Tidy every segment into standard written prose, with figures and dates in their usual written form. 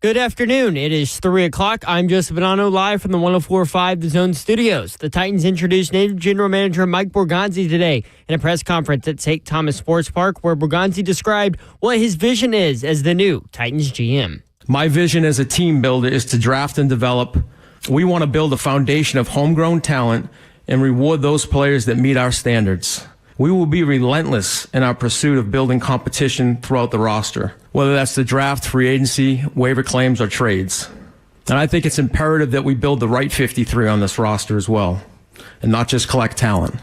Good afternoon. It is 3 o'clock. I'm Joseph Bonanno, live from the 104.5 The Zone studios. The Titans introduced named general manager Mike Borgonzi today in a press conference at St. Thomas Sports Park, where Borgonzi described what his vision is as the new Titans GM. My vision as a team builder is to draft and develop. We want to build a foundation of homegrown talent and reward those players that meet our standards. We will be relentless in our pursuit of building competition throughout the roster, whether that's the draft, free agency, waiver claims, or trades. And I think it's imperative that we build the right 53 on this roster as well, and not just collect talent.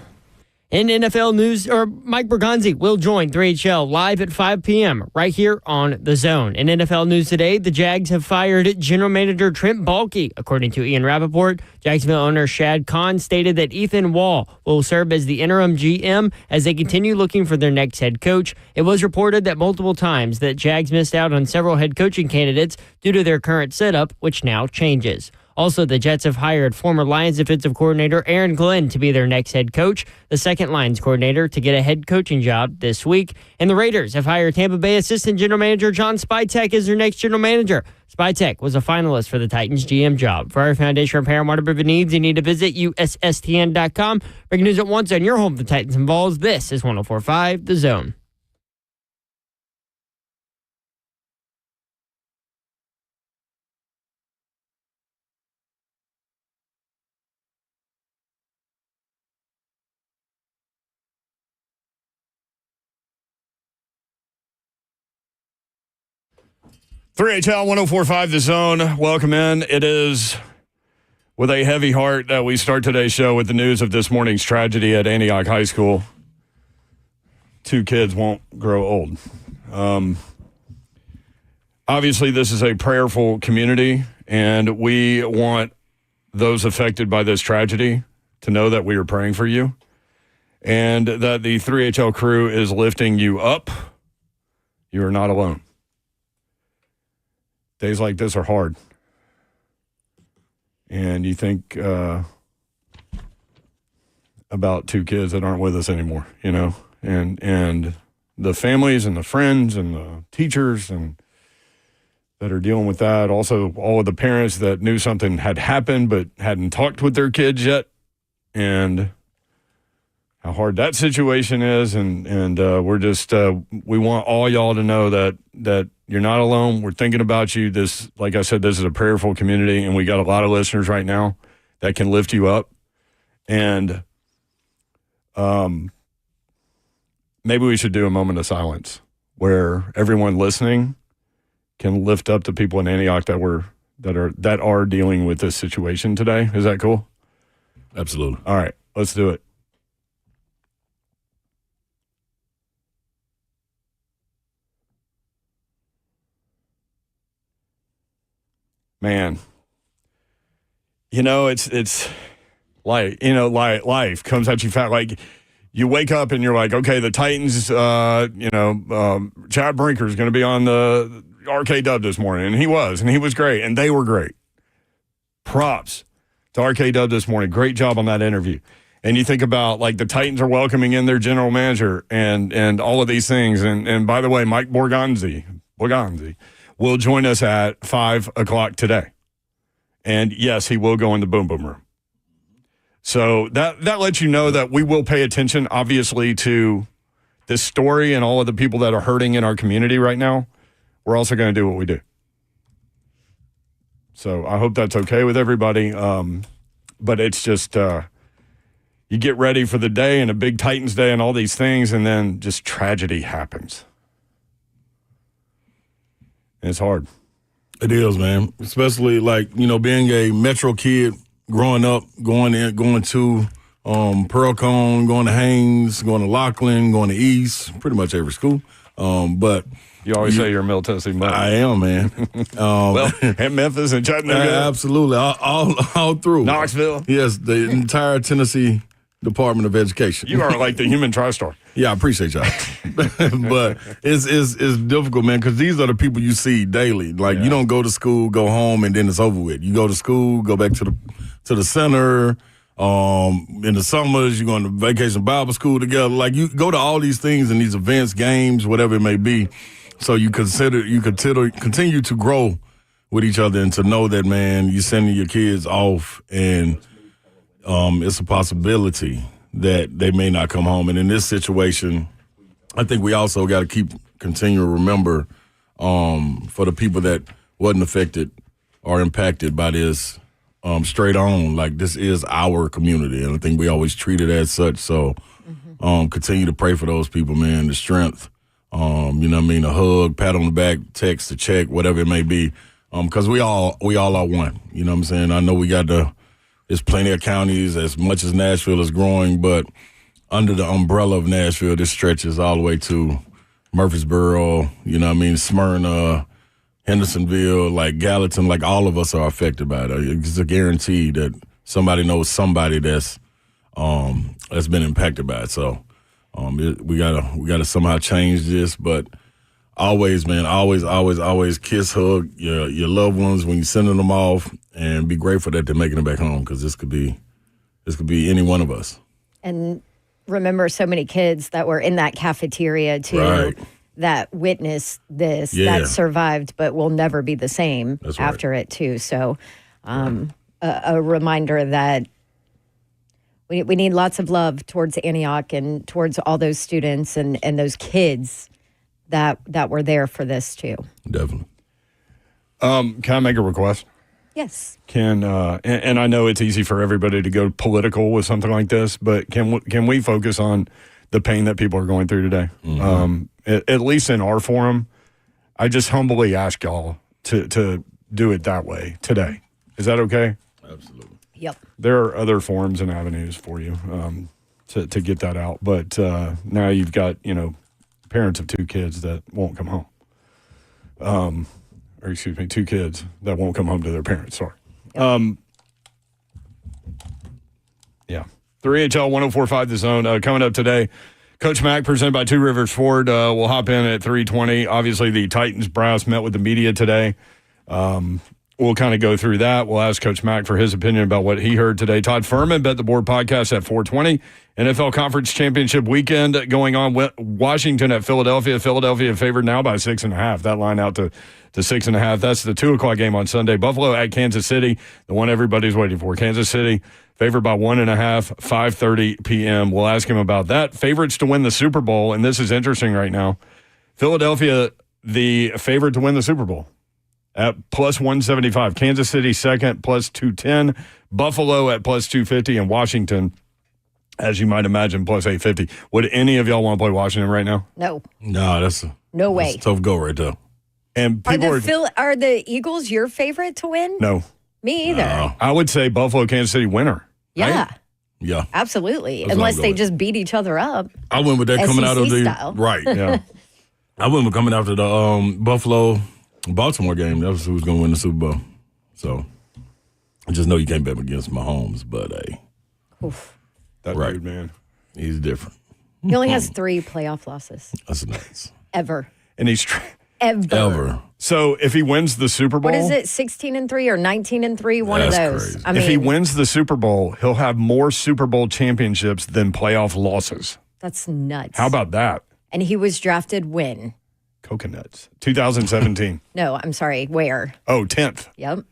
In NFL news, Mike Borgonzi will join 3HL live at 5 p.m. right here on The Zone. In NFL news today, the Jags have fired general manager Trent Baalke. According to Ian Rappaport, Jacksonville owner Shad Khan stated that Ethan Wall will serve as the interim GM as they continue looking for their next head coach. It was reported that multiple times that Jags missed out on several head coaching candidates due to their current setup, which now changes. Also, the Jets have hired former Lions defensive coordinator Aaron Glenn to be their next head coach, the second Lions coordinator to get a head coaching job this week. And the Raiders have hired Tampa Bay assistant general manager John Spytek as their next general manager. Spytek was a finalist for the Titans GM job. For our foundation repair and waterproof needs, you need to visit USSTN.com. Breaking news at once on your home for the Titans and Vols. This is 104.5 The Zone. HL 104.5 The Zone. Welcome in. It is with a heavy heart that we start today's show with the news of this morning's tragedy at Antioch High School. 2 kids won't grow old. Obviously, this is a prayerful community, and we want those affected by this tragedy to know that we are praying for you and that the 3HL crew is lifting you up. You are not alone. Days like this are hard. And you think about 2 kids that aren't with us anymore, you know, and the families and the friends and the teachers and that are dealing with that. Also, all of the parents that knew something had happened but hadn't talked with their kids yet, and how hard that situation is. And we're just we want all y'all to know that you're not alone. We're thinking about you. This, like I said, this is a prayerful community, and we got a lot of listeners right now that can lift you up. And maybe we should do a moment of silence where everyone listening can lift up the people in Antioch that are dealing with this situation today. Is that cool? Absolutely. All right, let's do it. Man, you know, it's like, you know, like life comes at you fast. Like you wake up and you're like, okay, the Titans, Chad Brinker is going to be on the RK Dub this morning. And he was great. And they were great. Props to RK Dub this morning. Great job on that interview. And you think about like the Titans are welcoming in their general manager and all of these things. And by the way, Mike Borgonzi will join us at 5 o'clock today. And yes, he will go in the boom boom room. So that lets you know that we will pay attention, obviously, to this story and all of the people that are hurting in our community right now. We're also going to do what we do. So I hope that's okay with everybody. But it's just, you get ready for the day and a big Titans day and all these things, and then just tragedy happens. And it's hard. It is, man. Especially like, you know, being a Metro kid, growing up, going to Pearl-Cohn, going to Haynes, going to Lockland, going to East, pretty much every school. But you always say you're a Middle Tennessee man. I am, man. Well, and Memphis and Chattanooga. Absolutely. All through. Knoxville. Yes, the entire Tennessee Department of Education. You are like the human TriStar. Yeah, I appreciate y'all. But it's difficult, man, because these are the people you see daily. Like, you don't go to school, go home, and then it's over with. You go to school, go back to the center. In the summers, you're going to vacation Bible school together. Like, you go to all these things and these events, games, whatever it may be. So you continue to grow with each other, and to know that, man, you're sending your kids off and it's a possibility that they may not come home. And in this situation, I think we also got to continue to remember for the people that wasn't affected or impacted by this straight on, like this is our community. And I think we always treat it as such. So continue to pray for those people, man, the strength, you know what I mean, a hug, pat on the back, text, a check, whatever it may be. Because we all are one. You know what I'm saying? I know there's plenty of counties, as much as Nashville is growing, but under the umbrella of Nashville, this stretches all the way to Murfreesboro, you know what I mean, Smyrna, Hendersonville, like Gallatin, like all of us are affected by it. It's a guarantee that somebody knows somebody that's been impacted by it. So we gotta somehow change this, but always, man, always kiss, hug your loved ones when you're sending them off, and be grateful that they're making it back home, because this could be any one of us. And remember, so many kids that were in that cafeteria too, right, that witnessed this, Yeah. that survived, but will never be the same That's right. after it too. So, a reminder that we need lots of love towards Antioch and towards all those students and those kids that were there for this too. Definitely. Can I make a request? Yes. And I know it's easy for everybody to go political with something like this, but can we focus on the pain that people are going through today? Mm-hmm. At least in our forum, I just humbly ask y'all to do it that way today. Is that okay? Absolutely. Yep. There are other forums and avenues for you to get that out, but now you've got parents of two kids that won't come home. Or excuse me, two kids that won't come home to their parents. Sorry. Yeah. 3HL 104.5 The Zone. Coming up today, Coach Mack, presented by Two Rivers Ford, will hop in at 3:20. Obviously, the Titans brass met with the media today. We'll kind of go through that. We'll ask Coach Mack for his opinion about what he heard today. Todd Furman, Bet the Board podcast at 4:20. NFL Conference Championship weekend going on. Washington at Philadelphia. Philadelphia favored now by 6.5. That line out to 6.5. That's the 2:00 game on Sunday. Buffalo at Kansas City, the one everybody's waiting for. Kansas City favored by 1.5, 5:30 p.m. We'll ask him about that. Favorites to win the Super Bowl, and this is interesting right now. Philadelphia, the favorite to win the Super Bowl at plus 175. Kansas City second, plus 210. Buffalo at plus 250, and Washington, as you might imagine, plus 850. Would any of y'all want to play Washington right now? No. No, that's way. a tough go right there. And Are people the Eagles your favorite to win? no. Me either. I would say Buffalo, Kansas City winner. Yeah. Right? Yeah. Absolutely. That's Unless what I'm they going. just beat each other up. I went with that coming out of SEC the style. right. Yeah. I went with coming after the Buffalo Baltimore game. That was who was going to win the Super Bowl. So I just know you can't bet against Mahomes, but hey, That Right. dude, man. he's different. He only has 3 playoff losses That's nuts. ever. And he's Ever. so if he wins the Super Bowl, What is it? 16-3 or 19-3? One That's of those. crazy. I mean, if he wins the Super Bowl, he'll have more Super Bowl championships than playoff losses. that's nuts. How about that? And he was drafted when? Coconuts. 2017. No, I'm sorry. Where? Oh, 10th. Yep.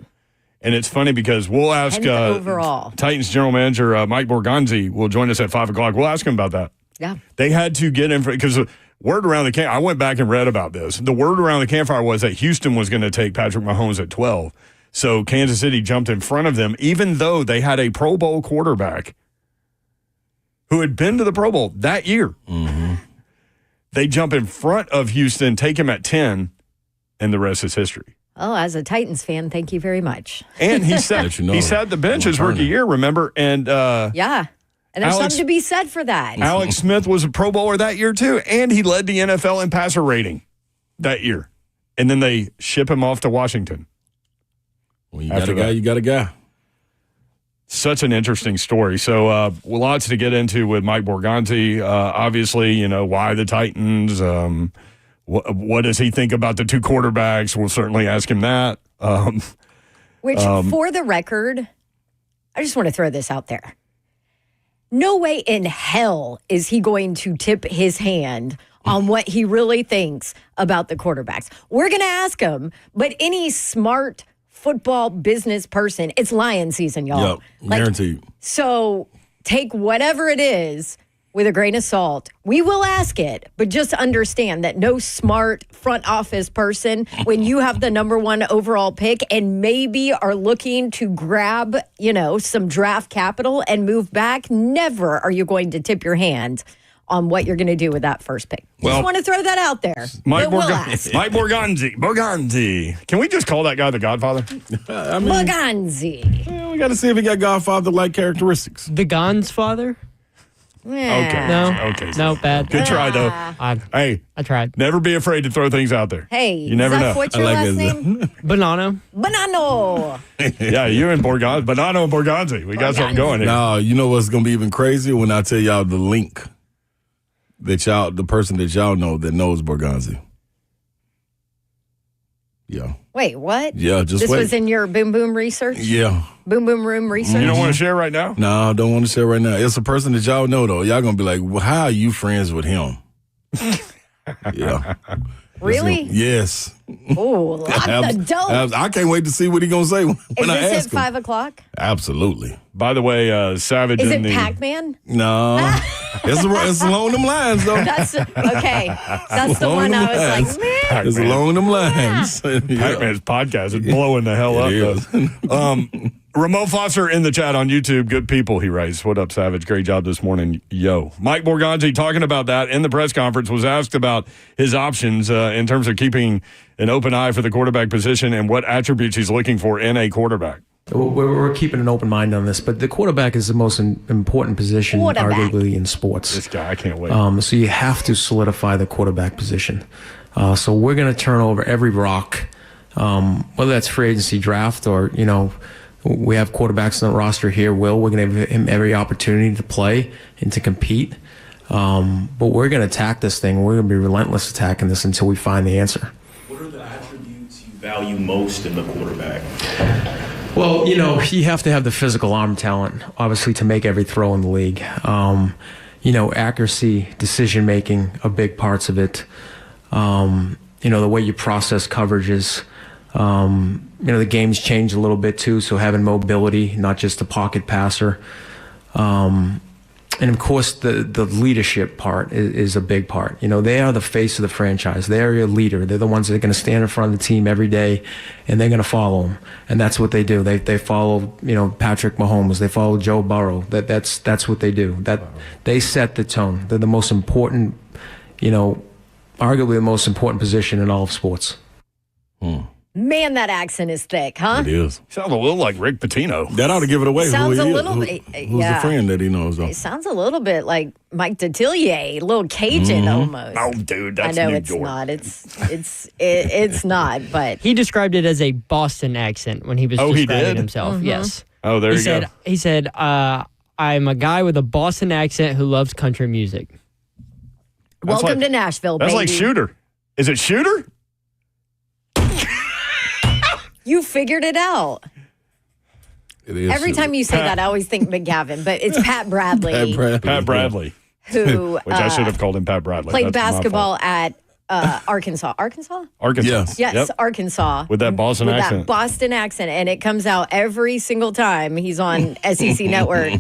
And it's funny because we'll ask 10th overall. Titans general manager Mike Borgonzi will join us at 5 o'clock. We'll ask him about that. Yeah. They had to get in because word around the camp. I went back and read about this. The word around the campfire was that Houston was going to take Patrick Mahomes at 12. So Kansas City jumped in front of them, even though they had a Pro Bowl quarterback who had been to the Pro Bowl that year. Mm-hmm. They jump in front of Houston, take him at 10, and the rest is history. Oh, as a Titans fan, thank you very much. And he sat, Let you know. he sat the bench his rookie year, remember? And Yeah. And there's Alex- something to be said for that. Alex Smith was a Pro Bowler that year, too. And he led the NFL in passer rating that year. And then they ship him off to Washington. When you got After a guy, that. you got a guy. Such an interesting story. So lots to get into with Mike Borgonzi. Obviously, why the Titans. What does he think about the two quarterbacks? We'll certainly ask him that. Which, for the record, I just want to throw this out there. No way in hell is he going to tip his hand on what he really thinks about the quarterbacks. We're going to ask him, but any smart football business person, it's Lion season, y'all. Yep, guaranteed. So take whatever it is with a grain of salt. We will ask it, but just understand that no smart front office person, when you have the number 1 overall pick and maybe are looking to grab, some draft capital and move back, never are you going to tip your hand on what you're going to do with that first pick. Just want to throw that out there. Mike We'll ask. Borgonzi. Can we just call that guy the Godfather? Borgonzi. We got to see if he got Godfather-like characteristics. The Gon's father? Okay. No. Okay. No, bad. Good try, though. Hey, I tried. never be afraid to throw things out there. Hey, you never is that know. what's your I like last it. name? Banano. Banano. Yeah, you and Borgonzi. Bonanno and Borgonzi. We got something going here. Now, you know what's going to be even crazier when I tell y'all the link the person that y'all know that knows Borgonzi. Yeah. Wait, what? Yeah, just this wait. was in your Boom Boom research? Yeah. Boom Boom Room research? You don't want to share right now? No, I don't want to share right now. It's a person that y'all know, though. Y'all going to be like, well, how are you friends with him? Yeah. Really? Yes. Oh, lock the dope. I can't wait to see what he going to say when Is I this ask at him. 5 o'clock? Absolutely. By the way, Savage Is in it the Pac-Man? No. it's along them lines, though. That's okay. That's the Along one them I was lines. like, man. It's along them lines. Pac-Man's podcast is blowing the hell up. Though. Ramon Foster in the chat on YouTube. Good people, he writes. What up, Savage? Great job this morning. Yo. Mike Borgonzi, talking about that in the press conference, was asked about his options in terms of keeping an open eye for the quarterback position and what attributes he's looking for in a quarterback. We're keeping an open mind on this, but the quarterback is the most important position, Quarterback. arguably, in sports. This guy, I can't wait. So you have to solidify the quarterback position. So we're going to turn over every rock, whether that's free agency draft or, we have quarterbacks on the roster here. We're going to give him every opportunity to play and to compete. But we're going to attack this thing. We're going to be relentless attacking this until we find the answer. What are the attributes you value most in the quarterback? Well, you have to have the physical arm talent, obviously, to make every throw in the league. Accuracy, decision-making are big parts of it. The way you process coverages. The game's changed a little bit, too, so having mobility, not just a pocket passer. And, of course, the leadership part is a big part. They are the face of the franchise. They're your leader. They're the ones that are going to stand in front of the team every day, and they're going to follow them. And that's what they do. They follow, Patrick Mahomes. They follow Joe Burrow. That's what they do. They set the tone. They're the most important, arguably the most important position in all of sports. Man, that accent is thick, huh? It is. Sounds a little like Rick Pitino. That ought to give it away. Sounds who he a is. little Who- bit, Who's yeah. the friend that he knows, though? It sounds a little bit like Mike Detillier, a little Cajun almost. Oh, dude, I that's know New it's York. not. It's not, but He described it as a Boston accent when he was Oh, he describing did? himself. Yes. Oh, there He you said, go. he said, I'm a guy with a Boston accent who loves country music. welcome like- to Nashville, That's baby. like Shooter. Is it Shooter? You figured it out. It is. Every time you say that, I always think McGavin, but it's Pat Bradley, Pat Bradley. who Which I should have called him Pat Bradley. played That's my basketball at Arkansas. Arkansas? fault. Arkansas. Yes. Yes, Yep. Arkansas. With that Boston With accent. that Boston accent, and it comes out every single time he's on SEC Network.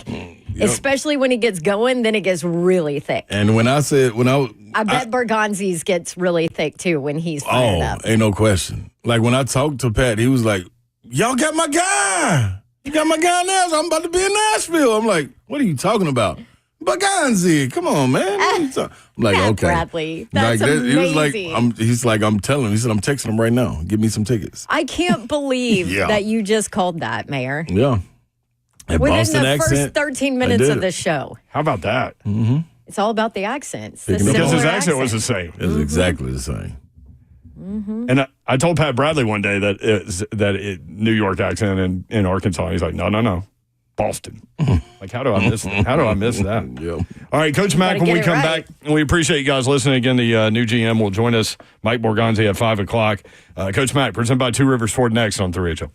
Especially when he gets going, then it gets really thick. And I bet Borgonzi's gets really thick too when he's fired up. ain't no question. Like when I talked to Pat, he was like, "Y'all got my guy. You got my guy now. So I'm about to be in Nashville." I'm like, "What are you talking about?" Borgonzi, come on, man. What are you I'm like, Pat okay. Bradley. That's He was like, amazing. he's like, I'm telling him. He said, I'm texting him right now. Give me some tickets. I can't believe Yeah. that you just called that, Mayor. Yeah. That Within Boston the accent. first 13 minutes did of it. the show. How about that? It's all about the accents. The Picking up Because his similar accent was the accents. same. It's exactly the same. And I told Pat Bradley one day that New York accent in Arkansas. He's like, no, Boston. Like, how do I miss that? How do I miss that? Yeah. All right, Coach Mack, Gotta when we get it come right. back, and we appreciate you guys listening. Again, the new GM will join us, Mike Borgonzi, at 5 o'clock. Coach Mack, presented by Two Rivers Ford next on 3HL.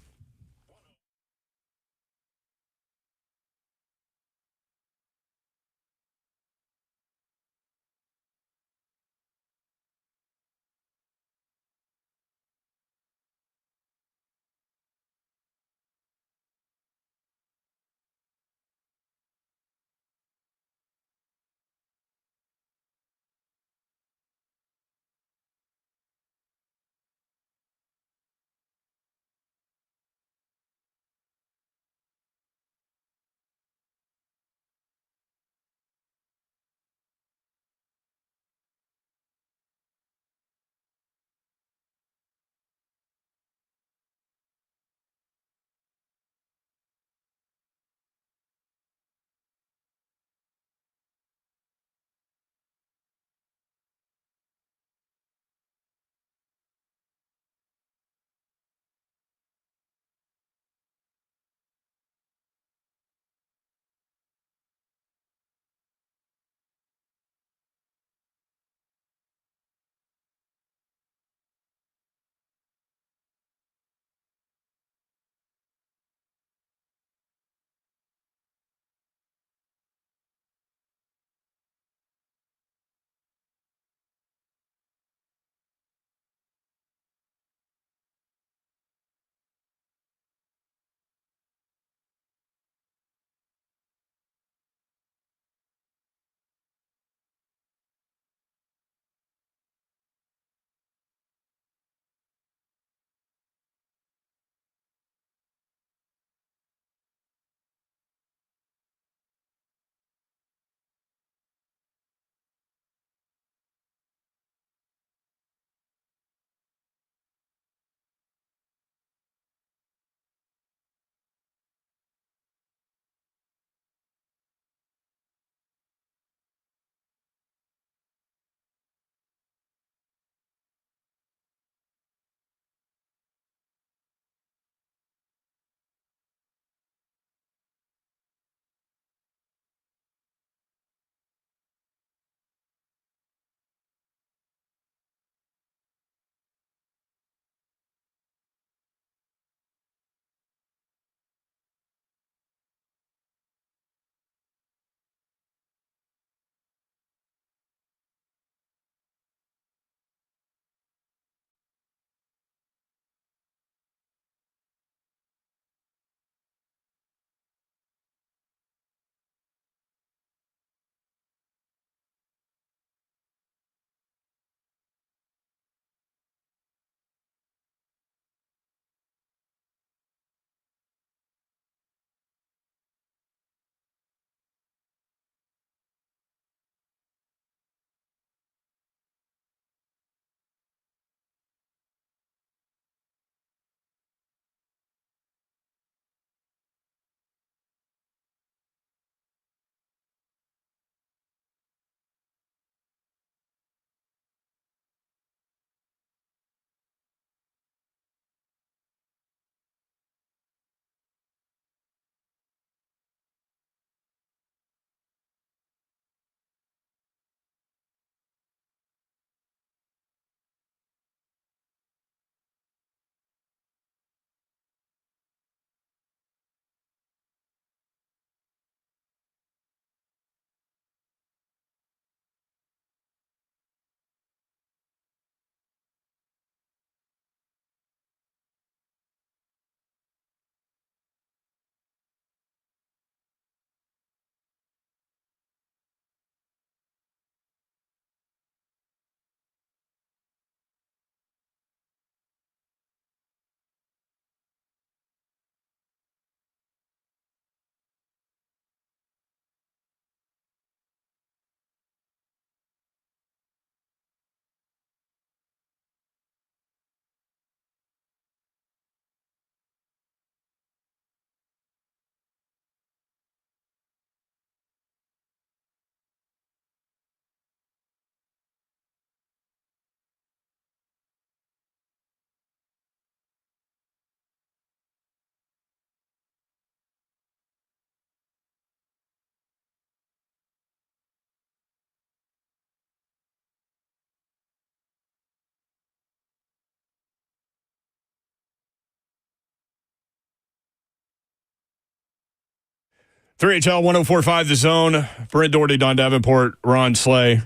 3HL 104.5 The Zone. Brent Doherty, Don Davenport, Ron Slay.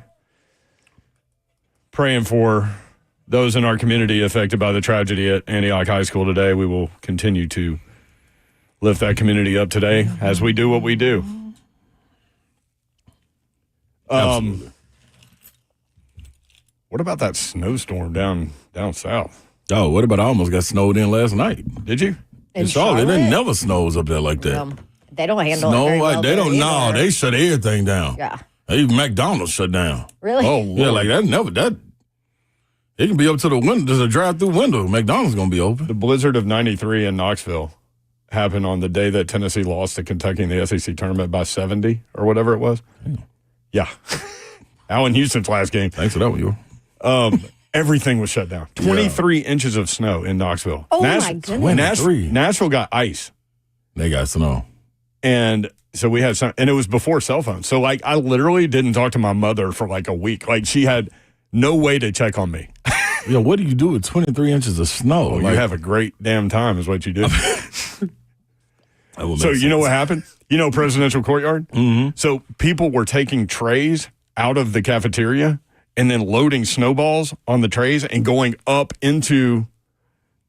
Praying for those in our community affected by the tragedy at Antioch High School today. We will continue to lift that community up today as we do what we do. Absolutely. What about that snowstorm down south? Oh, what about I almost got snowed in last night? Did you? In Charlotte, Charlotte? it never snows up there like that. They don't handle it Snow, very well they there don't. No, either. they shut everything down. Yeah. Even McDonald's shut down. Really? Oh, Yeah, like that. It can be up to the window. There's a drive-through window. McDonald's gonna be open. the blizzard of 93 in Knoxville happened on the day that Tennessee lost to Kentucky in the SEC tournament by 70 or whatever it was. Yeah. Allen Houston's last game. Thanks for that one, you. Everything was shut down. 23 inches of snow in Knoxville. Oh, my goodness. 23. Nashville got ice. They got snow. And so we had some, and it was before cell phones. So, like, I literally didn't talk to my mother for like a week. Like, she had no way to check on me. Yo, what do you do with 23 inches of snow? Well, you have a great damn time, is what you do. So, you know what happened? You know, Presidential Courtyard? Mm-hmm. So, people were taking trays out of the cafeteria and then loading snowballs on the trays and going up into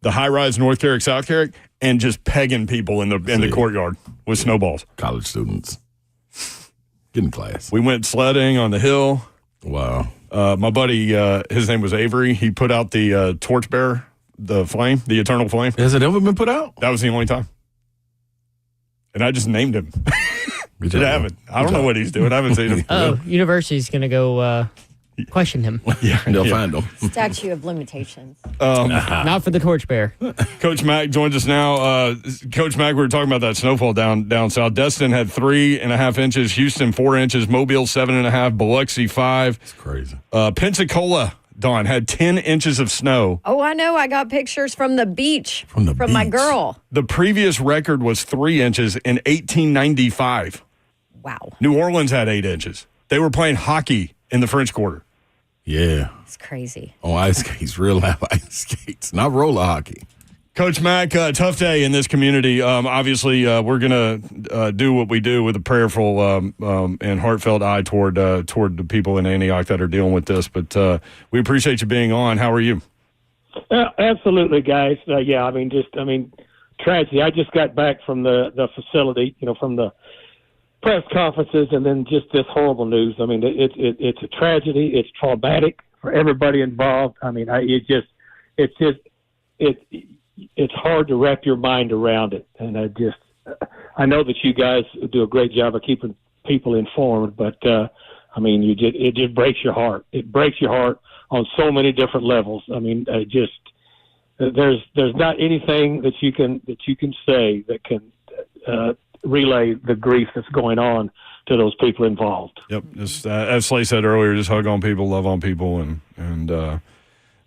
the high-rise North Carrick, South Carrick, and just pegging people in the courtyard with snowballs. College students. Get in class. We went sledding on the hill. Wow. My buddy, his name was Avery. He put out the torchbearer, the flame, the eternal flame. Has it ever been put out? That was the only time. And I just named him. Good I job, haven't. bro. I don't know what he's doing. I haven't seen him. Oh, university's going to go question him. They'll find them. Statute of limitations. Not for the torchbearer. Coach Mack joins us now. Coach Mack, we were talking about that snowfall down south. Destin had 3.5 inches. Houston 4 inches. Mobile 7.5. Biloxi 5. It's crazy. Pensacola, Dawn, had 10 inches of snow. Oh, I know. I got pictures from the beach from my beach. girl. The previous record was 3 inches in 1895. Wow. New Orleans had 8 inches. They were playing hockey in the French Quarter. Yeah. It's crazy. On ice skates, real life ice skates, not roller hockey. Coach Mack, tough day in this community. Obviously, we're going to do what we do with a prayerful and heartfelt eye toward the people in Antioch that are dealing with this. But we appreciate you being on. How are you? Absolutely, guys. Tragedy. I just got back from the facility, from the press conferences, and then just this horrible news. I mean, it's a tragedy. It's traumatic for everybody involved. I mean, it's hard to wrap your mind around it. And I know that you guys do a great job of keeping people informed, but it just breaks your heart. It breaks your heart on so many different levels. I mean, there's not anything that you can say that can relay the grief that's going on to those people involved. Yep. Just, as Slay said earlier, just hug on people, love on people, and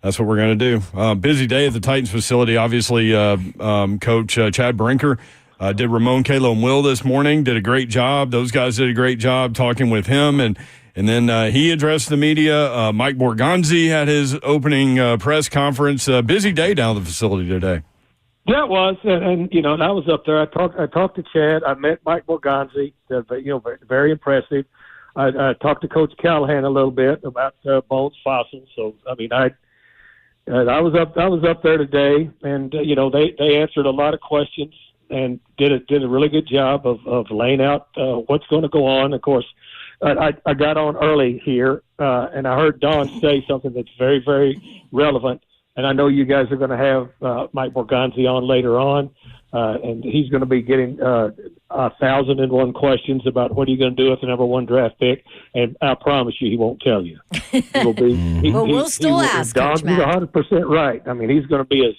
that's what we're going to do. Busy day at the Titans facility. Obviously, Coach Chad Brinker did Ramon, Kalo, and Will this morning. Did a great job. Those guys did a great job talking with him, and then he addressed the media. Mike Borgonzi had his opening press conference. Busy day down at the facility today. Yeah, it was, and I was up there. I talked to Chad. I met Mike Borgonzi. Very impressive. I talked to Coach Callahan a little bit about Bones Fossil. So I mean, I was up there today, and they answered a lot of questions and did a really good job of laying out what's going to go on. Of course, I got on early here, and I heard Don say something that's very, very relevant. And I know you guys are going to have Mike Borgonzi on later on, and he's going to be getting 1,001 questions about what are you going to do with the number 1 draft pick. And I promise you, he won't tell you. He'll be. We'll still ask. Don's 100% right. I mean, he's going to be as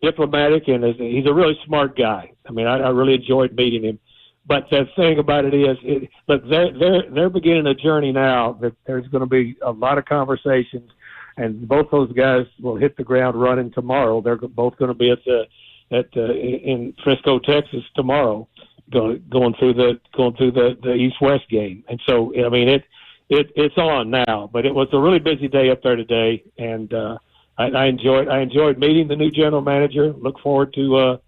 diplomatic and he's a really smart guy. I mean, I really enjoyed meeting him. But the thing about it is, they're beginning a journey now that there's going to be a lot of conversations. And both those guys will hit the ground running tomorrow. They're both going to be in Frisco, Texas tomorrow, going through the East-West game. And so, I mean, it's on now. But it was a really busy day up there today, and I enjoyed meeting the new general manager. Look forward to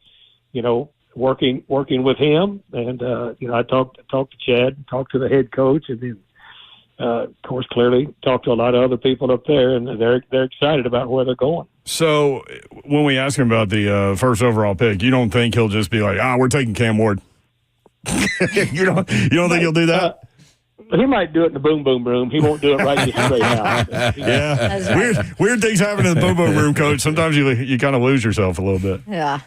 working with him, and I talked to Chad, talked to the head coach, and then of course clearly talked to a lot of other people up there, and they're excited about where they're going. So when we ask him about the first overall pick, you don't think he'll just be like, we're taking Cam Ward? you don't think he'll do that? He might do it in the boom boom room. He won't do it right just straight out. Yeah, right. weird things happen in the boom boom room, Coach. Sometimes you kind of lose yourself a little bit. Yeah.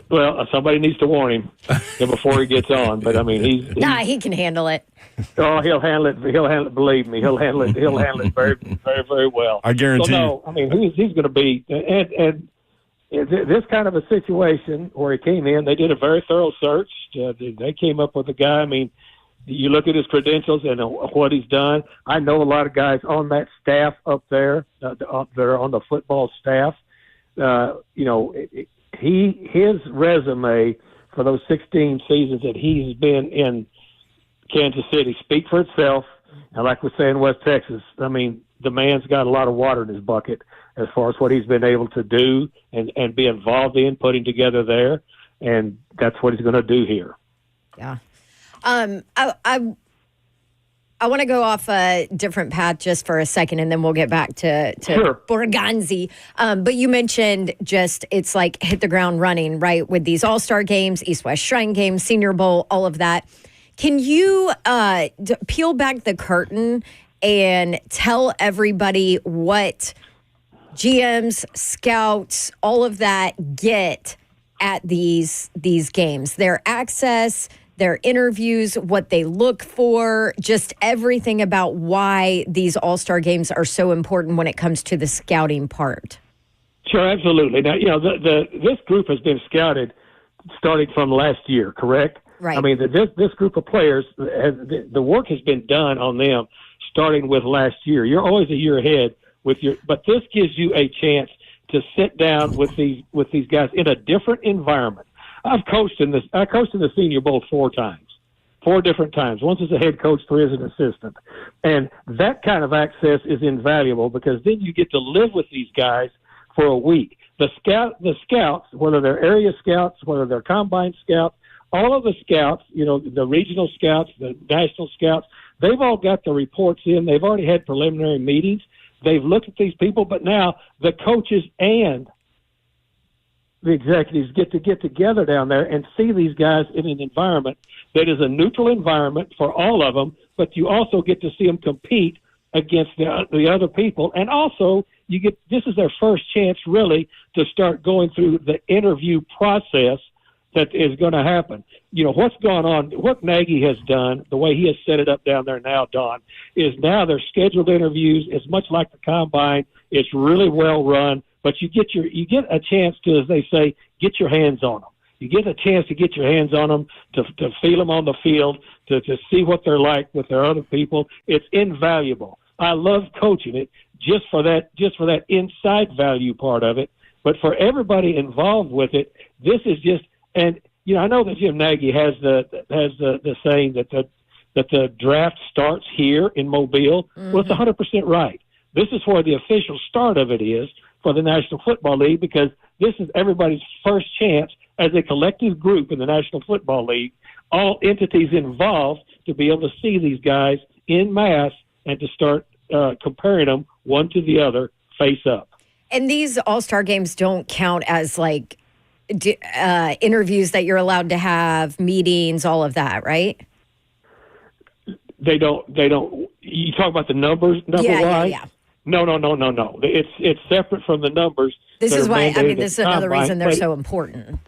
Well, somebody needs to warn him before he gets on. But I mean, he can handle it. Oh, he'll handle it. He'll handle it. Believe me, he'll handle it. He'll handle it very, very, very well. I guarantee. So, no, I mean, he's going to be and this kind of a situation where he came in. They did a very thorough search. They came up with a guy. I mean, you look at his credentials and what he's done. I know a lot of guys on that staff up there that are on the football staff. His resume for those 16 seasons that he's been in Kansas City speak for itself. And like we say in West Texas, I mean, the man's got a lot of water in his bucket as far as what he's been able to do and be involved in putting together there. And that's what he's going to do here. Yeah. I want to go off a different path just for a second, and then we'll get back to Sure. Borgonzi. But you mentioned just it's like hit the ground running, right, with these All-Star games, East-West Shrine Games, Senior Bowl, all of that. Can you peel back the curtain and tell everybody what GMs, scouts, all of that get at these games? Their access, their interviews, what they look for, just everything about why these All-Star games are so important when it comes to the scouting part. Sure, absolutely. Now, this group has been scouted starting from last year, correct? Right. I mean, this group of players, the work has been done on them starting with last year. You're always a year ahead but this gives you a chance to sit down with these guys in a different environment. I coached in the Senior Bowl 4 different times. Once as a head coach, 3 as an assistant. And that kind of access is invaluable because then you get to live with these guys for a week. The scouts, whether they're area scouts, whether they're combine scouts, all of the scouts, the regional scouts, the national scouts, they've all got the reports in. They've already had preliminary meetings. They've looked at these people, but now the coaches and the executives get together down there and see these guys in an environment that is a neutral environment for all of them, but you also get to see them compete against the other people. And also, this is their first chance really to start going through the interview process that is going to happen. What's gone on, what Nagy has done, the way he has set it up down there now, Don, is now they're scheduled interviews. It's much like the combine. It's really well run, but you get a chance to, as they say, get your hands on them. You get a chance to get your hands on them, to feel them on the field, to see what they're like with their other people. It's invaluable. I love coaching it just for that inside value part of it. But for everybody involved with it, this is just. And I know that Jim Nagy has the saying that the draft starts here in Mobile. Mm-hmm. Well, it's 100% right. This is where the official start of it is for the National Football League because this is everybody's first chance as a collective group in the National Football League, all entities involved, to be able to see these guys in mass and to start comparing them one to the other face up. And these All-Star games don't count as like interviews that you're allowed to have, meetings, all of that, right? They don't. You talk about the numbers, wise? Yeah. No. It's separate from the numbers. This is why. This is another reason they're so important.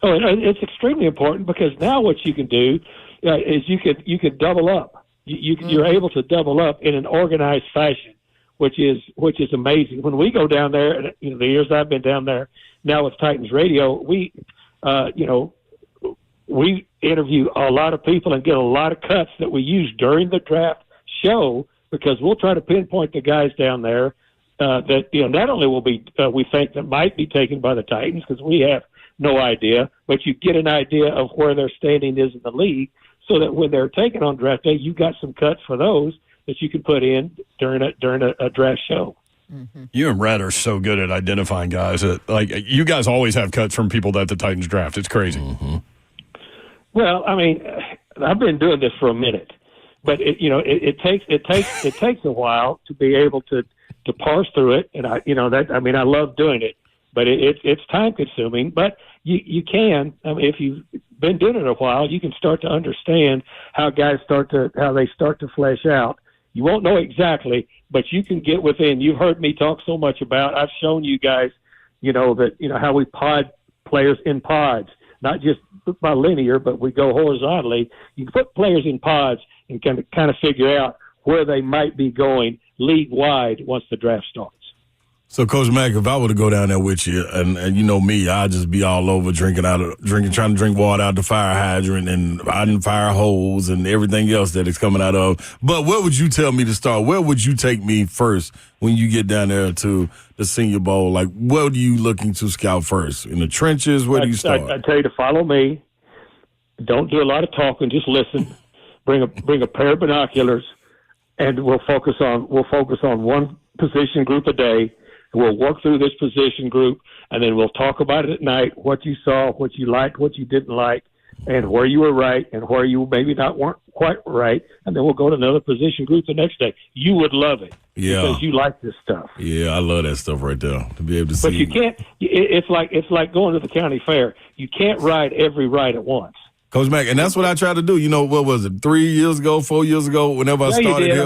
Oh, it's extremely important because now what you can do is you can double up. You're able to double up in an organized fashion, which is amazing. When we go down there, the years I've been down there. Now with Titans Radio, we interview a lot of people and get a lot of cuts that we use during the draft show because we'll try to pinpoint the guys down there that not only will be we think that might be taken by the Titans because we have no idea, but you get an idea of where their standing is in the league so that when they're taken on draft day, you got some cuts for those that you can put in during a draft show. You and Brett are so good at identifying guys that, like, you guys always have cuts from people that the Titans draft. It's crazy. Well, I mean, I've been doing this for a minute, but it takes a while to be able to parse through it, and I love doing it, but it's time consuming. But you can, if you've been doing it a while, you can start to understand how guys start to flesh out. You won't know exactly, but you can get within. You've heard me talk so much about. I've shown you guys, how we pod players in pods, not just by linear, but we go horizontally. You can put players in pods and kind of figure out where they might be going league wide once the draft starts. So, Coach Mack, if I were to go down there with you, and you know me, I'd just be all over trying to drink water out the fire hydrant and out in fire hose and everything else that it's coming out of. But where would you tell me to start? Where would you take me first when you get down there to the Senior Bowl? Like, what are you looking to scout first? In the trenches? Where do you start? I tell you to follow me. Don't do a lot of talking. Just listen. Bring a pair of binoculars, and we'll focus on one position group a day. We'll work through this position group, and then we'll talk about it at night, what you saw, what you liked, what you didn't like, and where you were right and where you maybe weren't quite right, and then we'll go to another position group the next day. You would love it because you like this stuff. Yeah, I love that stuff right there, to be able to see. But you can't – it's like going to the county fair. You can't ride every ride at once. Coach Mack, and that's what I tried to do. What was it, 3 years ago, 4 years ago, whenever I started here?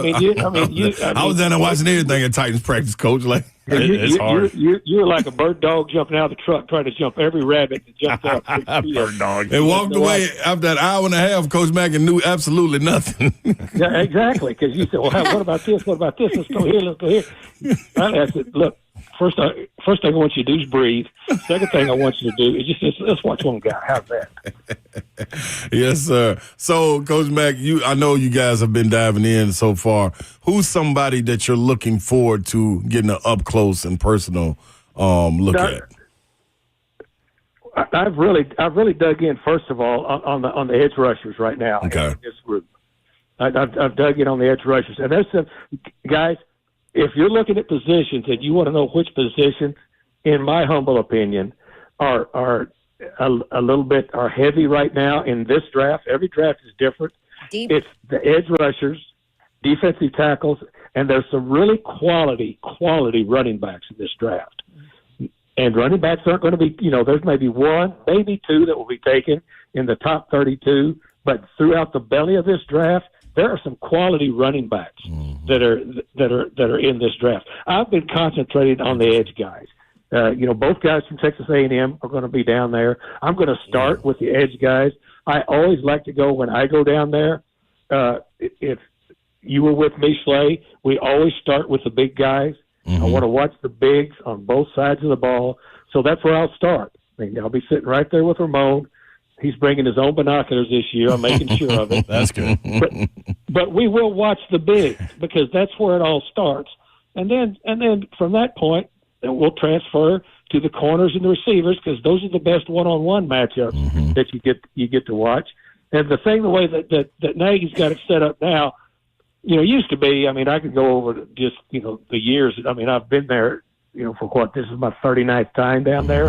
I was down there watching everything at Titans practice, Coach. Like, it's hard. You're like a bird dog jumping out of the truck trying to jump every rabbit that jumped out. Bird dog. And walked away after an hour and a half, Coach Mack, and knew absolutely nothing. Yeah, exactly, because you said, well, what about this? What about this? Let's go here. I said, look, first thing I want you to do is breathe. Second thing I want you to do is just let's watch one guy. How's that? Yes, sir. So, Coach Mack, I know you guys have been diving in so far. Who's somebody that you're looking forward to getting an up close and personal look at? I've really dug in. First of all, on the edge rushers right now. Okay. In this group, I've dug in on the edge rushers, and there's some guys. If you're looking at positions and you want to know which positions, in my humble opinion, are a little bit heavy right now in this draft. Every draft is different. Deep. It's the edge rushers, defensive tackles, and there's some really quality running backs in this draft. And running backs aren't going to be, there's maybe one, maybe two that will be taken in the top 32. But throughout the belly of this draft, there are some quality running backs that are in this draft. I've been concentrating on the edge guys. Both guys from Texas A&M are going to be down there. I'm going to start with the edge guys. I always like to go when I go down there. If you were with me, Slay, we always start with the big guys. I want to watch the bigs on both sides of the ball. So that's where I'll start. I'll be sitting right there with Ramon. He's bringing his own binoculars this year. I'm making sure of it. That's good. But we will watch the bigs because that's where it all starts. And then from that point, we'll transfer to the corners and the receivers because those are the best one-on-one matchups that you get to watch. And the way that Nagy's got it set up now, used to be. I could go over just the years. I've been there, for this is my 39th time down there,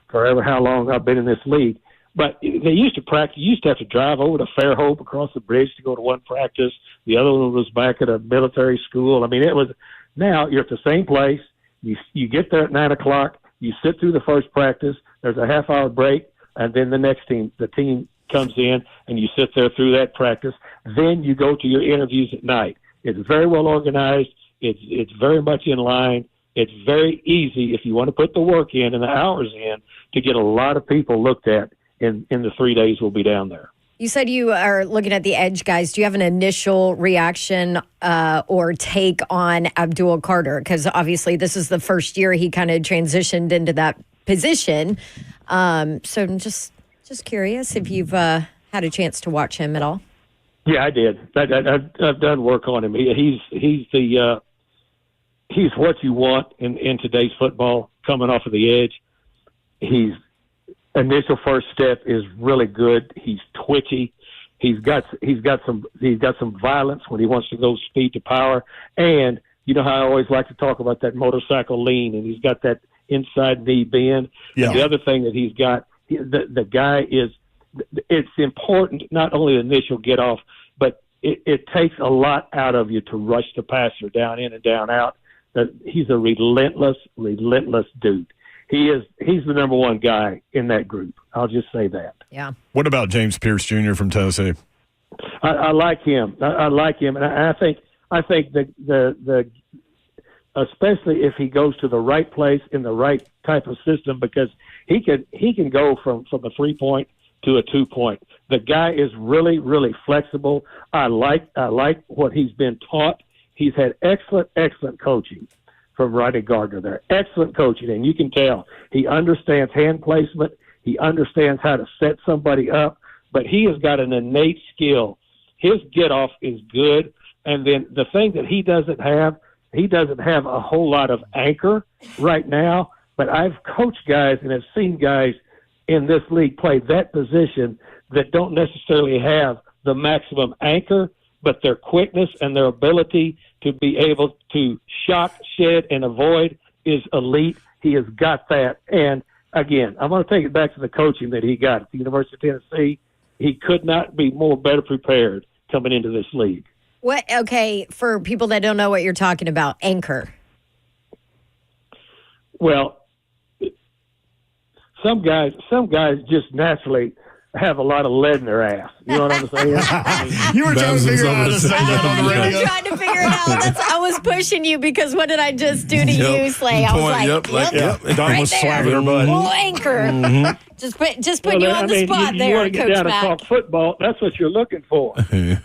forever how long I've been in this league. But they used to practice. You used to have to drive over to Fairhope across the bridge to go to one practice. The other one was back at a military school. It was. Now you're at the same place. You get there at 9 o'clock. You sit through the first practice. There's a half-hour break, and then the team comes in, and you sit there through that practice. Then you go to your interviews at night. It's very well organized. It's very much in line. It's very easy if you want to put the work in and the hours in to get a lot of people looked at in the 3 days we'll be down there. You said you are looking at the edge guys. Do you have an initial reaction or take on Abdul Carter? Because obviously this is the first year he kind of transitioned into that position. So I'm just curious if you've had a chance to watch him at all. Yeah, I did. I've done work on him. He's what you want in today's football. Coming off of the edge, he's initial first step is really good. He's twitchy. He's got some violence when he wants to go speed to power, and You know how I always like to talk about that motorcycle lean, and he's got that inside knee bend. Yeah. And the other thing that he's got, the guy is, it's important not only the initial get off, but it takes a lot out of you to rush the passer down in and down out. He's a relentless dude. He's the number one guy in that group. I'll just say that. Yeah. What about James Pierce Jr. from Tennessee? I like him. I like him, and I think the especially if he goes to the right place in the right type of system, because he can go from a 3-point to a 2-point. The guy is really flexible. I like what he's been taught. He's had excellent coaching from Ronnie Gardner there. Excellent coaching, and you can tell he understands hand placement. He understands how to set somebody up, but he has got an innate skill. His get-off is good, and then the thing that he doesn't have a whole lot of anchor right now, but I've coached guys and have seen guys in this league play that position that don't necessarily have the maximum anchor, but their quickness and their ability to be able to shock, shed, and avoid is elite. He has got that. And, again, I'm going to take it back to the coaching that he got at the University of Tennessee. He could not be better prepared coming into this league. Okay, for people that don't know what you're talking about, anchor. Well, some guys just naturally have a lot of lead in their ass. You know what I'm saying? You were trying to figure out how to say that on the radio. I'm trying to figure it out. I was pushing you because what did I just do to you, Slay? I was like, Yep. Don was slapping her butt. Little anchor. Just put you on the spot there, you want to get Coach down Mack. and talk football, that's what you're looking for. Can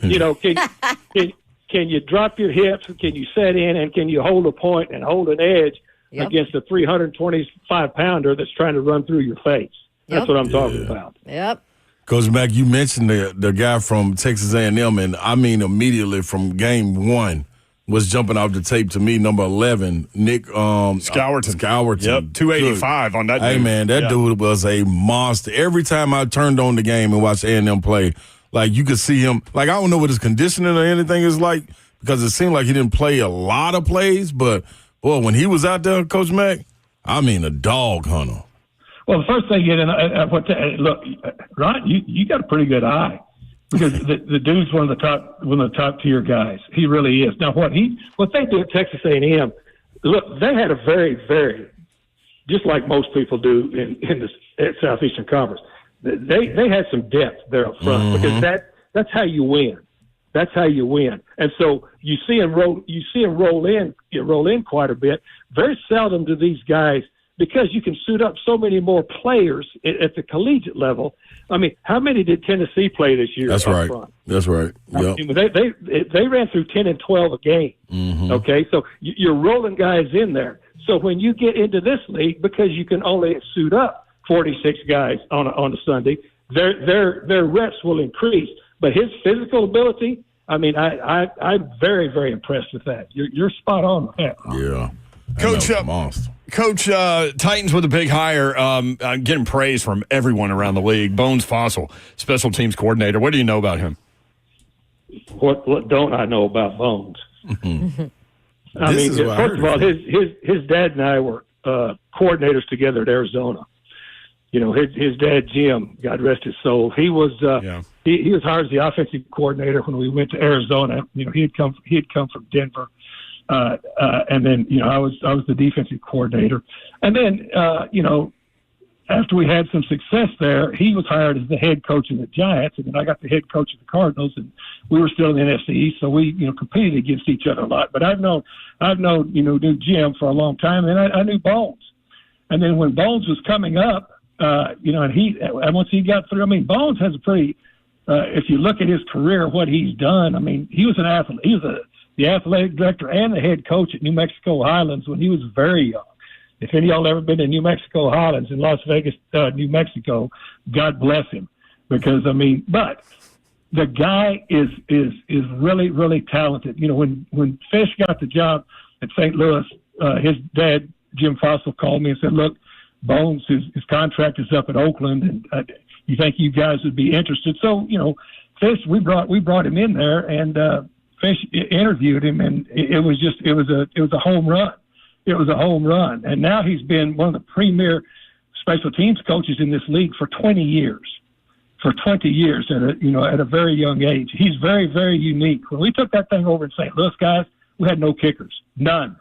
you drop your hips? Can you set in, and can you hold a point and hold an edge against a 325-pounder that's trying to run through your face? That's what I'm talking about. Yep. Coach Mack, you mentioned the guy from Texas A&M, and I mean immediately from game one was jumping off the tape to me, number 11, Nick Scowerton. Yep, 285 on that dude. Hey, man, that dude was a monster. Every time I turned on the game and watched A&M play, like you could see him. Like, I don't know what his conditioning or anything is like, because it seemed like he didn't play a lot of plays, but, boy, when he was out there, Coach Mack, I mean a dog hunter. Well, the first thing look, Ron, you got a pretty good eye, because the dude's one of the top tier guys. He really is. Now, what they do at Texas A&M, look, they had a very, very, just like most people do in the Southeastern Conference. They had some depth there up front, because that's how you win. That's how you win. And so you see him roll in quite a bit. Very seldom do these guys, because you can suit up so many more players at the collegiate level. I mean, how many did Tennessee play this year? That's right. Front? That's right. Yep. I mean, they ran through 10 and 12 a game. Okay, so you're rolling guys in there. So when you get into this league, because you can only suit up 46 guys on a Sunday, their reps will increase. But his physical ability, I mean, I'm very, very impressed with that. You're spot on with that. Yeah. Coach, Titans with a big hire, getting praise from everyone around the league. Bones Fossil, special teams coordinator. What do you know about him? What don't I know about Bones? I mean, first of all, his dad and I were coordinators together at Arizona. You know, his dad Jim, God rest his soul, he was he was hired as the offensive coordinator when we went to Arizona. You know, he had come from Denver. And then, you know, I was the defensive coordinator. And then, you know, after we had some success there, he was hired as the head coach of the Giants, and then I got the head coach of the Cardinals, and we were still in the NFC East, so we, you know, competed against each other a lot. But I've known, knew Jim for a long time, and I knew Bones. And then when Bones was coming up, you know, and once he got through, I mean, Bones has a pretty, if you look at his career, what he's done, I mean, he was an athlete. He was the athletic director and the head coach at New Mexico Highlands when he was very young. If any of y'all ever been to New Mexico Highlands in Las Vegas, New Mexico, God bless him. Because, I mean, but the guy is really, really talented. You know, when Fish got the job at St. Louis, his dad, Jim Fossil, called me and said, look, Bones, his contract is up at Oakland, and you think you guys would be interested? So, you know, Fish, we brought him in there, and Fish interviewed him, and it was a home run. It was a home run, and now he's been one of the premier special teams coaches in this league for 20 years. For 20 years at a very young age. He's very, very unique. When we took that thing over in St. Louis, guys, we had no kickers. None.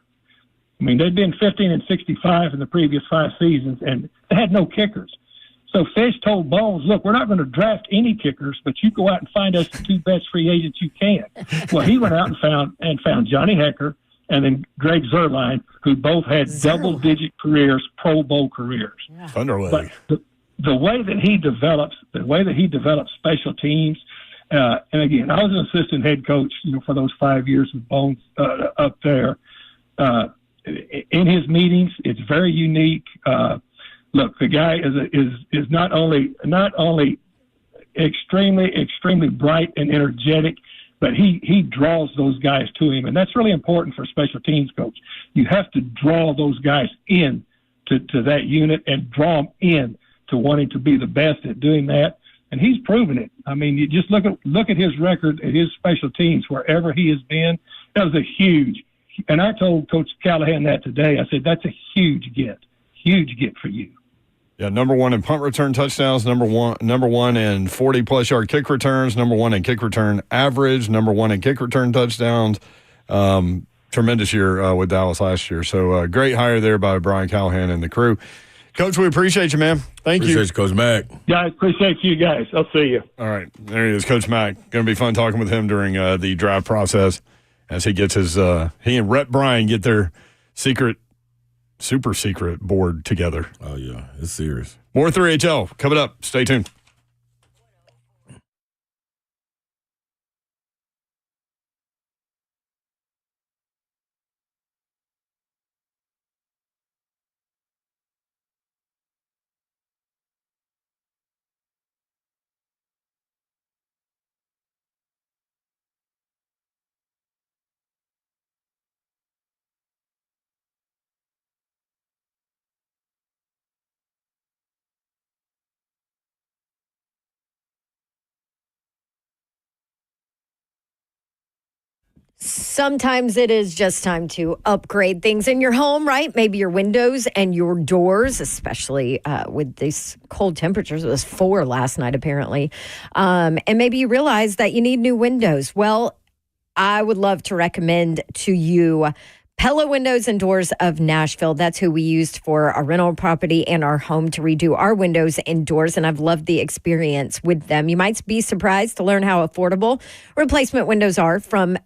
I mean, they'd been 15 and 65 in the previous 5 seasons, and they had no kickers. So Fish told Bones, look, we're not going to draft any kickers, but you go out and find us the 2 best free agents you can. Well, he went out and found Johnny Hecker and then Greg Zerline, who both had double-digit careers, Pro Bowl careers. Yeah. Thunderway. But the way that he develops special teams, and again, I was an assistant head coach, for those 5 years with Bones up there. In his meetings, it's very unique. Look, the guy is not only extremely bright and energetic, but he draws those guys to him, and that's really important for a special teams coach. You have to draw those guys in to that unit and draw them in to wanting to be the best at doing that, and he's proven it. I mean, you just look at his record at his special teams wherever he has been. That was a huge, and I told Coach Callahan that today. I said that's a huge get for you. Yeah, number 1 in punt return touchdowns, number one in 40-plus yard kick returns, number 1 in kick return average, number 1 in kick return touchdowns. Tremendous year with Dallas last year. So great hire there by Brian Callahan and the crew. Coach, we appreciate you, man. Thank you. Appreciate you, Coach Mack. Guys, appreciate you guys. I'll see you. All right. There he is, Coach Mack. Going to be fun talking with him during the draft process as he gets he and Rhett Bryan get their super secret board together. Oh, yeah. It's serious. More 3HL coming up. Stay tuned. Sometimes it is just time to upgrade things in your home, right? Maybe your windows and your doors, especially with these cold temperatures. It was 4 last night, apparently. And maybe you realize that you need new windows. Well, I would love to recommend to you Pella Windows and Doors of Nashville. That's who we used for our rental property and our home to redo our windows and doors, and I've loved the experience with them. You might be surprised to learn how affordable replacement windows are from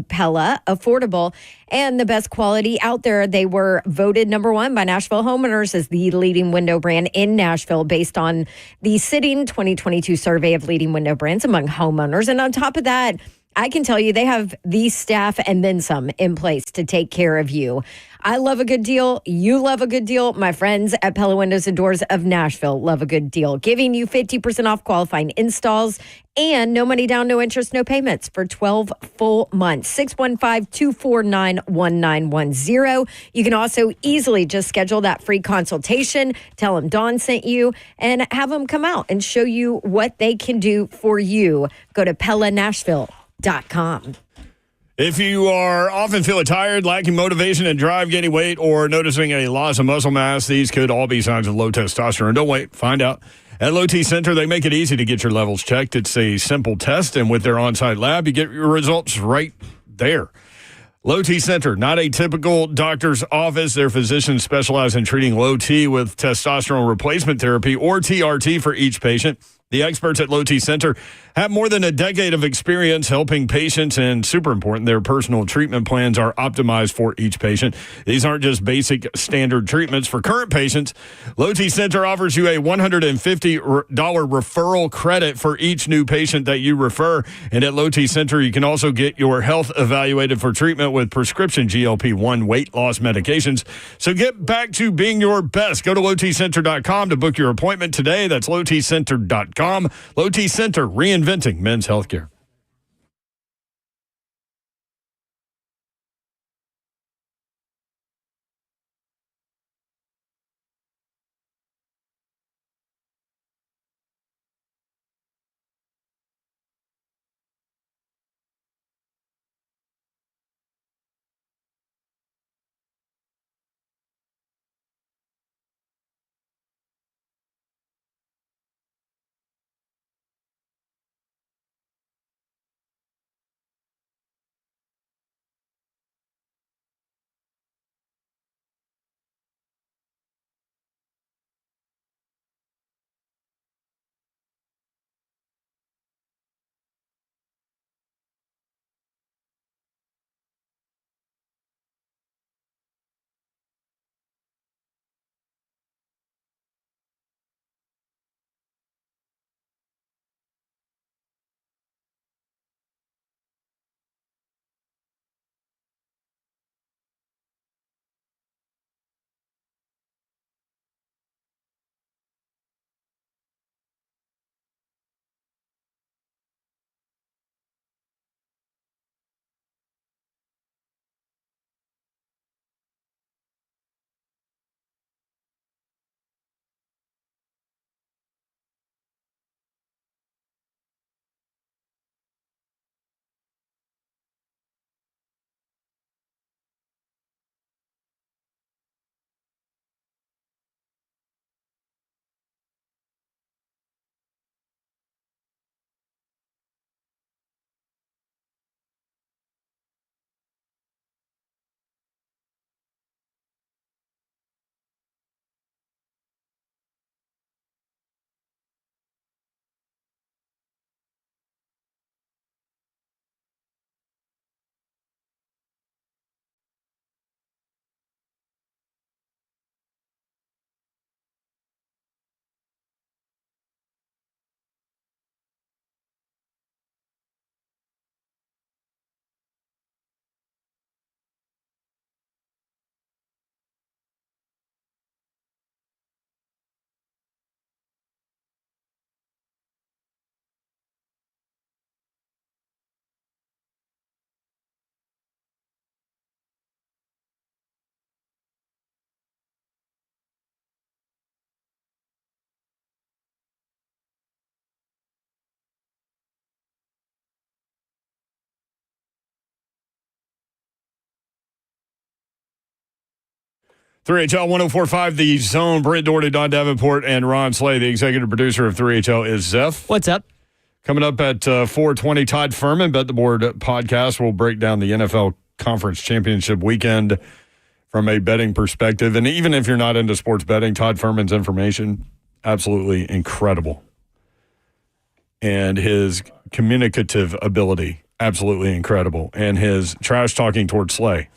Pella, affordable, and the best quality out there. They were voted number 1 by Nashville homeowners as the leading window brand in Nashville based on the sitting 2022 survey of leading window brands among homeowners. And on top of that, I can tell you they have the staff and then some in place to take care of you. I love a good deal. You love a good deal. My friends at Pella Windows and Doors of Nashville love a good deal, giving you 50% off qualifying installs and no money down, no interest, no payments for 12 full months. 615-249-1910. You can also easily just schedule that free consultation, tell them Dawn sent you, and have them come out and show you what they can do for you. Go to PellaNashville.com. If you are often feeling tired, lacking motivation and drive, gaining weight, or noticing a loss of muscle mass, these could all be signs of low testosterone. Don't wait. Find out. At Low T Center, they make it easy to get your levels checked. It's a simple test, and with their on-site lab, you get your results right there. Low T Center, not a typical doctor's office. Their physicians specialize in treating low T with testosterone replacement therapy or TRT for each patient. The experts at Low T Center have more than a decade of experience helping patients, and super important, their personal treatment plans are optimized for each patient. These aren't just basic standard treatments for current patients. Low T Center offers you a $150 referral credit for each new patient that you refer. And at Low T Center, you can also get your health evaluated for treatment with prescription GLP-1 weight loss medications. So get back to being your best. Go to lowtcenter.com to book your appointment today. That's lowtcenter.com. Low T Center, reinventing men's healthcare. 3HL 104.5, The Zone. Britt Doherty, Don Davenport, and Ron Slay. The executive producer of 3HL is Zeph. What's up? Coming up at 4:20, Todd Furman, Bet the Board podcast. Will break down the NFL Conference Championship weekend from a betting perspective. And even if you're not into sports betting, Todd Furman's information, absolutely incredible. And his communicative ability, absolutely incredible. And his trash talking towards Slay,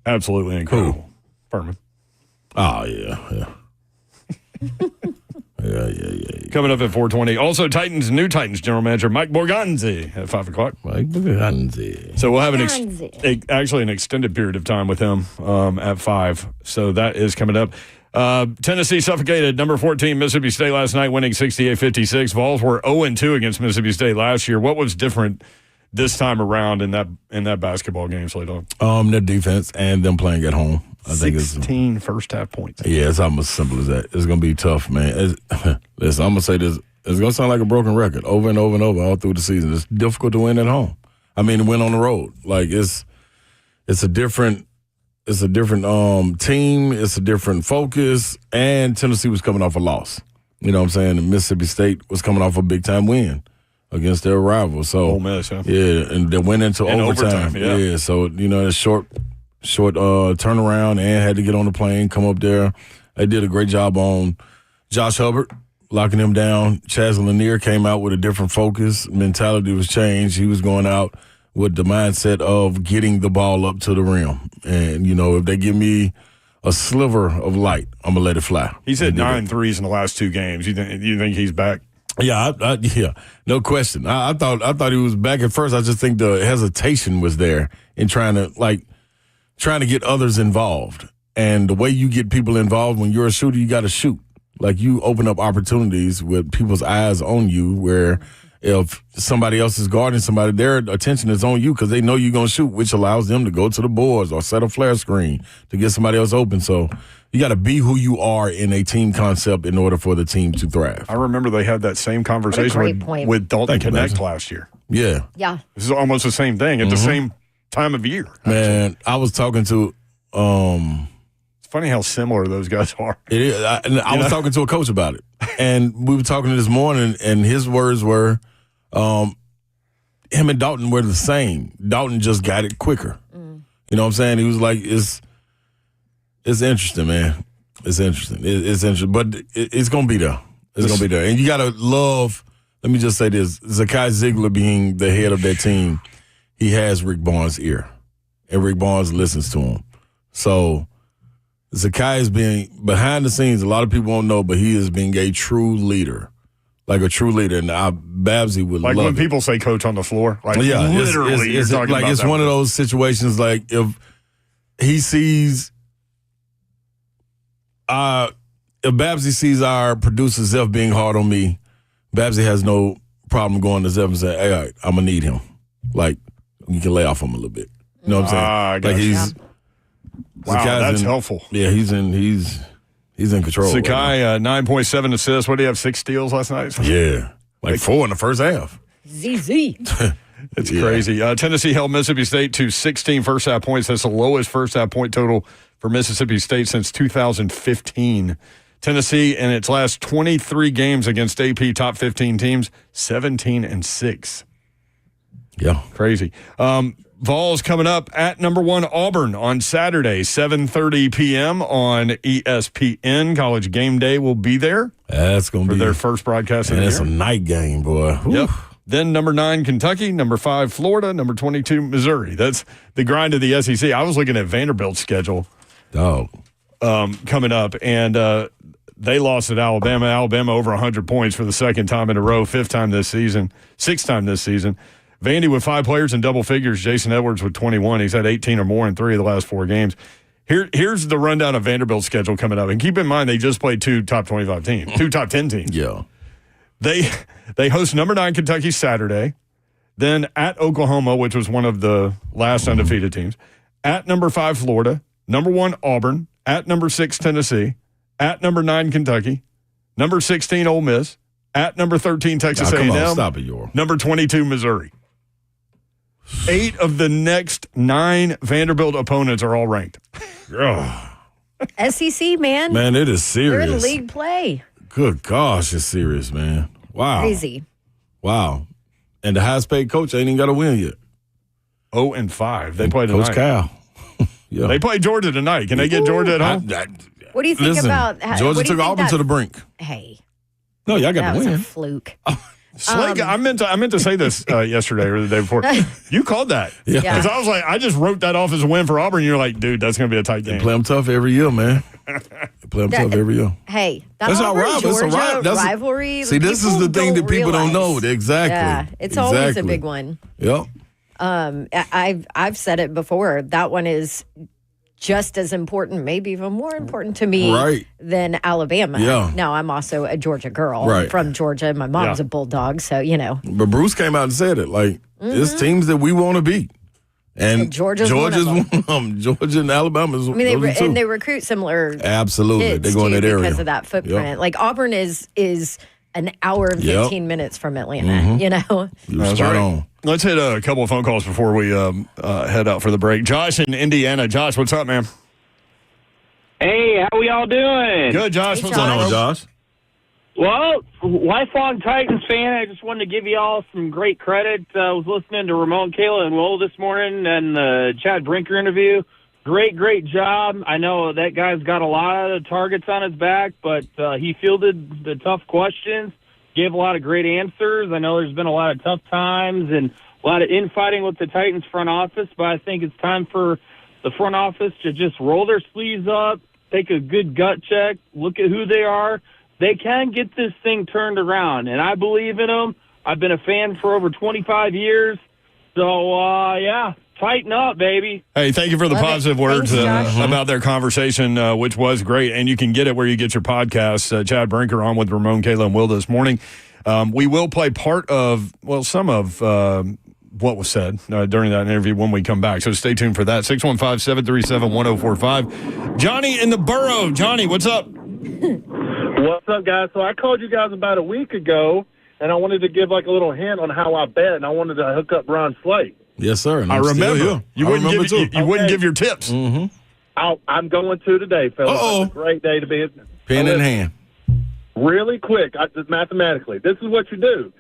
absolutely incredible. Furman. Oh, yeah. Yeah. Coming up at 4:20. Also, new Titans general manager Mike Borgonzi at 5 o'clock. Mike Borgonzi. So we'll have actually an extended period of time with him at 5. So that is coming up. Tennessee suffocated number 14 Mississippi State last night, winning 68-56. Vols were 0-2 against Mississippi State last year. What was different this time around in that basketball game, Slay Dog? Their defense and them playing at home. I think 16 first half points. Yeah, it's almost as simple as that. It's going to be tough, man. Listen, I'm going to say this. It's going to sound like a broken record over and over and over all through the season. It's difficult to win at home. I mean, to win on the road. Like, it's a different team. It's a different focus. And Tennessee was coming off a loss. You know what I'm saying? And Mississippi State was coming off a big-time win against their rival. So, Ole Miss, huh? Yeah, and they went into overtime. Yeah, so, a short turnaround, and had to get on the plane, come up there. They did a great job on Josh Hubbard, locking him down. Chaz Lanier came out with a different focus. Mentality was changed. He was going out with the mindset of getting the ball up to the rim. And, if they give me a sliver of light, I'm going to let it fly. He's hit 9 threes in the last 2 games. You think he's back? Yeah, no question. I thought he was back at first. I just think the hesitation was there in trying to get others involved. And the way you get people involved when you're a shooter, you got to shoot. Like, you open up opportunities with people's eyes on you, where if somebody else is guarding somebody, their attention is on you because they know you're going to shoot, which allows them to go to the boards or set a flare screen to get somebody else open. So you got to be who you are in a team concept in order for the team to thrive. I remember they had that same conversation with Dalton Connect last year. Yeah. Yeah. This is almost the same thing at the same time of year. Man, I was talking to it's funny how similar those guys are. It is. I was talking to a coach about it, and we were talking this morning, and his words were, him and Dalton were the same. Dalton just got it quicker. You know what I'm saying? He was like, it's interesting, man. It's interesting. It's interesting, but it's going to be there. It's going to be there. And you got to love, let me just say this, Zakai Ziegler being the head of that team, he has Rick Barnes' ear, and Rick Barnes listens to him. So Zakai is being, behind the scenes, a lot of people won't know, but he is being a true leader. Like a true leader, and Babsy would love it. Like when people say coach on the floor, yeah, literally, it's you're talking like about it's that one of those situations. Like if he sees, if Babsy sees our producer Zeph being hard on me, Babsy has no problem going to Zeph and saying, "Hey, all right, I'm gonna need him. Like you can lay off him a little bit." You know what I'm saying? Like he's wow, that's helpful. Yeah, he's in control. Zakai, 9.7 assists. What did he have, 6 steals last night? Yeah. Like 4 in the first half. ZZ. It's crazy. Tennessee held Mississippi State to 16 first half points. That's the lowest first half point total for Mississippi State since 2015. Tennessee, in its last 23 games against AP top 15 teams, 17-6. Yeah. Crazy. Vols coming up at number 1 Auburn on Saturday, 7:30 p.m. on ESPN. College Game Day will be there. That's going to be their first broadcast of the year. It's a night game, boy. Yep. Then number 9 Kentucky, number 5 Florida, number 22 Missouri. That's the grind of the SEC. I was looking at Vanderbilt's schedule. Coming up, and they lost at Alabama. Alabama over 100 points for the second time in a row, 6th time this season. Vandy with 5 players in double figures. Jason Edwards with 21. He's had 18 or more in 3 of the last 4 games. Here's the rundown of Vanderbilt's schedule coming up. And keep in mind, they just played 2 top 25 teams, 2 top 10 teams. Yeah. They host number 9 Kentucky Saturday, then at Oklahoma, which was one of the last undefeated teams, at number 5 Florida, number 1 Auburn, at number 6 Tennessee, at number 9 Kentucky, number 16 Ole Miss, at number 13 Texas A&M, stop it, Yor. number 22 Missouri. 8 of the next 9 Vanderbilt opponents are all ranked. SEC, man. Man, it is They're in serious. league play. Good gosh, it's serious, man. Wow. Crazy. Wow. And the highest paid coach ain't even got a win yet. 0-5. They play tonight. Coach Cal. Yeah. They play Georgia tonight. Can they get Georgia at home? What do you think Listen, about Georgia took Auburn to the brink. Hey, No, y'all that got to was win. a fluke. Slake, I meant to say this yesterday or the day before. You called that. Yeah. Because I was like, I just wrote that off as a win for Auburn. You're like, dude, that's going to be a tight game. Play them tough every year, man. Play them tough every year. Hey, That's all right. That's all Georgia right. That's rivalry. See, this is the thing that people don't know. realize. Exactly. Yeah, it's always a big one. Yep. I've said it before. That one is just as important, maybe even more important to me than Alabama. Yeah. Now, I'm also a Georgia girl from Georgia. My mom's a Bulldog, so, you know. But Bruce came out and said it. Like, it's teams that we want to beat. And Georgia's one of them. Georgia and Alabama's I mean, they recruit similar Absolutely. kids, They go in too, that area. because of that footprint. Yep. Like, Auburn is an hour and 15 minutes from Atlanta, you know? You're spot on. Let's hit a couple of phone calls before we head out for the break. Josh in Indiana. Josh, what's up, man? Hey, how we all doing? Good, Josh. Hey, What's Josh. up, bro? Josh? Well, lifelong Titans fan. I just wanted to give you all some great credit. I was listening to Ramon, Kayla, and Will this morning and the Chad Brinker interview. Great job. I know that guy's got a lot of targets on his back, but he fielded the tough questions, gave a lot of great answers. I know there's been a lot of tough times and a lot of infighting with the Titans front office, but I think it's time for the front office to just roll their sleeves up, take a good gut check, look at who they are. They can get this thing turned around, and I believe in them. I've been a fan for over 25 years. So, tighten up, baby. Hey, thank you for the Love it. positive words Thanks, Josh. about their conversation, which was great. And you can get it where you get your podcasts. Chad Brinker on with Ramon, Kayla, and Will this morning. We will play some of what was said during that interview when we come back. So stay tuned for that. 615-737-1045. Johnny in the borough. Johnny, what's up? What's up, guys? So I called you guys about a week ago, and I wanted to give like a little hint on how I bet, and I wanted to hook up Ron Slate. Yes, sir. And I I'm still remember. here. You I wouldn't remember give too. you wouldn't give your tips. I'm going to today, fellas. Uh-oh. It's a great day to be. Pen in hand. Really quick, mathematically, this is what you do.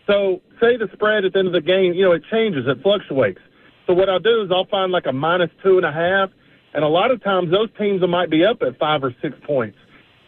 So say the spread at the end of the game, it changes, it fluctuates. So what I'll do is I'll find like a -2.5, and a lot of times those teams might be up at 5 or 6 points.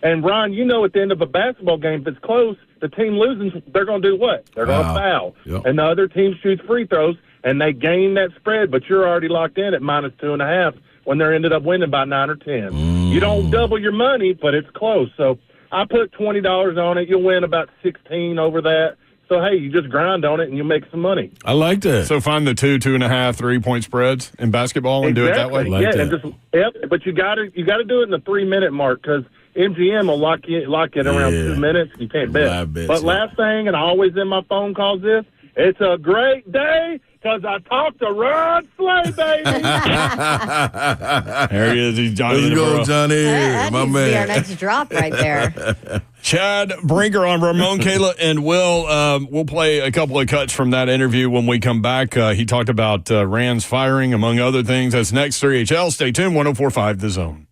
And, Ron, at the end of a basketball game, if it's close, the team losing, they're going to do what? They're going to foul. Yep. And the other team shoots free throws, and they gain that spread, but you're already locked in at -2.5 when they ended up winning by 9 or 10. You don't double your money, but it's close. So I put $20 on it. You'll win about 16 over that. So, hey, you just grind on it, and you'll make some money. I like that. So find the 2, 2.5, 3-point spreads in basketball and do it that way. Like yeah, that. and but you got to do it in the 3-minute mark because MGM will lock it around 2 minutes. You can't bet. But last thing, and I always end my phone calls this, it's a great day because I talked to Ron Slay, baby. There he is. He's Johnny. Let's in the go, borough. Johnny. That My needs to be our man. next drop right there. Chad Brinker on Ramon, Kayla, and Will. We'll play a couple of cuts from that interview when we come back. He talked about Rand's firing, among other things. That's next 3HL. Stay tuned. 104.5 The Zone.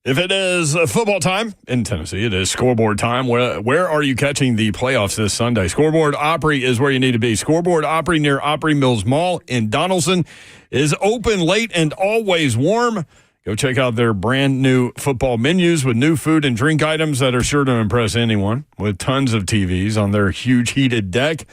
If it is football time in Tennessee, it is scoreboard time. Where are you catching the playoffs this Sunday? Scoreboard Opry is where you need to be. Scoreboard Opry near Opry Mills Mall in Donaldson is open late and always warm. Go check out their brand new football menus with new food and drink items that are sure to impress anyone, with tons of TVs on their huge heated deck.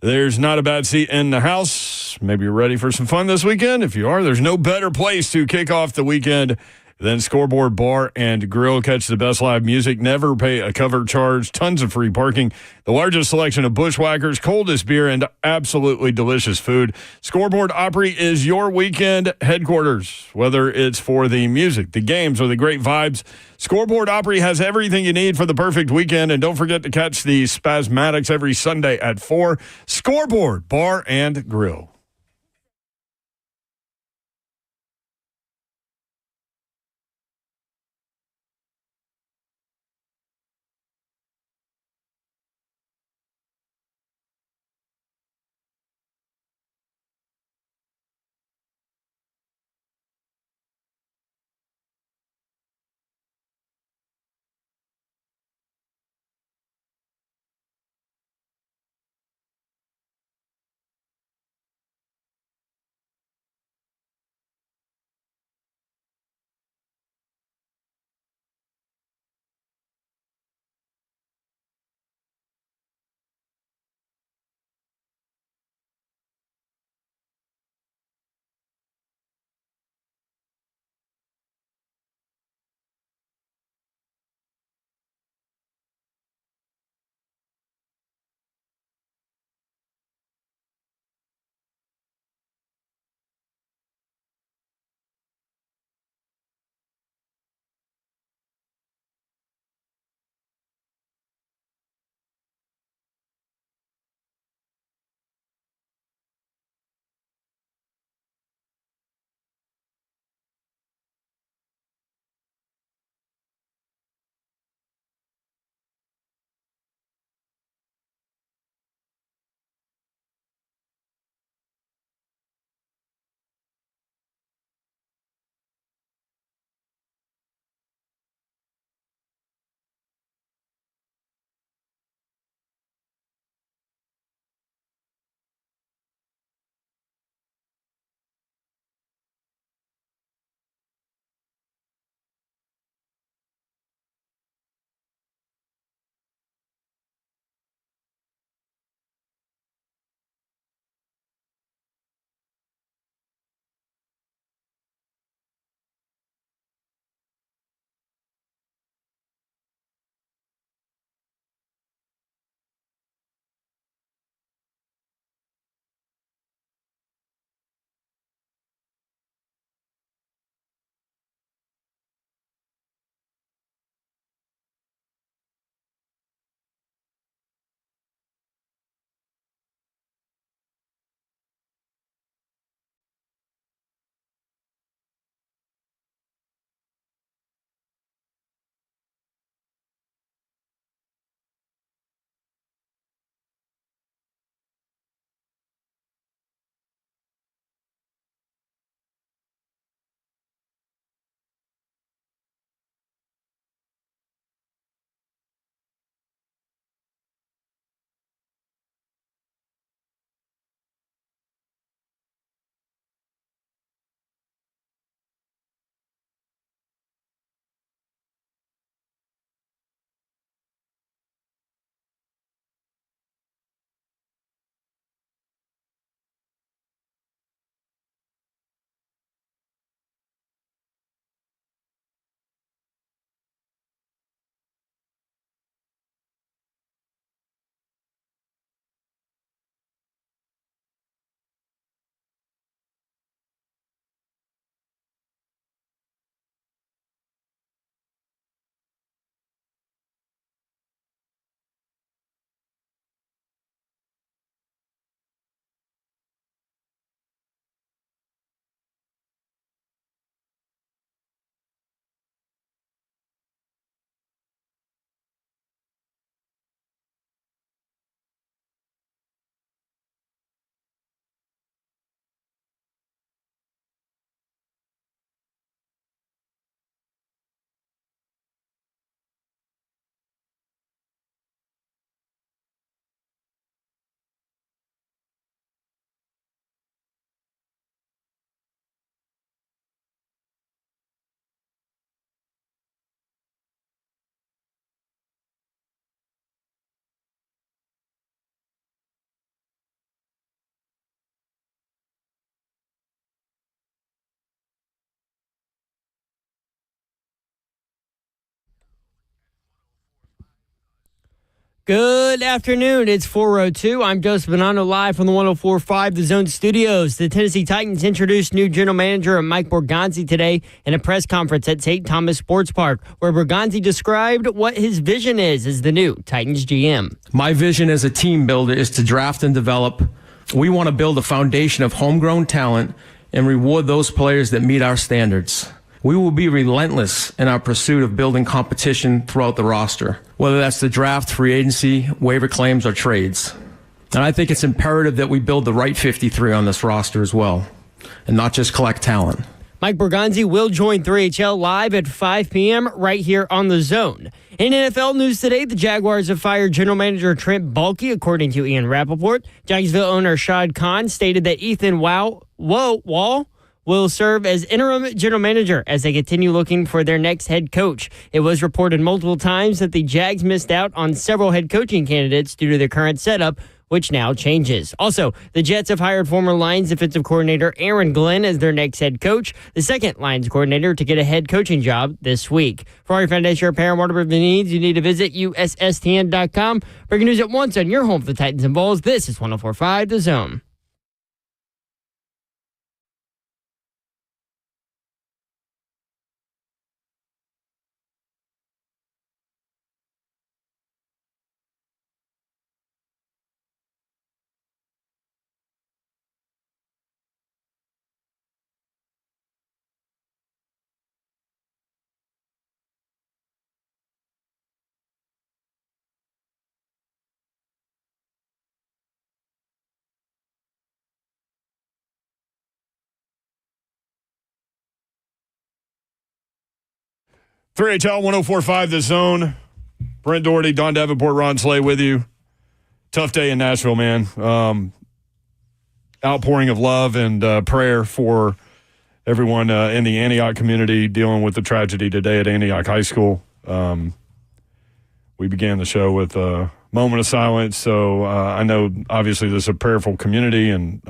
There's not a bad seat in the house. Maybe you're ready for some fun this weekend. If you are, there's no better place to kick off the weekend than Scoreboard Bar and Grill. Catch the best live music, never pay a cover charge, tons of free parking, the largest selection of bushwhackers, coldest beer, and absolutely delicious food. Scoreboard Opry is your weekend headquarters, whether it's for the music, the games, or the great vibes. Scoreboard Opry has everything you need for the perfect weekend, and don't forget to catch the Spasmatics every Sunday at 4. Scoreboard Bar and Grill. Good afternoon. It's 4:02. I'm Joseph Bonanno live from the 104.5 The Zone Studios. The Tennessee Titans introduced new general manager Mike Borgonzi today in a press conference at St. Thomas Sports Park, where Borgonzi described what his vision is as the new Titans GM. My vision as a team builder is to draft and develop. We want to build a foundation of homegrown talent and reward those players that meet our standards. We will be relentless in our pursuit of building competition throughout the roster, whether that's the draft, free agency, waiver claims, or trades. And I think it's imperative that we build the right 53 on this roster as well, and not just collect talent. Mike Borgonzi will join 3HL live at 5 p.m. right here on The Zone. In NFL news today, the Jaguars have fired general manager Trent Baalke, according to Ian Rappaport. Jacksonville owner Shad Khan stated that Ethan Wall will serve as interim general manager as they continue looking for their next head coach. It was reported multiple times that the Jags missed out on several head coaching candidates due to their current setup, which now changes. Also, the Jets have hired former Lions defensive coordinator Aaron Glenn as their next head coach, the second Lions coordinator to get a head coaching job this week. For all your foundation repair and waterproof needs, you need to visit USSTN.com. Breaking news at once on your home for the Titans and Bulls. This is 104.5 The Zone. Three HL 104.5 The Zone. Brent Doherty, Don Davenport, Ron Slay with you. Tough day in Nashville, man. Outpouring of love and prayer for everyone in the Antioch community dealing with the tragedy today at Antioch High School. We began the show with a moment of silence. So I know, obviously, this is a prayerful community, and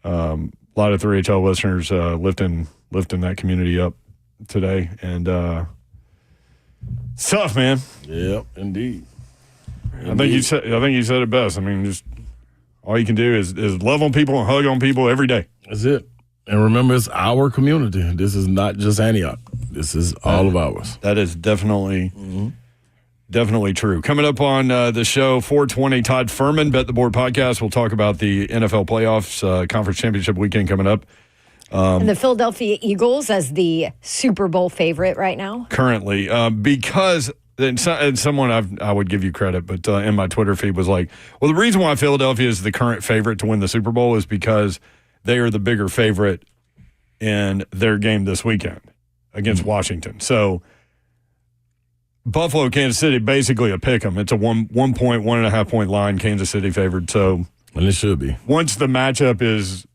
a lot of 3HL listeners lifting that community up today, and it's tough, man. Yep, indeed. I think you said it best. I mean, just all you can do is love on people and hug on people every day. That's it. And remember, it's our community. This is not just Antioch. This is all of ours. That is definitely true. Coming up on the show, 420, Todd Furman, Bet the Board podcast. We'll talk about the NFL playoffs, conference championship weekend coming up. And the Philadelphia Eagles as the Super Bowl favorite right now? Currently, because and someone I would give you credit, but in my Twitter feed was like, well, the reason why Philadelphia is the current favorite to win the Super Bowl is because they are the bigger favorite in their game this weekend against Washington. So Buffalo, Kansas City, basically a pick 'em. It's a 1.5 point line, Kansas City favored. So, and it should be. Once the matchup is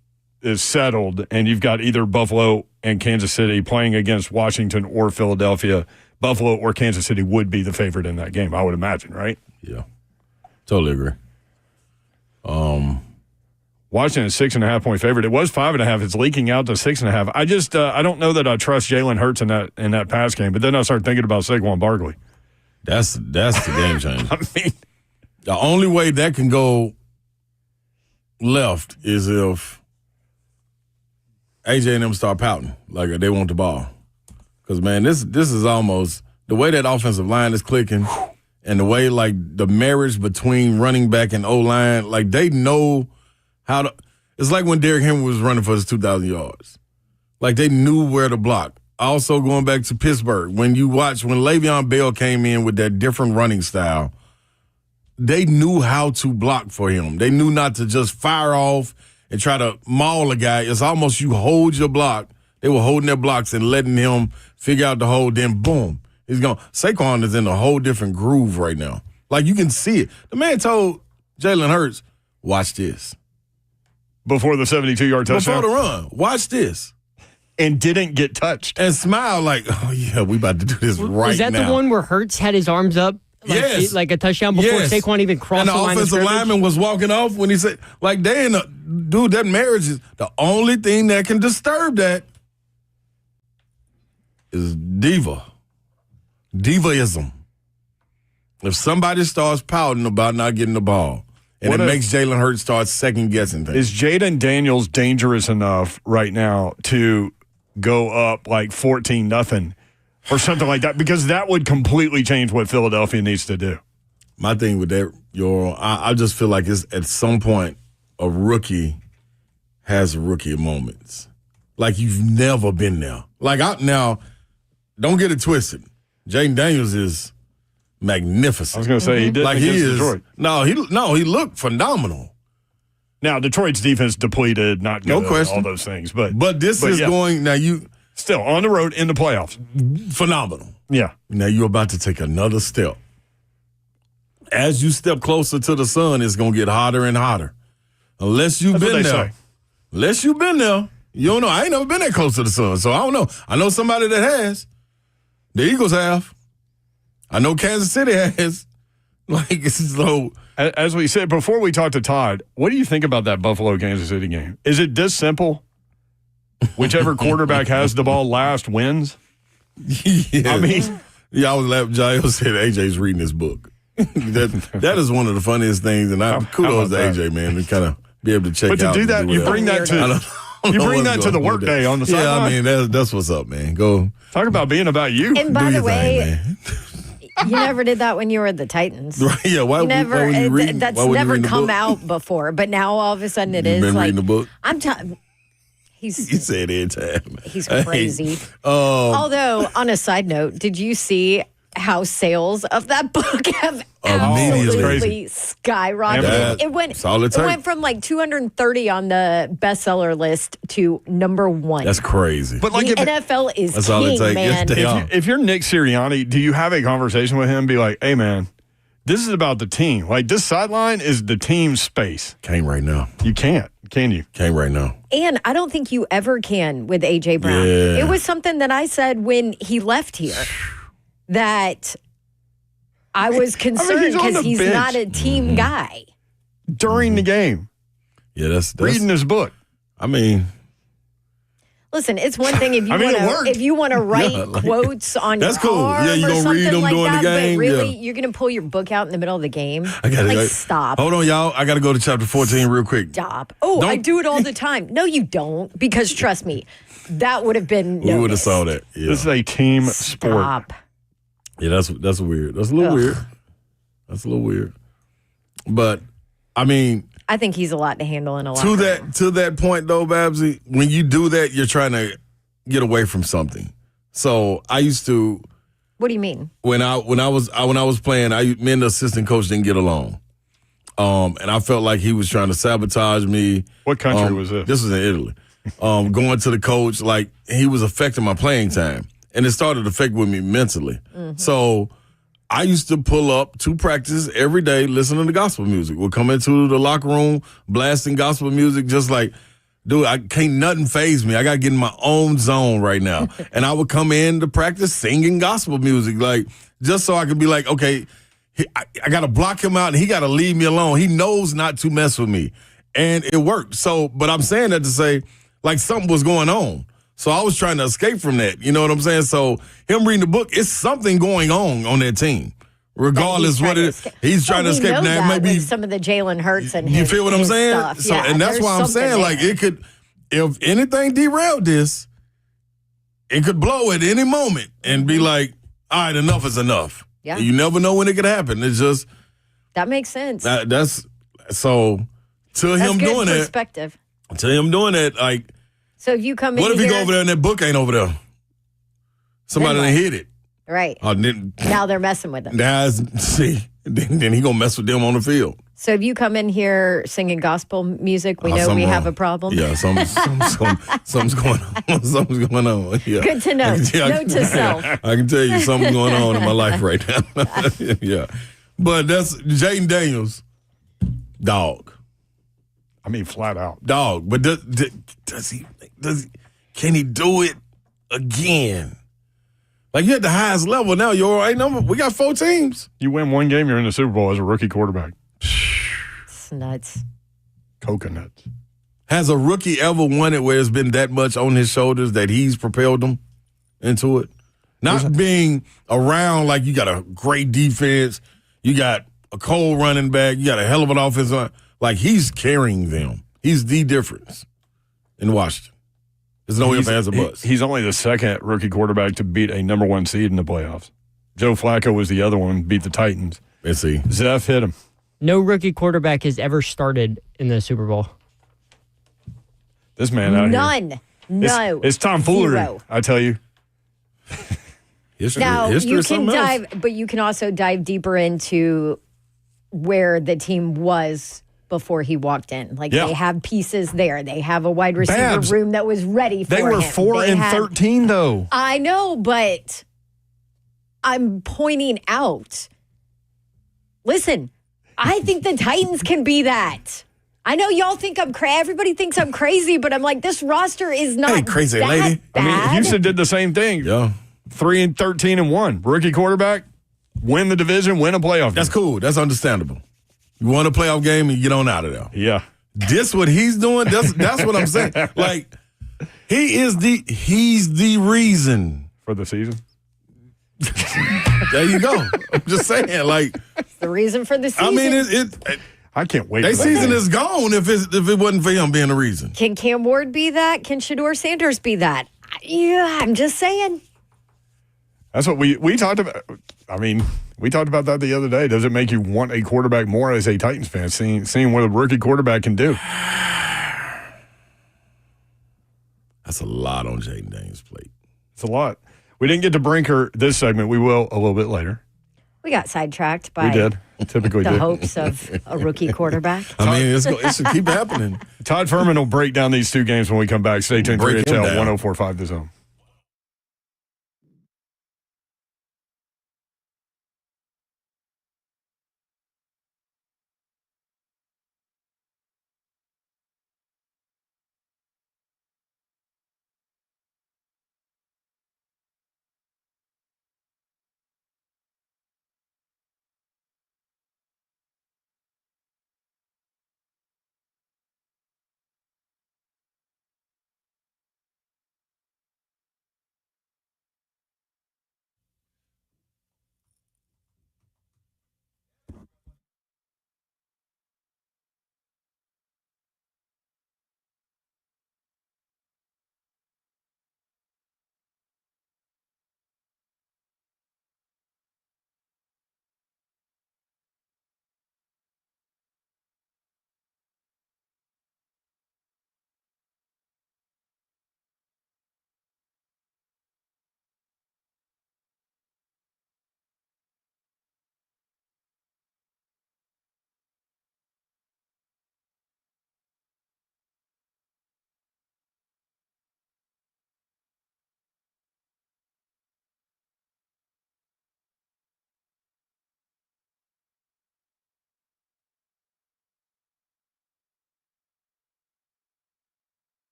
settled and you've got either Buffalo and Kansas City playing against Washington or Philadelphia, Buffalo or Kansas City would be the favorite in that game, I would imagine, right? Yeah. Totally agree. Washington is 6.5 point favorite. It was 5.5. It's leaking out to 6.5. I just I don't know that I trust Jalen Hurts in that pass game, but then I start thinking about Saquon Barkley. That's the game changer. I mean, the only way that can go left is if AJ and them start pouting like they want the ball. Because, man, this is almost the way that offensive line is clicking and the way, like, the marriage between running back and O-line, like, they know how to – it's like when Derrick Henry was running for his 2,000 yards. Like, they knew where to block. Also, going back to Pittsburgh, when Le'Veon Bell came in with that different running style, they knew how to block for him. They knew not to just fire off and try to maul a guy. It's almost you hold your block. They were holding their blocks and letting him figure out the hole, then boom, he's gone. Saquon is in a whole different groove right now. Like, you can see it. The man told Jalen Hurts, watch this. Before the 72-yard touchdown? Before the run. Watch this. And didn't get touched. And smile like, oh, yeah, we about to do this right now. Was that the one where Hurts had his arms up? Yes. Like a touchdown before Saquon even crossed the line of scrimmage? And the offensive lineman was walking off when he said, like, dude, that marriage is the only thing that can disturb that is divaism. If somebody starts pouting about not getting the ball, and it makes Jalen Hurts start second-guessing things. Is Jaden Daniels dangerous enough right now to go up like 14-0 or something like that? Because that would completely change what Philadelphia needs to do. My thing with that, I just feel like it's at some point a rookie has rookie moments. Like you've never been there. Now, don't get it twisted. Jaden Daniels is magnificent. I was going to say he did against Detroit. No, he looked phenomenal. Now Detroit's defense depleted, not good, no question, all those things. But this is going now. You still on the road in the playoffs. Phenomenal. Yeah. Now you're about to take another step. As you step closer to the sun, it's going to get hotter and hotter. Unless you've been there. Unless you've been there. You don't know. I ain't never been that close to the sun, so I don't know. I know somebody that has. The Eagles have. I know Kansas City has. So. As we said, before we talked to Todd, what do you think about that Buffalo-Kansas City game? Is it this simple? Whichever quarterback has the ball last wins? Yeah. I mean. Yeah, I was laughing. Jair said AJ's reading his book. that is one of the funniest things, and kudos to AJ, man, to kind of be able to check out. But to do that, you bring that to the workday on the sideline. Yeah, I mean, that's what's up, man. Go. Talk about being about you. And by the way, you never did that when you were the Titans. Right, yeah, why would you read? That's never come out before, but now all of a sudden it is. Been like, reading the book? He said it time. He's crazy. Although, on a side note, did you see how sales of that book have absolutely skyrocketed? It went from like 230 on the bestseller list to number 1. That's crazy. But like the NFL is that's king, all it takes. Man. Yes, if you're Nick Sirianni, do you have a conversation with him? Be like, hey, man, this is about the team. Like, this sideline is the team's space. Can't right now. You can't. Can you? Can't right now. And I don't think you ever can with A.J. Brown. Yeah. It was something that I said when he left here that I was concerned because he's not a team guy. During the game. Yeah, that's reading his book. I mean, listen, it's one thing if you want to write quotes on your cool. arm You gonna read them like during that, the game. But really, you're gonna pull your book out in the middle of the game. Stop. Hold on, y'all. I gotta go to chapter 14 real quick. Stop. I do it all the time. No, you don't. Because trust me, that would have been noticed. We would have saw that. Yeah. This is a team sport. Yeah, that's weird. That's a little weird. That's a little weird. But I mean, I think he's a lot to handle in a lot. To that point though, Babsy, when you do that, you're trying to get away from something. So I used to. What do you mean? When I was playing, me and the assistant coach didn't get along, and I felt like he was trying to sabotage me. What country was this? This was in Italy. Going to the coach, like he was affecting my playing time. And it started to affect with me mentally. Mm-hmm. So I used to pull up to practice every day listening to gospel music. We'll come into the locker room blasting gospel music, just like, dude, I can't nothing faze me. I got to get in my own zone right now. And I would come in to practice singing gospel music, like just so I could be like, okay, I got to block him out and he got to leave me alone. He knows not to mess with me. And it worked. So, but I'm saying that to say, like, something was going on. So I was trying to escape from that. You know what I'm saying? So him reading the book, it's something going on that team. Regardless what it is, he's trying to escape. Now, maybe some of the Jalen Hurts and you feel what I'm saying? Stuff. So, and that's why I'm saying, like, it could, if anything derailed this, it could blow at any moment and be like, all right, enough is enough. Yeah. You never know when it could happen. It's just that makes sense. That's so to him doing perspective. That. To him doing that, like. So if you come in what if he go over there and that book ain't over there? Somebody done hit it. Right. Now they're messing with him. Then he gonna mess with them on the field. So if you come in here singing gospel music, we know we have a problem. Yeah, something's going on. Something's going on. Yeah. Good to know. Note to self. I can tell you something's going on in my life right now. Yeah. But that's Jaden Daniels, dog. I mean, flat out. Dog. But does he can he do it again? Like, you're at the highest level now. We got 4 teams. You win one game, you're in the Super Bowl as a rookie quarterback. It's nuts. Coconuts. Has a rookie ever won it where it's been that much on his shoulders that he's propelled them into it? Not being around like you got a great defense, You got a cold running back. You got a hell of an offensive line. Like, he's carrying them. He's the difference in Washington. There's no ifs, ands, or buts. He's only the second rookie quarterback to beat a number one seed in the playoffs. Joe Flacco was the other one, beat the Titans. Let's see. Zeph hit him. No rookie quarterback has ever started in the Super Bowl. This man out here. None. No. It's tomfoolery, Zero. I tell you. History Now, is you can something else. but you can also dive deeper into where the team was before he walked in. Like, Yeah. they have pieces there. They have a wide receiver Babs, room that was ready for They were him. 4-13, though. I know, but I'm pointing out. Listen, I think the Titans can be that. I know y'all think I'm crazy. Everybody thinks I'm crazy, but I'm like, this roster is not Hey, crazy that lady. bad. I mean, Houston did the same thing. Yeah. 3-13-1. Rookie quarterback, win the division, win a playoff That's game. cool. That's understandable. You won a playoff game and you get on out of there. Yeah. This what he's doing. That's what I'm saying. Like, he's the reason. For the season. There you go. I'm just saying. Like, It's the reason for the season. I mean, I can't wait. their for that season game. is gone if it wasn't for him being the reason. Can Cam Ward be that? Can Shador Sanders be that? Yeah, I'm just saying. That's what we talked about. I mean, we talked about that the other day. Does it make you want a quarterback more as a Titans fan, seeing what a rookie quarterback can do? That's a lot on Jaden Daniels' plate. It's a lot. We didn't get to Brinker this segment. We will a little bit later. We got sidetracked by We did. Typically the do. hopes of a rookie quarterback. I mean, it should keep happening. Todd Furman will break down these two games when we come back. Stay tuned for Break him HL down. 104.5 The Zone.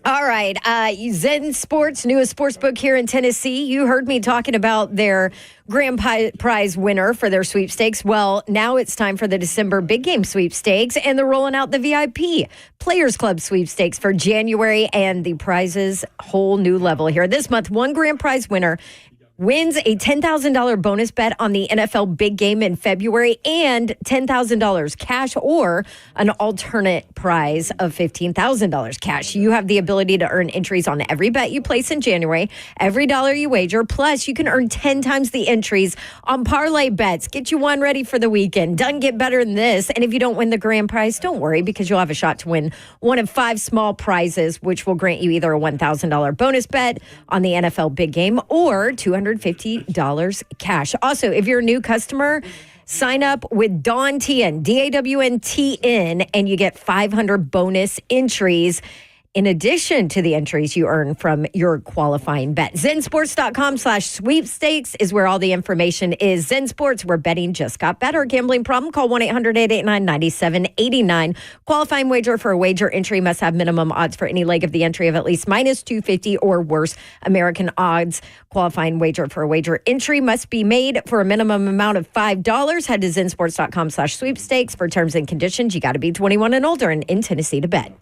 All right. Zen Sports, newest sports book here in Tennessee. You heard me talking about their grand prize winner for their sweepstakes. Well, now it's time for the December big game sweepstakes, and they're rolling out the VIP Players Club sweepstakes for January, and the prizes whole new level here. This month, one grand prize winner wins a $10,000 bonus bet on the NFL big game in February and $10,000 cash or an alternate prize of $15,000 cash. You have the ability to earn entries on every bet you place in January, every dollar you wager, plus you can earn 10 times the entries on parlay bets. Get you one ready for the weekend. Doesn't get better than this. And if you don't win the grand prize, don't worry, because you'll have a shot to win one of 5 small prizes, which will grant you either a $1,000 bonus bet on the NFL big game or $250 cash. Also, if you're a new customer, sign up with Dawn TN, DAWNTN, and you get 500 bonus entries in addition to the entries you earn from your qualifying bet. ZenSports.com/sweepstakes is where all the information is. Zen Sports, where betting just got better. Gambling problem? Call 1-800-889-9789. Qualifying wager for a wager entry must have minimum odds for any leg of the entry of at least minus 250 or worse. American odds. Qualifying wager for a wager entry must be made for a minimum amount of $5. Head to ZenSports.com/sweepstakes for terms and conditions. You got to be 21 and older and in Tennessee to bet.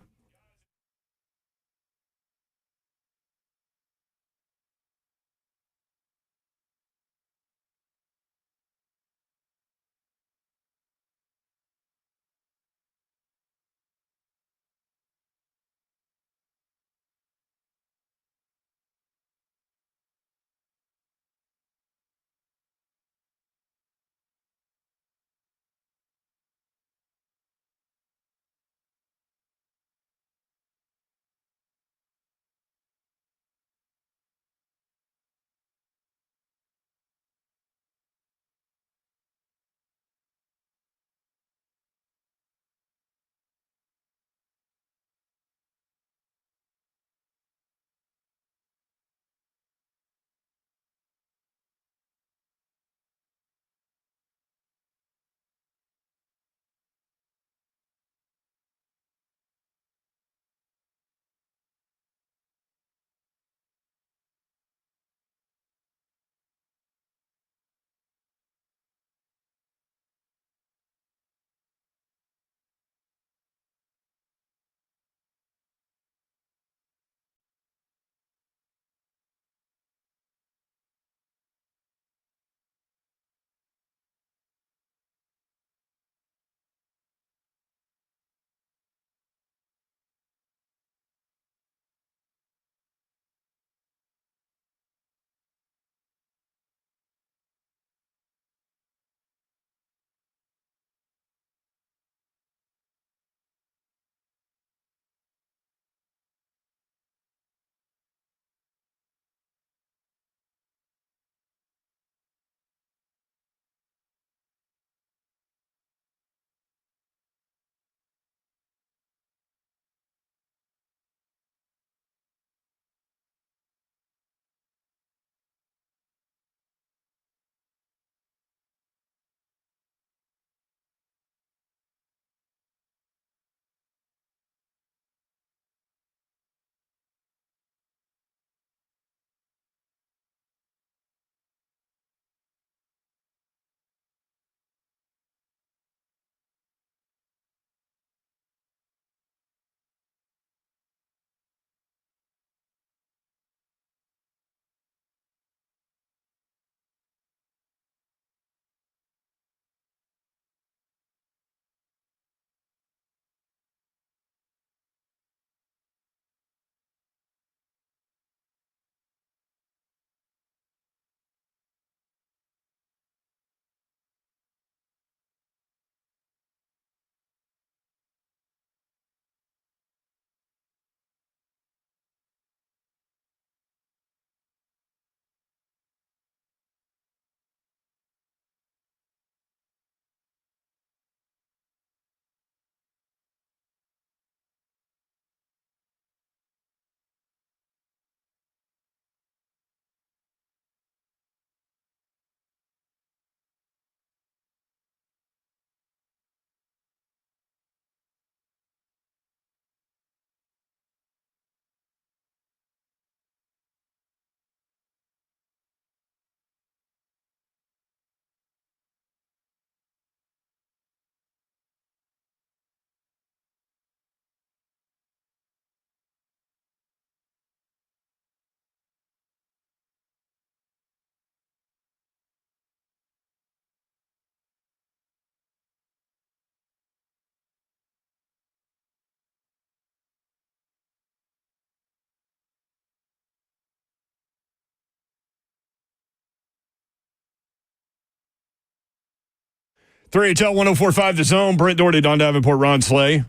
3HL 104.5 The Zone. Brent Doherty, Don Davenport, Ron Slay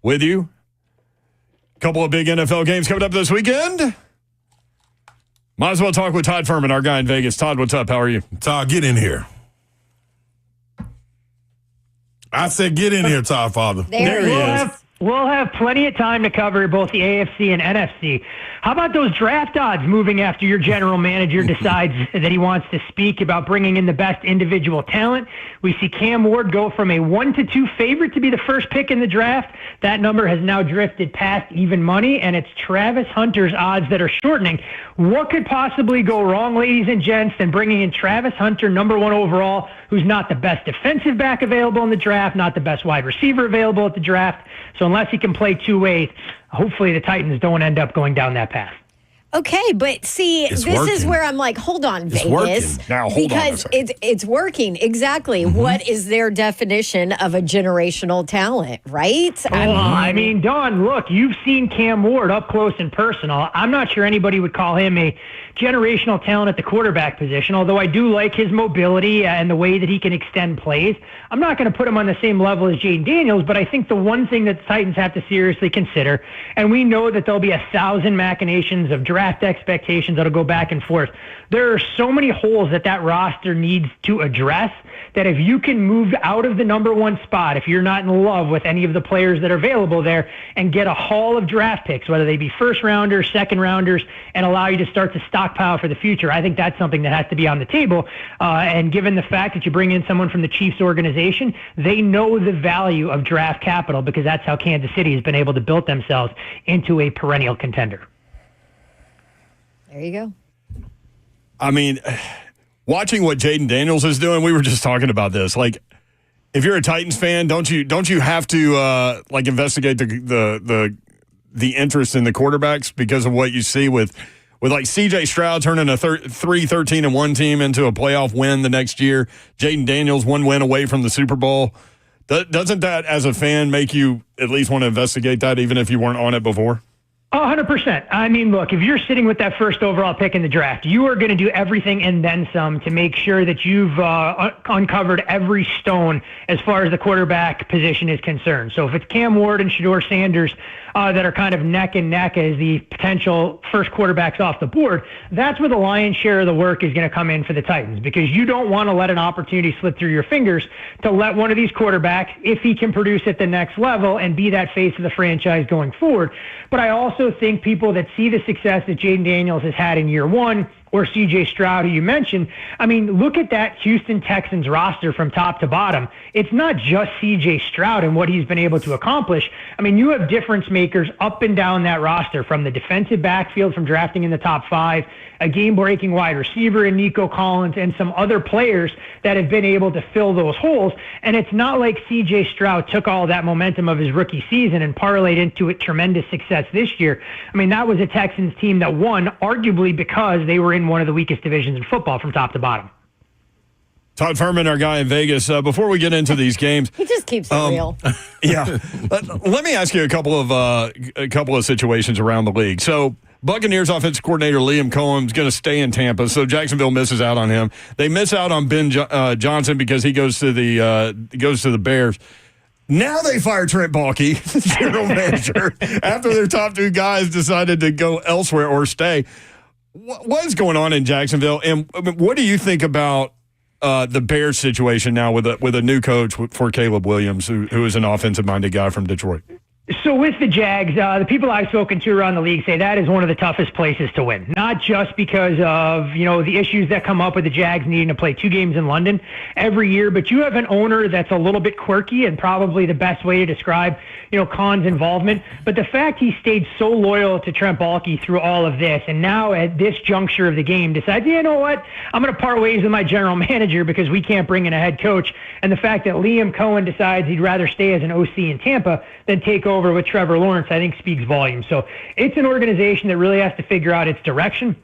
with you. Couple of big NFL games coming up this weekend. Might as well talk with Todd Furman, our guy in Vegas. Todd, what's up? How are you? Todd, get in here. I said get in here, Todd, Father. There he is. We'll have plenty of time to cover both the AFC and NFC. How about those draft odds moving after your general manager decides that he wants to speak about bringing in the best individual talent? We see Cam Ward go from a 1-2 favorite to be the first pick in the draft. That number has now drifted past even money, and it's Travis Hunter's odds that are shortening. What could possibly go wrong, ladies and gents, than bringing in Travis Hunter, number 1 overall, who's not the best defensive back available in the draft, not the best wide receiver available at the draft. So unless he can play two ways, hopefully the Titans don't end up going down that path. Okay, but see, this is where I'm like, hold on, Vegas. Now, hold on a second. It's working. Exactly. What is their definition of a generational talent, right? I mean, Don, look, you've seen Cam Ward up close and personal. I'm not sure anybody would call him a generational talent at the quarterback position, although I do like his mobility and the way that he can extend plays. I'm not going to put him on the same level as Jaden Daniels, but I think the one thing that the Titans have to seriously consider, and we know that there'll be 1,000 machinations of draft expectations that'll go back and forth. There are so many holes that roster needs to address that if you can move out of the number 1 spot, if you're not in love with any of the players that are available there, and get a haul of draft picks, whether they be first rounders, second rounders, and allow you to start to stockpile for the future, I think that's something that has to be on the table. And given the fact that you bring in someone from the Chiefs organization, they know the value of draft capital because that's how Kansas City has been able to build themselves into a perennial contender. There you go. I mean, watching what Jaden Daniels is doing, we were just talking about this. Like, if you're a Titans fan, don't you have to investigate the interest in the quarterbacks because of what you see with like C.J. Stroud turning a 13-1 team into a playoff win the next year, Jaden Daniels 1 win away from the Super Bowl. Doesn't that, as a fan, make you at least want to investigate that, even if you weren't on it before? 100%. I mean, look, if you're sitting with that first overall pick in the draft, you are going to do everything and then some to make sure that you've uncovered every stone as far as the quarterback position is concerned. So if it's Cam Ward and Shedeur Sanders that are kind of neck and neck as the potential first quarterbacks off the board, that's where the lion's share of the work is going to come in for the Titans, because you don't want to let an opportunity slip through your fingers to let one of these quarterbacks, if he can produce at the next level and be that face of the franchise going forward. But I also think people that see the success that Jaden Daniels has had in year 1, or C.J. Stroud, who you mentioned, I mean, look at that Houston Texans roster from top to bottom. It's not just C.J. Stroud and what he's been able to accomplish. I mean, you have difference makers up and down that roster, from the defensive backfield from drafting in the top 5, a game-breaking wide receiver in Nico Collins, and some other players that have been able to fill those holes. And it's not like C.J. Stroud took all that momentum of his rookie season and parlayed into it tremendous success this year. I mean, that was a Texans team that won, arguably because they were in one of the weakest divisions in football from top to bottom. Todd Furman, our guy in Vegas. Before we get into these games, He just keeps it real. yeah. Let me ask you a couple of situations around the league. So, Buccaneers offensive coordinator Liam Cohen's going to stay in Tampa, so Jacksonville misses out on him. They miss out on Ben Johnson because he goes to the Bears. Now they fire Trent Baalke, general manager, after their top 2 guys decided to go elsewhere or stay. What is going on in Jacksonville, and what do you think about the Bears situation now with a new coach for Caleb Williams, who is an offensive-minded guy from Detroit? So with the Jags, the people I've spoken to around the league say that is one of the toughest places to win. Not just because of, the issues that come up with the Jags needing to play 2 games in London every year, but you have an owner that's a little bit quirky, and probably the best way to describe, Khan's involvement. But the fact he stayed so loyal to Trent Baalke through all of this, and now at this juncture of the game decides, you know what, I'm going to part ways with my general manager because we can't bring in a head coach. And the fact that Liam Cohen decides he'd rather stay as an OC in Tampa than take over with Trevor Lawrence, I think speaks volumes. So it's an organization that really has to figure out its direction.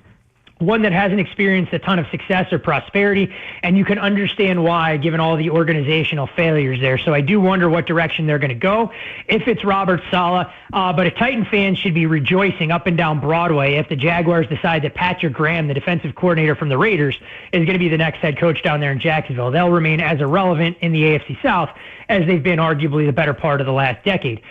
one that hasn't experienced a ton of success or prosperity, and you can understand why, given all the organizational failures there. So I do wonder what direction they're going to go if it's Robert Saleh. But a Titan fan should be rejoicing up and down Broadway if the Jaguars decide that Patrick Graham, the defensive coordinator from the Raiders, is going to be the next head coach down there in Jacksonville. They'll remain as irrelevant in the AFC South as they've been arguably the better part of the last decade.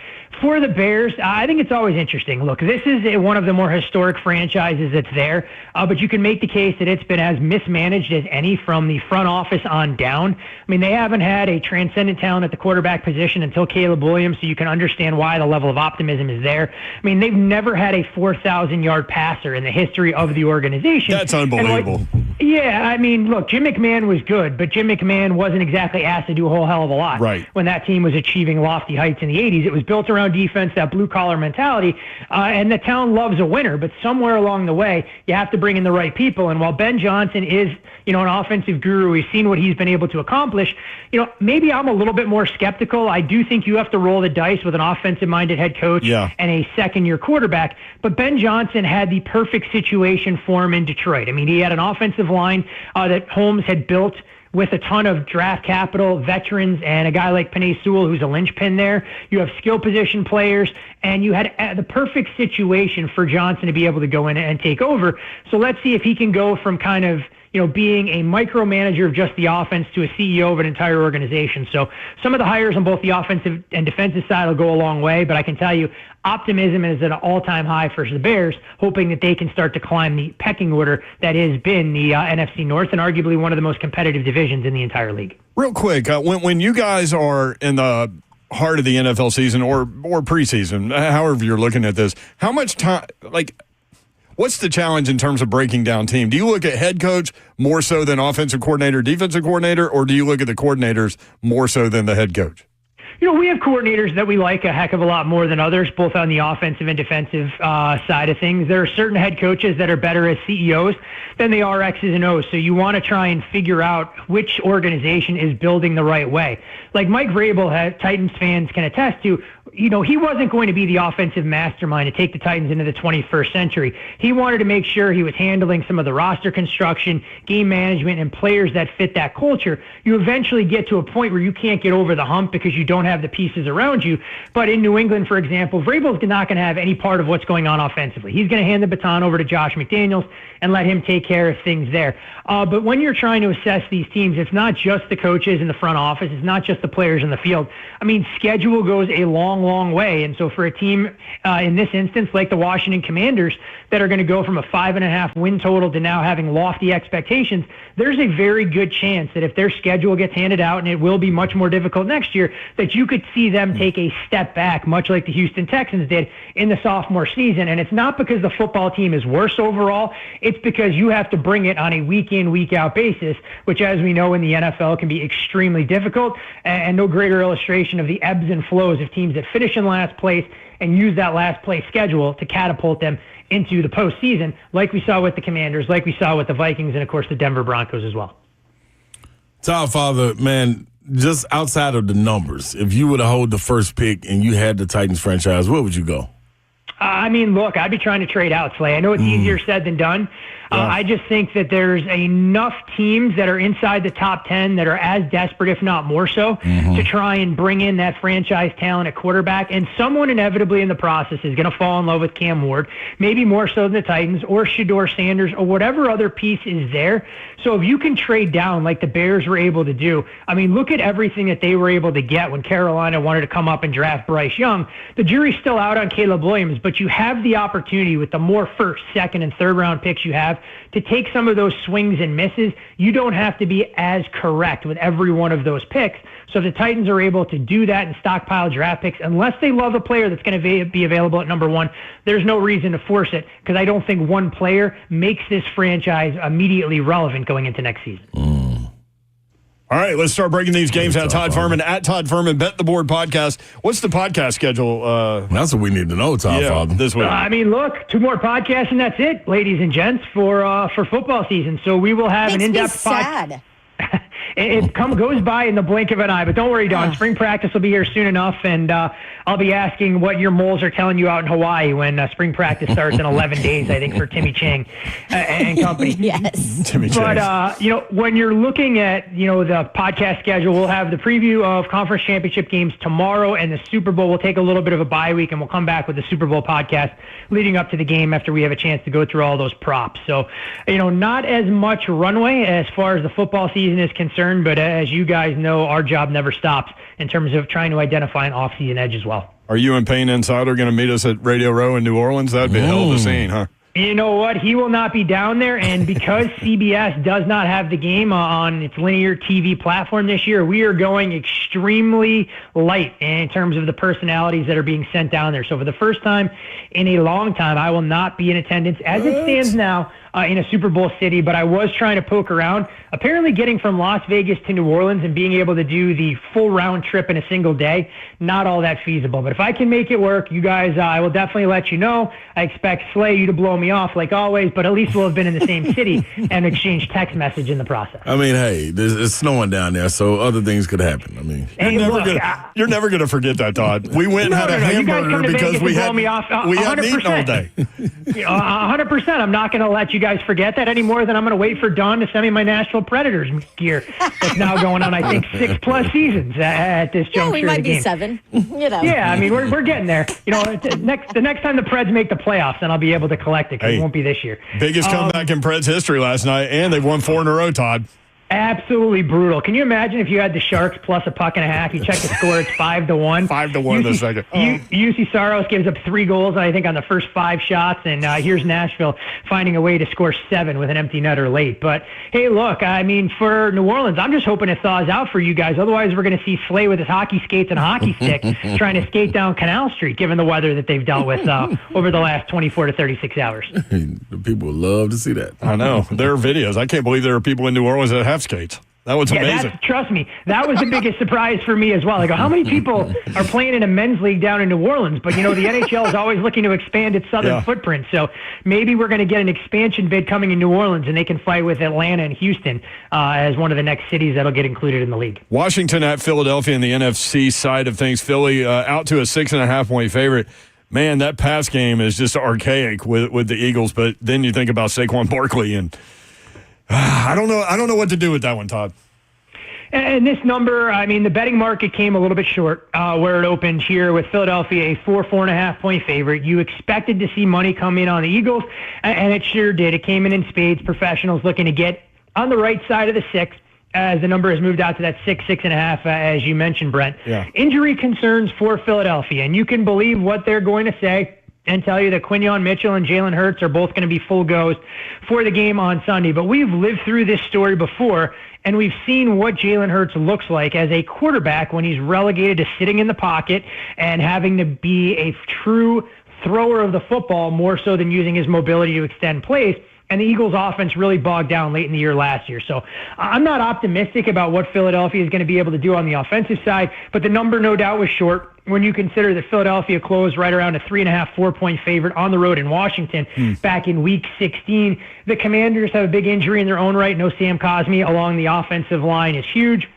For the Bears, I think it's always interesting. Look, this is one of the more historic franchises that's there, but you can make the case that it's been as mismanaged as any from the front office on down. I mean, they haven't had a transcendent talent at the quarterback position until Caleb Williams, so you can understand why the level of optimism is there. I mean, they've never had a 4,000-yard passer in the history of the organization. That's unbelievable. Yeah, I mean, look, Jim McMahon was good, but Jim McMahon wasn't exactly asked to do a whole hell of a lot. Right. When that team was achieving lofty heights in the 80s. It was built around defense, that blue-collar mentality, and the town loves a winner, but somewhere along the way, you have to bring in the right people. And while Ben Johnson is, an offensive guru, we've seen what he's been able to accomplish, maybe I'm a little bit more skeptical. I do think you have to roll the dice with an offensive-minded head coach and a second-year quarterback, but Ben Johnson had the perfect situation for him in Detroit. I mean, he had an offensive line that Holmes had built with a ton of draft capital, veterans, and a guy like Penei Sewell, who's a linchpin there. You have skill position players, and you had the perfect situation for Johnson to be able to go in and take over. So let's see if he can go from kind of, being a micromanager of just the offense to a CEO of an entire organization. So some of the hires on both the offensive and defensive side will go a long way, but I can tell you optimism is at an all-time high for the Bears, hoping that they can start to climb the pecking order that has been the NFC North and arguably one of the most competitive divisions in the entire league. Real quick, when you guys are in the heart of the NFL season or preseason, however you're looking at this, how much time, what's the challenge in terms of breaking down team? Do you look at head coach more so than offensive coordinator, defensive coordinator, or do you look at the coordinators more so than the head coach? We have coordinators that we like a heck of a lot more than others, both on the offensive and defensive side of things. There are certain head coaches that are better as CEOs than they are X's and O's. So you want to try and figure out which organization is building the right way. Like Mike Vrabel, Titans fans can attest to, he wasn't going to be the offensive mastermind to take the Titans into the 21st century. He wanted to make sure he was handling some of the roster construction, game management, and players that fit that culture. You eventually get to a point where you can't get over the hump because you don't have the pieces around you. But in New England, for example, Vrabel's not going to have any part of what's going on offensively. He's going to hand the baton over to Josh McDaniels and let him take care of things there. But when you're trying to assess these teams, it's not just the coaches in the front office. It's not just the players in the field. I mean, schedule goes a long way. And so for a team in this instance, like the Washington Commanders, that are going to go from a 5.5 win total to now having lofty expectations, there's a very good chance that if their schedule gets handed out, and it will be much more difficult next year, that you could see them take a step back, much like the Houston Texans did in the sophomore season. And it's not because the football team is worse overall. It's because you have to bring it on a week-in, week-out basis, which, as we know in the NFL, can be extremely difficult, and no greater illustration of the ebbs and flows of teams that finish in last place and use that last place schedule to catapult them into the postseason, like we saw with the Commanders, like we saw with the Vikings, and, of course, the Denver Broncos as well. Todd, Father, man, just outside of the numbers, if you were to hold the first pick and you had the Titans franchise, where would you go? I mean, look, I'd be trying to trade out, Slay. I know it's easier said than done. I just think that there's enough teams that are inside the top 10 that are as desperate, if not more so, to try and bring in that franchise talent at quarterback. And someone inevitably in the process is going to fall in love with Cam Ward, maybe more so than the Titans or Shedeur Sanders or whatever other piece is there. So if you can trade down like the Bears were able to do, I mean, look at everything that they were able to get when Carolina wanted to come up and draft Bryce Young. The jury's still out on Caleb Williams, but you have the opportunity with the more first, second, and third round picks you have to take some of those swings and misses. You don't have to be as correct with every one of those picks. So if the Titans are able to do that and stockpile draft picks, unless they love a player that's going to be available at number one, there's no reason to force it, because I don't think one player makes this franchise immediately relevant going into next season. All right, let's start breaking these games out. Todd Furman, at Todd Furman, Bet the Board podcast. What's the podcast schedule? That's what we need to know, Todd. Father. This week. I mean, look, 2 more podcasts and that's it, ladies and gents, for football season. So we will have an in-depth podcast. it goes by in the blink of an eye. But don't worry, Don. Spring practice will be here soon enough, and I'll be asking what your moles are telling you out in Hawaii when spring practice starts in 11 days, I think, for Timmy Chang and company. Yes. Timmy Chang. But, when you're looking at, the podcast schedule, we'll have the preview of conference championship games tomorrow, and the Super Bowl. We'll take a little bit of a bye week, and we'll come back with the Super Bowl podcast leading up to the game after we have a chance to go through all those props. So, not as much runway as far as the football season is concerned, but as you guys know, our job never stops in terms of trying to identify an off-season edge as well. Are you and Payne Insider going to meet us at Radio Row in New Orleans? That'd be a hell of a scene, huh? You know what? He will not be down there, and because CBS does not have the game on its linear TV platform this year, we are going extremely light in terms of the personalities that are being sent down there. So for the first time in a long time, I will not be in attendance as it stands now in a Super Bowl city, but I was trying to poke around. Apparently getting from Las Vegas to New Orleans and being able to do the full round trip in a single day, not all that feasible. But if I can make it work, you guys, I will definitely let you know. I expect Slay you to blow me off like always, but at least we'll have been in the same city and exchanged text message in the process. I mean, hey, it's snowing down there, so other things could happen. I mean, you're never gonna forget that, Todd. We went and had a hamburger because we hadn't eaten all day. 100%. I'm not going to let you guys forget that any more than I'm going to wait for Don to send me my Nashville Predators gear. That's now going on, I think, 6+ seasons at this juncture. Yeah, we might of the be game. 7. Yeah, I mean, we're getting there. The next time the Preds make the playoffs, then I'll be able to collect it because it won't be this year. Biggest comeback in Preds history last night, and they've won 4 in a row, Todd. Absolutely brutal. Can you imagine if you had the Sharks plus a puck and a half? You check the score, it's 5-1. 5-1 the second. UC Saros gives up 3 goals, I think, on the first 5 shots, and here's Nashville finding a way to score 7 with an empty netter late. But, hey, look, I mean, for New Orleans, I'm just hoping it thaws out for you guys. Otherwise, we're going to see Slay with his hockey skates and a hockey stick trying to skate down Canal Street, given the weather that they've dealt with over the last 24 to 36 hours. The people would love to see that. I know. There are videos. I can't believe there are people in New Orleans that have skates. That was amazing. Trust me, that was the biggest surprise for me as well. I go, how many people are playing in a men's league down in New Orleans? But, the NHL is always looking to expand its southern footprint. So maybe we're going to get an expansion bid coming in New Orleans, and they can fight with Atlanta and Houston as one of the next cities that'll get included in the league. Washington at Philadelphia in the NFC side of things. Philly out to a 6.5-point favorite. Man, that pass game is just archaic with the Eagles. But then you think about Saquon Barkley and I don't know what to do with that one, Todd. And this number, I mean, the betting market came a little bit short where it opened here with Philadelphia, a 4.5-point favorite. You expected to see money come in on the Eagles, and it sure did. It came in spades. Professionals looking to get on the right side of the 6 as the number has moved out to that 6.5, as you mentioned, Brent. Yeah. Injury concerns for Philadelphia, and you can believe what they're going to say and tell you that Quinyon Mitchell and Jalen Hurts are both going to be full goes for the game on Sunday. But we've lived through this story before, and we've seen what Jalen Hurts looks like as a quarterback when he's relegated to sitting in the pocket and having to be a true thrower of the football more so than using his mobility to extend plays. And the Eagles' offense really bogged down late in the year last year. So I'm not optimistic about what Philadelphia is going to be able to do on the offensive side, but the number no doubt was short when you consider that Philadelphia closed right around a 3.5, 4-point favorite on the road in Washington back in Week 16. The Commanders have a big injury in their own right. No Sam Cosmi along the offensive line is huge,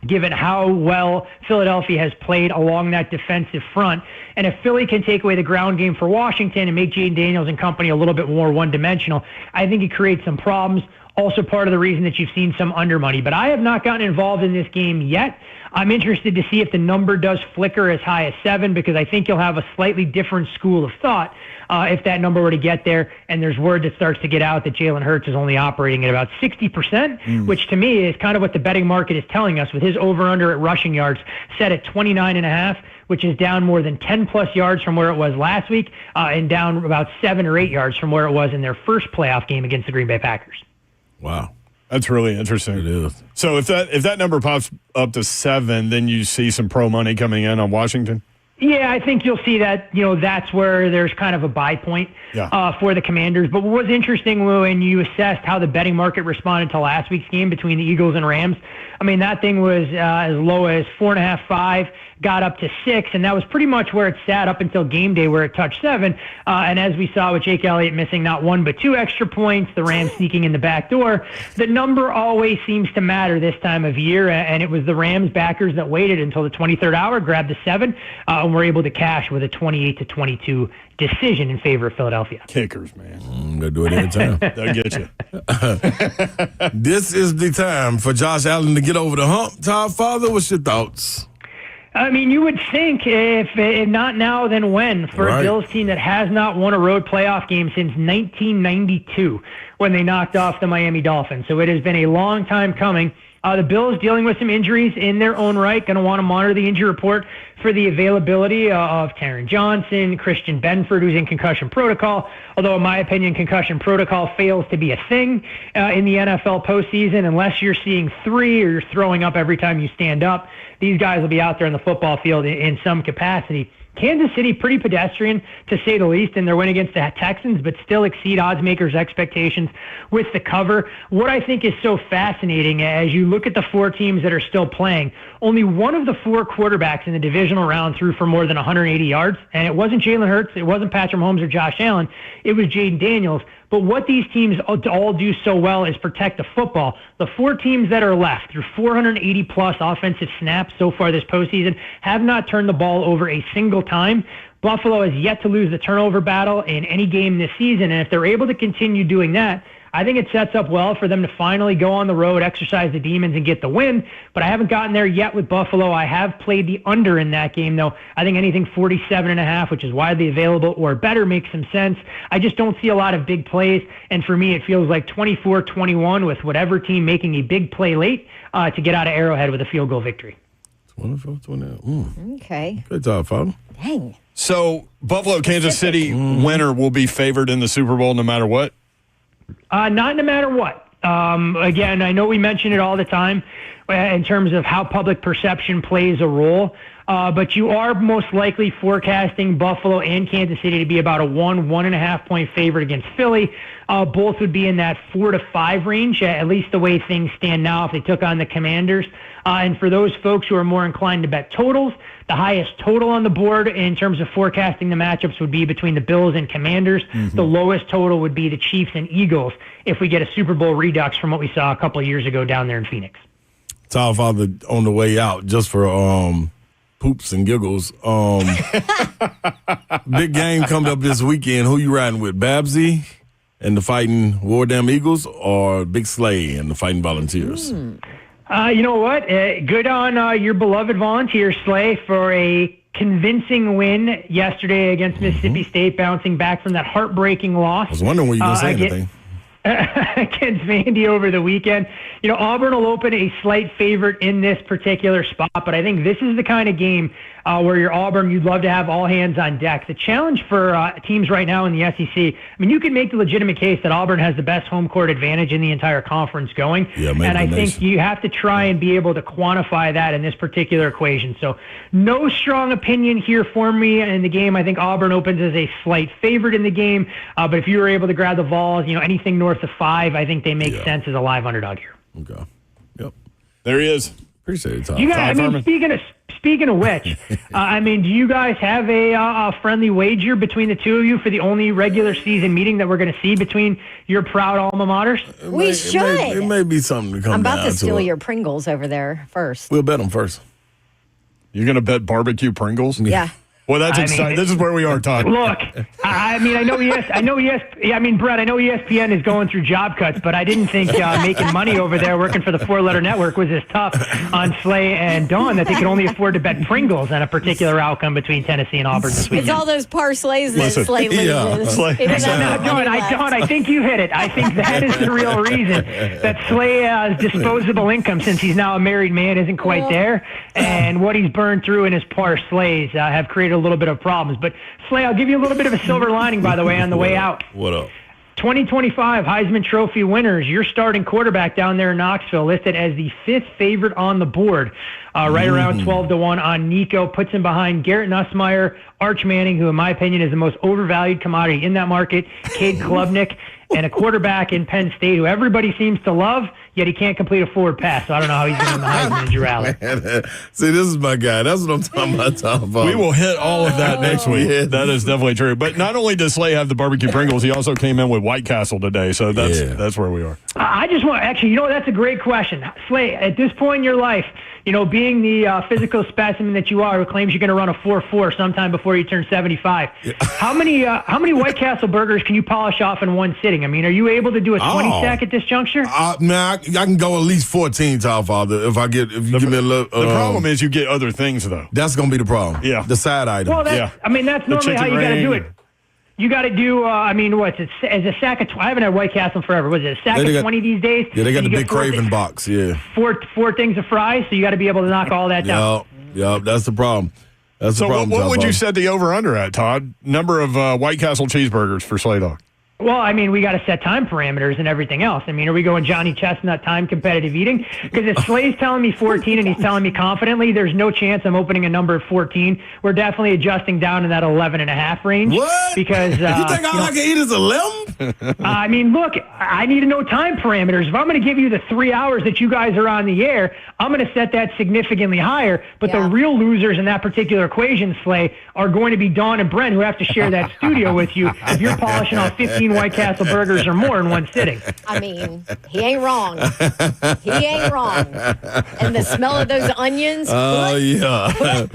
given how well Philadelphia has played along that defensive front. And if Philly can take away the ground game for Washington and make Jaden Daniels and company a little bit more one-dimensional, I think it creates some problems. Also part of the reason that you've seen some under money. But I have not gotten involved in this game yet. I'm interested to see if the number does flicker as high as 7, because I think you'll have a slightly different school of thought if that number were to get there, and there's word that starts to get out that Jalen Hurts is only operating at about 60%, which to me is kind of what the betting market is telling us, with his over-under at rushing yards set at 29.5, which is down more than 10-plus yards from where it was last week, and down about 7 or 8 yards from where it was in their first playoff game against the Green Bay Packers. Wow. That's really interesting. It is. So if that number pops up to 7, then you see some pro money coming in on Washington? Yeah, I think you'll see that, that's where there's kind of a buy point for the Commanders. But what was interesting, when you assessed how the betting market responded to last week's game between the Eagles and Rams, I mean, that thing was as low as 4.5, 5, got up to 6, and that was pretty much where it sat up until game day where it touched 7. And as we saw with Jake Elliott missing not 1 but 2 extra points, the Rams sneaking in the back door, the number always seems to matter this time of year, and it was the Rams backers that waited until the 23rd hour, grabbed the 7, and were able to cash with a 28-22 decision in favor of Philadelphia. Kickers, man. They'll do it every time. They'll get you. This is the time for Josh Allen to get over the hump. Todd Father, what's your thoughts? I mean, you would think if not now, then when, for a Bills team that has not won a road playoff game since 1992 when they knocked off the Miami Dolphins. So it has been a long time coming. The Bills dealing with some injuries in their own right, going to want to monitor the injury report for the availability of Taron Johnson, Christian Benford, who's in concussion protocol, although in my opinion, concussion protocol fails to be a thing in the NFL postseason unless you're seeing 3 or you're throwing up every time you stand up. These guys will be out there on the football field in some capacity. Kansas City, pretty pedestrian, to say the least, in their win against the Texans, but still exceed odds makers' expectations with the cover. What I think is so fascinating, as you look at the 4 teams that are still playing, only one of the 4 quarterbacks in the divisional round threw for more than 180 yards, and it wasn't Jalen Hurts, it wasn't Patrick Mahomes or Josh Allen, it was Jaden Daniels. But what these teams all do so well is protect the football. The 4 teams that are left, through 480-plus offensive snaps so far this postseason, have not turned the ball over a single time. Buffalo has yet to lose the turnover battle in any game this season, and if they're able to continue doing that, I think it sets up well for them to finally go on the road, exercise the demons, and get the win. But I haven't gotten there yet with Buffalo. I have played the under in that game, though. I think anything 47.5, which is widely available or better, makes some sense. I just don't see a lot of big plays. And for me, it feels like 24-21 with whatever team making a big play late to get out of Arrowhead with a field goal victory. 24-21. Okay. Good job, Father. Dang. So, Buffalo, Kansas City winner will be favored in the Super Bowl no matter what? Not no matter what. Again, I know we mention it all the time in terms of how public perception plays a role, but you are most likely forecasting Buffalo and Kansas City to be about a 1.5 point favorite against Philly. Both would be in that 4 to 5 range, at least the way things stand now if they took on the Commanders. And for those folks who are more inclined to bet totals, the highest total on the board in terms of forecasting the matchups would be between the Bills and Commanders. Mm-hmm. The lowest total would be the Chiefs and Eagles if we get a Super Bowl redux from what we saw a couple of years ago down there in Phoenix. Todd Father on the way out, just for poops and giggles. Big game coming up this weekend. Who you riding with, Babsy and the Fighting War Damn Eagles, or Big Slay and the Fighting Volunteers? You know what? Good on your beloved Volunteer, Slay, for a convincing win yesterday against Mississippi State, bouncing back from that heartbreaking loss. I was wondering when you were going to say anything. Against Vandy over the weekend. You know, Auburn will open a slight favorite in this particular spot, but I think this is the kind of game where you're Auburn, you'd love to have all hands on deck. The challenge for teams right now in the SEC, I mean, you can make the legitimate case that Auburn has the best home court advantage in the entire conference going, and I think you have to try and be able to quantify that in this particular equation. So no strong opinion here for me in the game. I think Auburn opens as a slight favorite in the game, but if you were able to grab the Vols, you know, anything north of 5, I think they make sense as a live underdog here. Okay. Yep. There he is. Appreciate it, Tom. You guys, I mean, speaking of which, I mean, do you guys have a friendly wager between the two of you for the only regular season meeting that we're going to see between your proud alma maters? We should. It may be something to come I'm about down to steal it. your Pringles over there first. We'll bet them first. You're going to bet barbecue Pringles? Yeah. Well, that's exciting. This is where we are, Todd. Look, I mean, I know Brett, I know ESPN is going through job cuts, but I didn't think making money over there working for the 4-letter network was as tough on Slay and Dawn that they could only afford to bet Pringles on a particular outcome between Tennessee and Auburn this weekend. It's all those parlays that Slay loses. Dawn, I think you hit it. I think that is the real reason that Slay's disposable income, since he's now a married man, isn't quite there, and what he's burned through in his parlays have created a little bit of problems. But Slay, I'll give you a little bit of a silver lining, by the way, on the way out. What up? 2025 Heisman Trophy winners, your starting quarterback down there in Knoxville, listed as the 5th favorite on the board, right around 12-1 on Nico, puts him behind Garrett Nussmeier, Arch Manning, who in my opinion is the most overvalued commodity in that market, Cade Klubnik, and a quarterback in Penn State who everybody seems to love. yet he can't complete a forward pass. So I don't know how he's going to win the Heisman in Rally. See, this is my guy. That's what I'm talking about. We will hit all of that next week. Yes. That is definitely true. But not only does Slay have the barbecue Pringles, he also came in with White Castle today. So that's where we are. I just want, actually, that's a great question. Slay, at this point in your life, being the physical specimen that you are, who claims you're going to run a 4.4 sometime before you turn 75, how many White Castle burgers can you polish off in one sitting? I mean, are you able to do a 20 sack at this juncture? Man, I can go at least 14, Top Father, if you give me a little. The problem is you get other things, though. That's going to be the problem. Yeah. The side item. Well, that's normally how you got to do it. You got to do, what's it? As a sack of, I haven't had White Castle in forever. Was it a sack of 20 these days? Yeah, they got the big Craven box, yeah. Four things of fries, so you got to be able to knock all that down. Yeah, that's the problem. That's the problem. What would you set the over-under at, Todd? Number of White Castle cheeseburgers for Slay Dog? Well, I mean, we got to set time parameters and everything else. I mean, are we going Johnny Chestnut time competitive eating? Because if Slay's telling me 14 and he's telling me confidently, there's no chance I'm opening a number of 14. We're definitely adjusting down in that 11.5 range. What? Because you think all I can eat is 11? I mean, look, I need to know time parameters. If I'm going to give you the 3 hours that you guys are on the air, I'm going to set that significantly higher. But the real losers in that particular equation, Slay, are going to be Dawn and Brent, who have to share that studio with you if you're polishing off 15 White Castle burgers or more in one sitting. I mean, he ain't wrong. He ain't wrong. And the smell of those onions. Oh, yeah.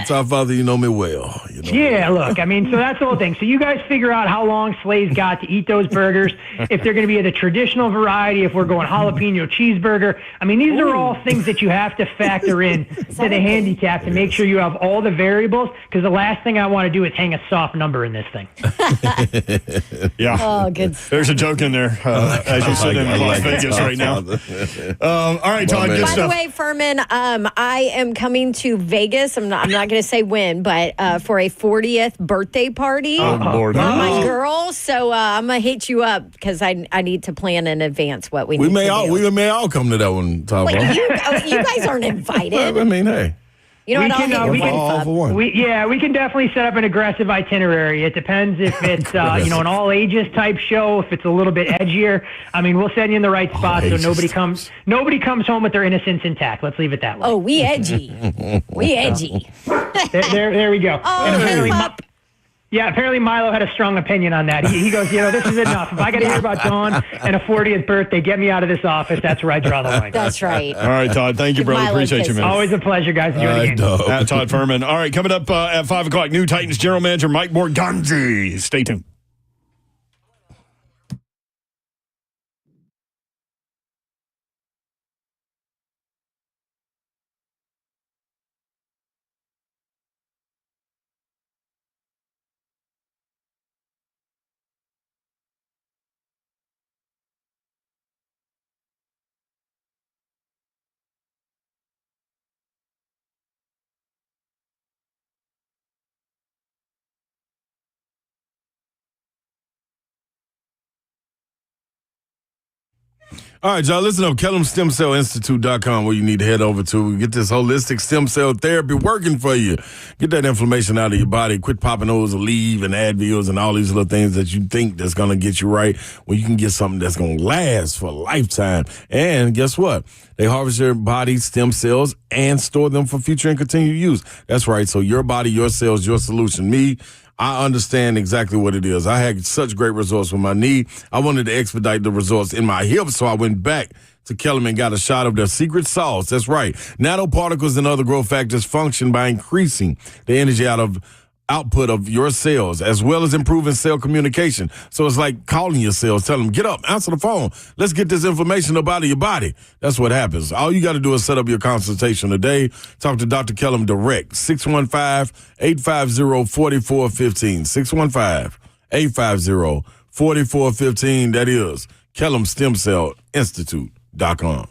Top Father, you know me well. Look, I mean, so that's the whole thing. So you guys figure out how long Slay's got to eat those burgers, if they're going to be the traditional variety, if we're going jalapeno cheeseburger. I mean, these are all things that you have to factor in to the handicap to make sure you have all the variables, because the last thing I want to do is hang a soft number in this thing. Yeah. Oh, good stuff. There's a joke in there as you sit in Las Vegas right now. All right, Todd, good By stuff. the way, Furman, I am coming to Vegas. I'm not going to say when, but for a 40th birthday party Oh, Lord. for my girl. So I'm going to hit you up because I need to plan in advance what we need to do. We may all come to that one, Top Wait, Father. you guys aren't invited. I mean, hey. You know what? I'll hit your all wife up. for one. We can definitely set up an aggressive itinerary. It depends if it's an all ages type show, if it's a little bit edgier. I mean, we'll send you in the right spot so nobody comes home with their innocence intact. Let's leave it that way. Oh, we edgy. We edgy. There we go. Oh, And apparently, fuck. apparently Milo had a strong opinion on that. He goes, this is enough. If I got to hear about Dawn and a 40th birthday, get me out of this office. That's where I draw the line. That's right. All right, Todd. Thank you, Give brother. Milo Appreciate you, man. Always a pleasure, guys. Enjoy the game. At Todd Furman. All right, coming up at 5 o'clock, new Titans general manager Mike Borgonzi. Stay tuned. All right, y'all, listen up. KellamStemCellInstitute.com, where you need to head over to get this holistic stem cell therapy working for you. Get that inflammation out of your body. Quit popping those Aleve and Advils and all these little things that you think that's going to get you right, when you can get something that's going to last for a lifetime. And guess what? They harvest your body's stem cells and store them for future and continued use. That's right. So your body, your cells, your solution. I understand exactly what it is. I had such great results with my knee. I wanted to expedite the results in my hip, so I went back to Kellam and got a shot of their secret sauce. That's right. Nanoparticles and other growth factors function by increasing the energy output of your cells, as well as improving cell communication. So it's like calling your cells, telling them, get up, answer the phone. Let's get this inflammation up out of your body. That's what happens. All you got to do is set up your consultation today. Talk to Dr. Kellam direct, 615-850-4415. 615-850-4415. That is KellamStemCellInstitute.com.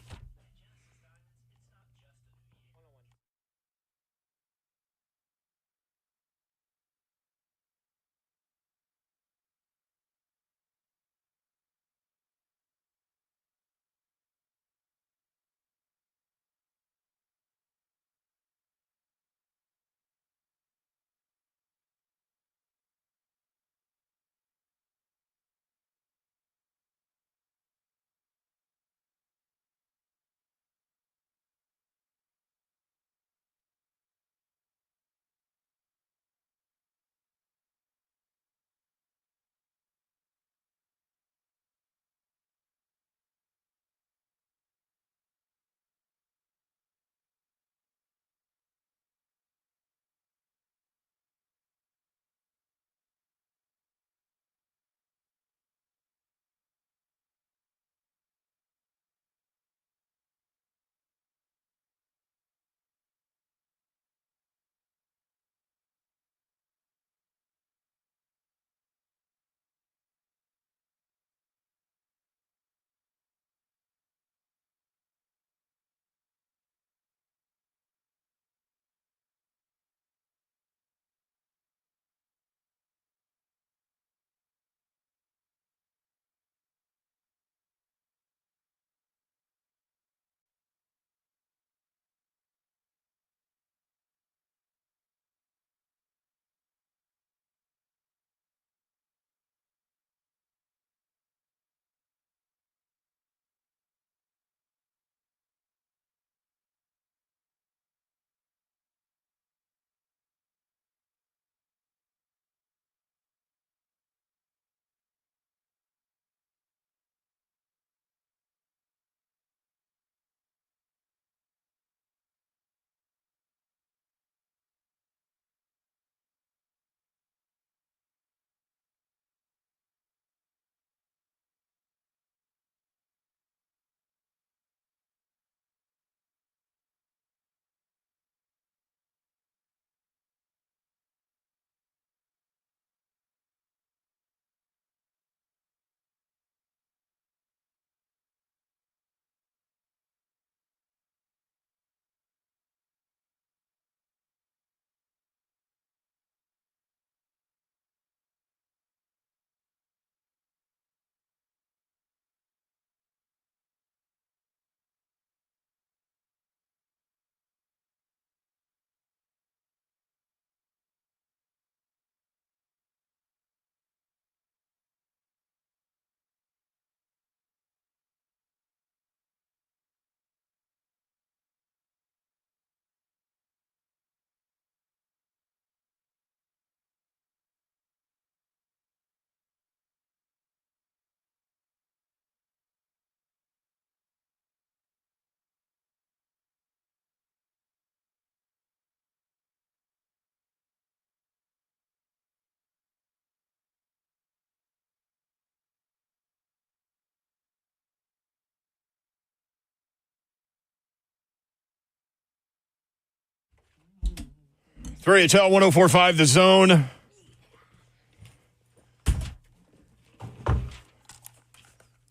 3HL 104.5 The Zone.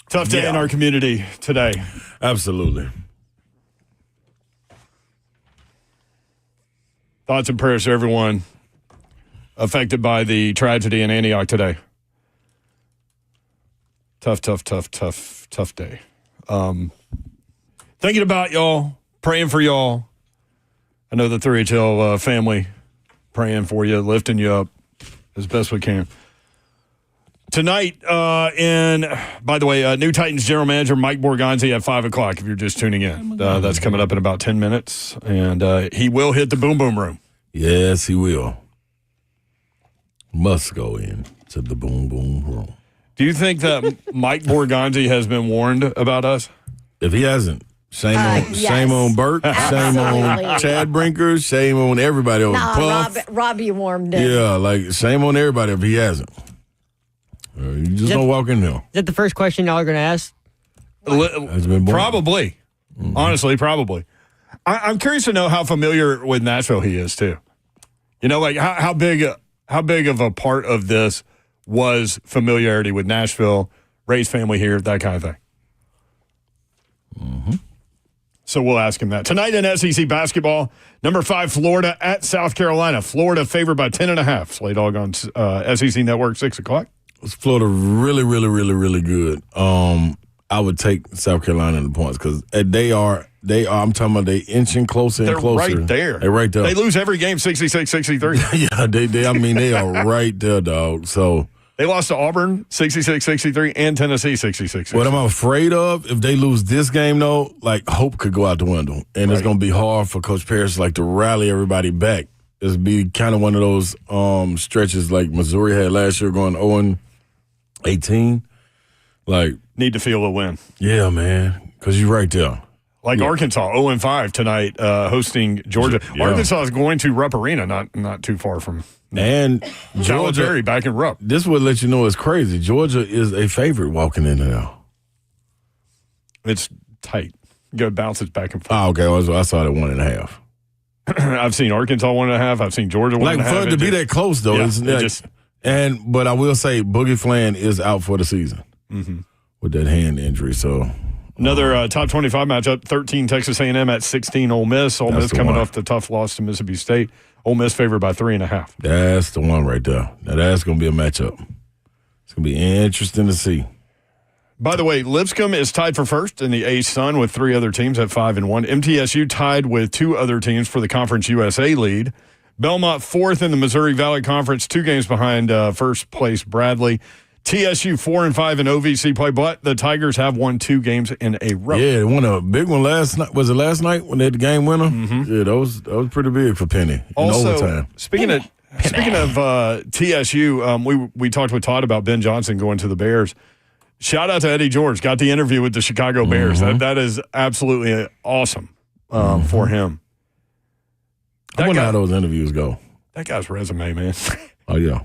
Tough day in our community today. Absolutely. Thoughts and prayers to everyone affected by the tragedy in Antioch today. Tough day. Thinking about y'all, praying for y'all. I know the 3HL family praying for you, lifting you up as best we can. Tonight, by the way, new Titans general manager Mike Borgonzi at 5 o'clock, if you're just tuning in. That's coming up in about 10 minutes, and he will hit the boom boom room. Yes, he will. Must go in to the boom boom room. Do you think that Mike Borgonzi has been warned about us? If he hasn't, shame on Bert, shame on Chad Brinker, shame on everybody on Puff. Robbie warmed him. Yeah, like shame on everybody if he hasn't. You just don't walk in there. Is that the first question y'all are going to ask? Probably. Mm-hmm. Honestly, probably. I'm curious to know how familiar with Nashville he is, too. You know, like how big of a part of this was familiarity with Nashville, raised family here, that kind of thing. Mm-hmm. So we'll ask him that. Tonight in SEC basketball, number 5, Florida at South Carolina. Florida favored by 10.5. Slay Dog on SEC Network, 6 o'clock. Florida really, really, really, really good. I would take South Carolina in the points because they are. I'm talking about they inching closer and closer. They're right there. They're right there. They lose every game 66-63. Yeah, they are right there, dog. So they lost to Auburn 66-63 and Tennessee 66-63. What I'm afraid of, if they lose this game, though, like hope could go out the window. And it's going to be hard for Coach Parrish to rally everybody back. It's be kind of one of those stretches like Missouri had last year going 0-18. Need to feel a win. Yeah, man, because you're right there. Arkansas 0-5 tonight, hosting Georgia. Yeah. Arkansas is going to Rupp Arena, not too far from. And Georgia back in Rupp. This would let you know it's crazy. Georgia is a favorite walking in there. It's tight. It bounces back and forth. Oh, okay. I saw it at 1.5. I've seen Arkansas 1.5. I've seen Georgia 1.5. For it to be that close though, but I will say Boogie Flan is out for the season with that hand injury. So another top 25 matchup: 13 Texas A&M at 16 Ole Miss. Ole Miss coming off the tough loss to Mississippi State. Ole Miss favored by 3.5. That's the one right there. Now that's going to be a matchup. It's going to be interesting to see. By the way, Lipscomb is tied for first in the A-Sun with 3 other teams at 5-1. MTSU tied with 2 other teams for the Conference USA lead. Belmont 4th in the Missouri Valley Conference, 2 games behind first place Bradley. TSU 4-5 in OVC play, but the Tigers have won 2 games in a row. Yeah, they won a big one last night. Was it last night when they had the game winner? Mm-hmm. Yeah, that was pretty big for Penny. Also, in overtime. Speaking of TSU, we talked with Todd about Ben Johnson going to the Bears. Shout out to Eddie George. Got the interview with the Chicago Bears. That is absolutely awesome for him. I wonder how those interviews go. That guy's resume, man. Oh, yeah.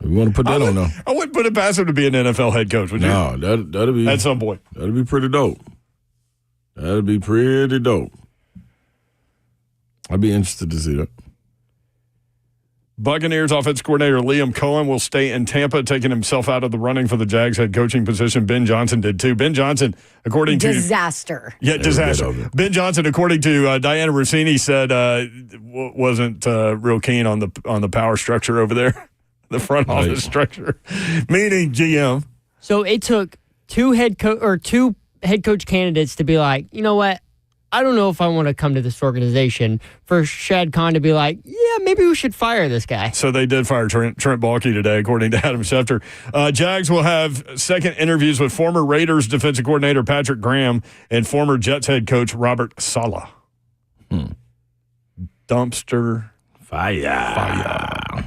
We want to put that on there. I wouldn't put it past him to be an NFL head coach, would you? No, that'd be at some point. That'd be pretty dope. That'd be pretty dope. I'd be interested to see that. Buccaneers offensive coordinator Liam Cohen will stay in Tampa, taking himself out of the running for the Jags head coaching position. Ben Johnson did too. Ben Johnson, according to disaster. Yeah, disaster. Ben Johnson, according to Diana Rossini, said wasn't real keen on the power structure over there, the front office structure, meaning GM. So it took 2 head coach candidates to be like, you know what? I don't know if I want to come to this organization, for Shad Khan to be like, yeah, maybe we should fire this guy. So they did fire Trent Baalke today, according to Adam Schefter. Jags will have second interviews with former Raiders defensive coordinator Patrick Graham and former Jets head coach Robert Saleh. Dumpster fire.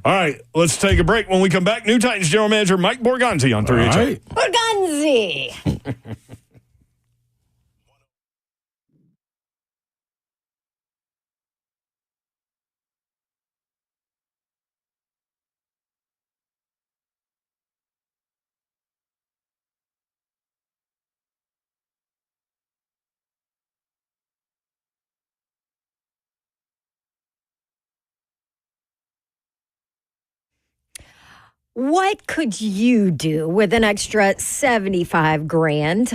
All right, let's take a break. When we come back, new Titans general manager Mike Borgonzi on 3HL. Borgonzi! What could you do with an extra 75 grand?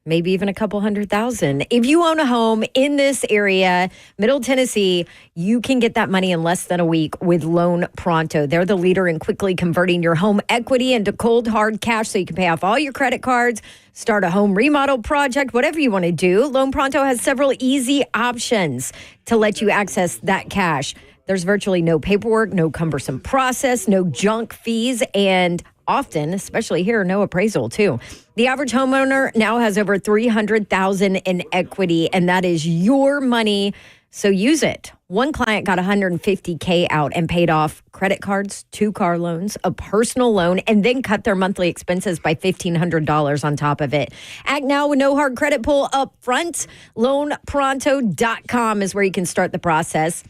Maybe even a couple 100,000. If you own a home in this area, Middle Tennessee, you can get that money in less than a week with Loan Pronto. They're the leader in quickly converting your home equity into cold, hard cash so you can pay off all your credit cards, start a home remodel project, whatever you want to do. Loan Pronto has several easy options to let you access that cash. There's virtually no paperwork, no cumbersome process, no junk fees, and often, especially here, no appraisal too. The average homeowner now has over $300,000 in equity, and that is your money. So use it. One client got $150K out and paid off credit cards, 2 car loans, a personal loan, and then cut their monthly expenses by $1,500 on top of it. Act now with no hard credit pull up front. LoanPronto.com is where you can start the process.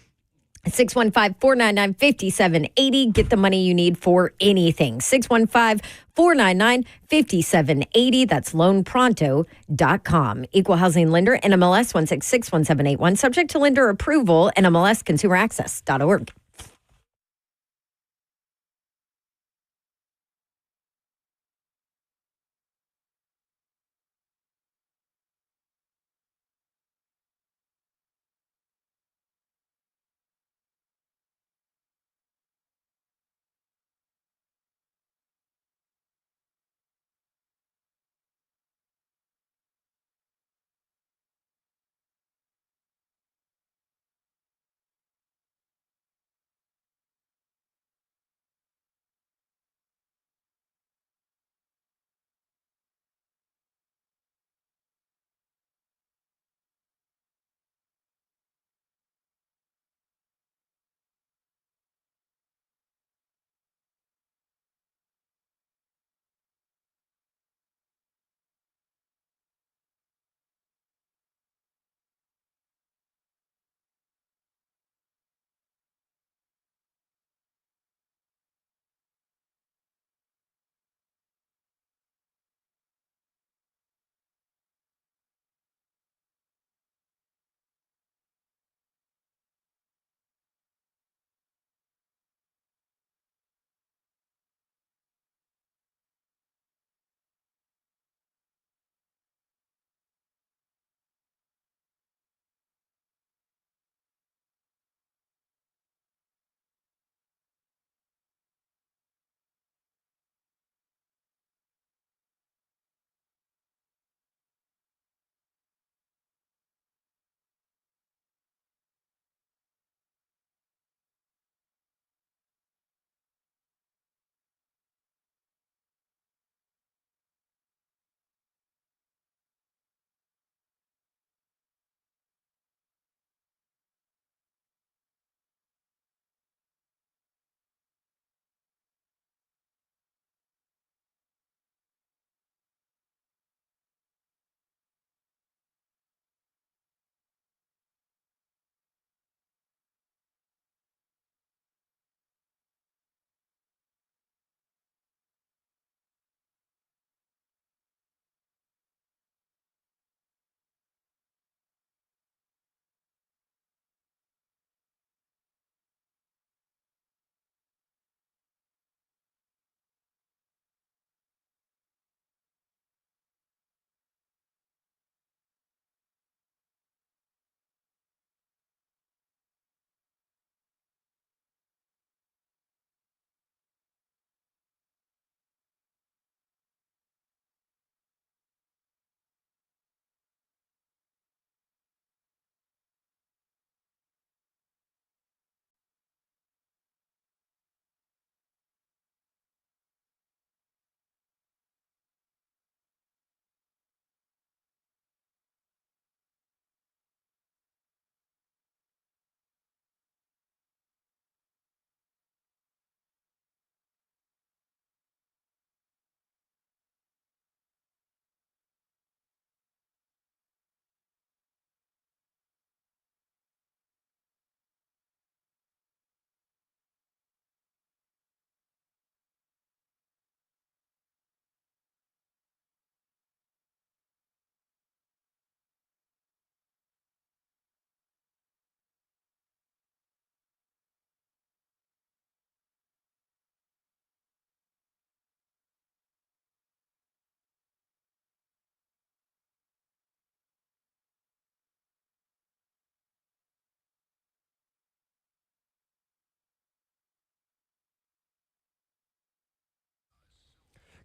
615-499-5780. Get the money you need for anything. 615-499-5780. That's loanpronto.com. Equal housing lender, NMLS 1661781. Subject to lender approval, NMLSconsumeraccess.org.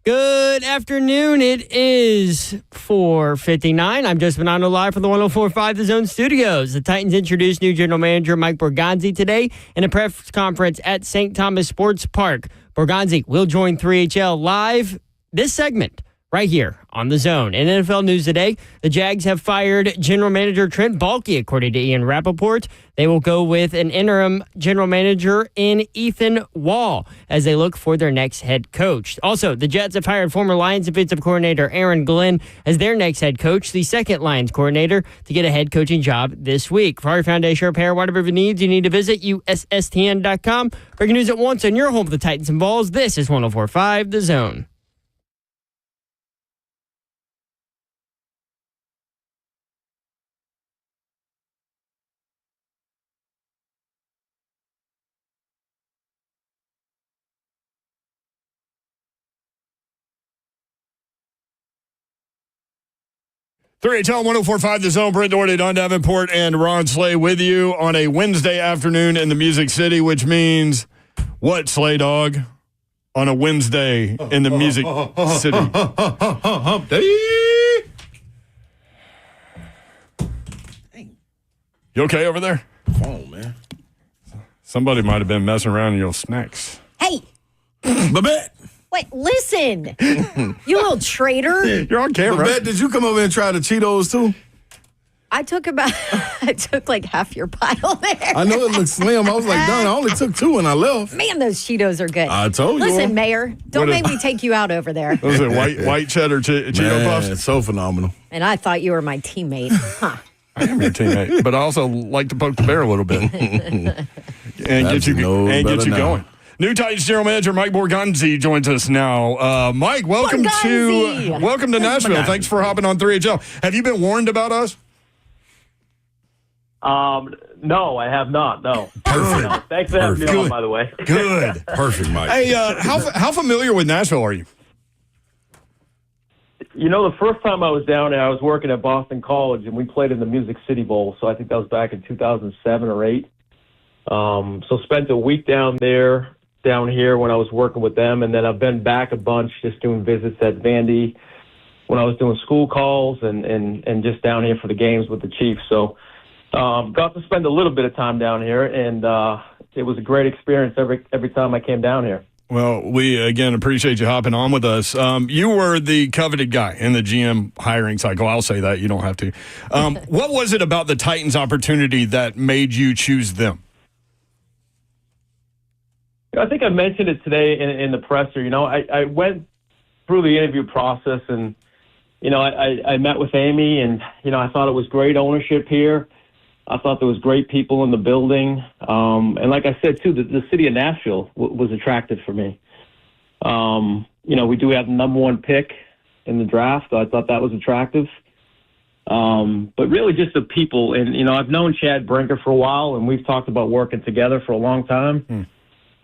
Good afternoon. It is 4:59. I'm Joseph Bonanno live from the 104.5 The Zone Studios. The Titans introduced new general manager Mike Borgonzi today in a press conference at St. Thomas Sports Park. Borgonzi will join 3HL live this segment right here on The Zone. In NFL news today, the Jags have fired general manager Trent Baalke, according to Ian Rappaport. They will go with an interim general manager in Ethan Wall as they look for their next head coach. Also, the Jets have hired former Lions defensive coordinator Aaron Glenn as their next head coach, the second Lions coordinator to get a head coaching job this week. For our foundation repair, whatever needs, you need to visit USSTN.com. Breaking news at once on your home of the Titans and Balls. This is 104.5 The Zone. Three HL 104.5 The Zone. Brent Doherty, Don Davenport, and Ron Slay with you on a Wednesday afternoon in the Music City, which means what, Slay Dog? On a Wednesday in the Music City. Hump day. You okay over there? Come on, man. Somebody might have been messing around in your snacks. Hey, Babette. wait, listen. You little traitor. You're on camera. Babette, did you come over and try the Cheetos too? I took like half your pile there. I know it looks slim. I was like, Don, I only took 2 and I left. Man, those Cheetos are good. I told you. Listen, Mayor, don't What make me take you out over there. Those are white cheddar Cheeto Man, Puffs. it's so phenomenal. And I thought you were my teammate. Huh. I am your teammate, but I also like to poke the bear a little bit and get you going. New Titans general manager Mike Borgonzi joins us now. Mike, welcome to Nashville. Thanks for hopping on 3HL. Have you been warned about us? No, I have not. No. Perfect. Thanks for having me on, by the way. Good. Perfect, Mike. Hey, how familiar with Nashville are you? You know, the first time I was down there, I was working at Boston College, and we played in the Music City Bowl. So I think that was back in 2007 or 8. So spent a week down here when I was working with them, and then I've been back a bunch just doing visits at Vandy when I was doing school calls and just down here for the games with the Chiefs. So got to spend a little bit of time down here, and it was a great experience every time I came down here. Well, we, again, appreciate you hopping on with us. You were the coveted guy in the GM hiring cycle. I'll say that. You don't have to. What was it about the Titans' opportunity that made you choose them? I think I mentioned it today in the presser. You know, I went through the interview process, and, you know, I met with Amy, and, you know, I thought it was great ownership here. I thought there was great people in the building. And like I said, too, the city of Nashville was attractive for me. You know, we do have the number 1 pick in the draft. So I thought that was attractive. But really just the people. And, you know, I've known Chad Brinker for a while, and we've talked about working together for a long time.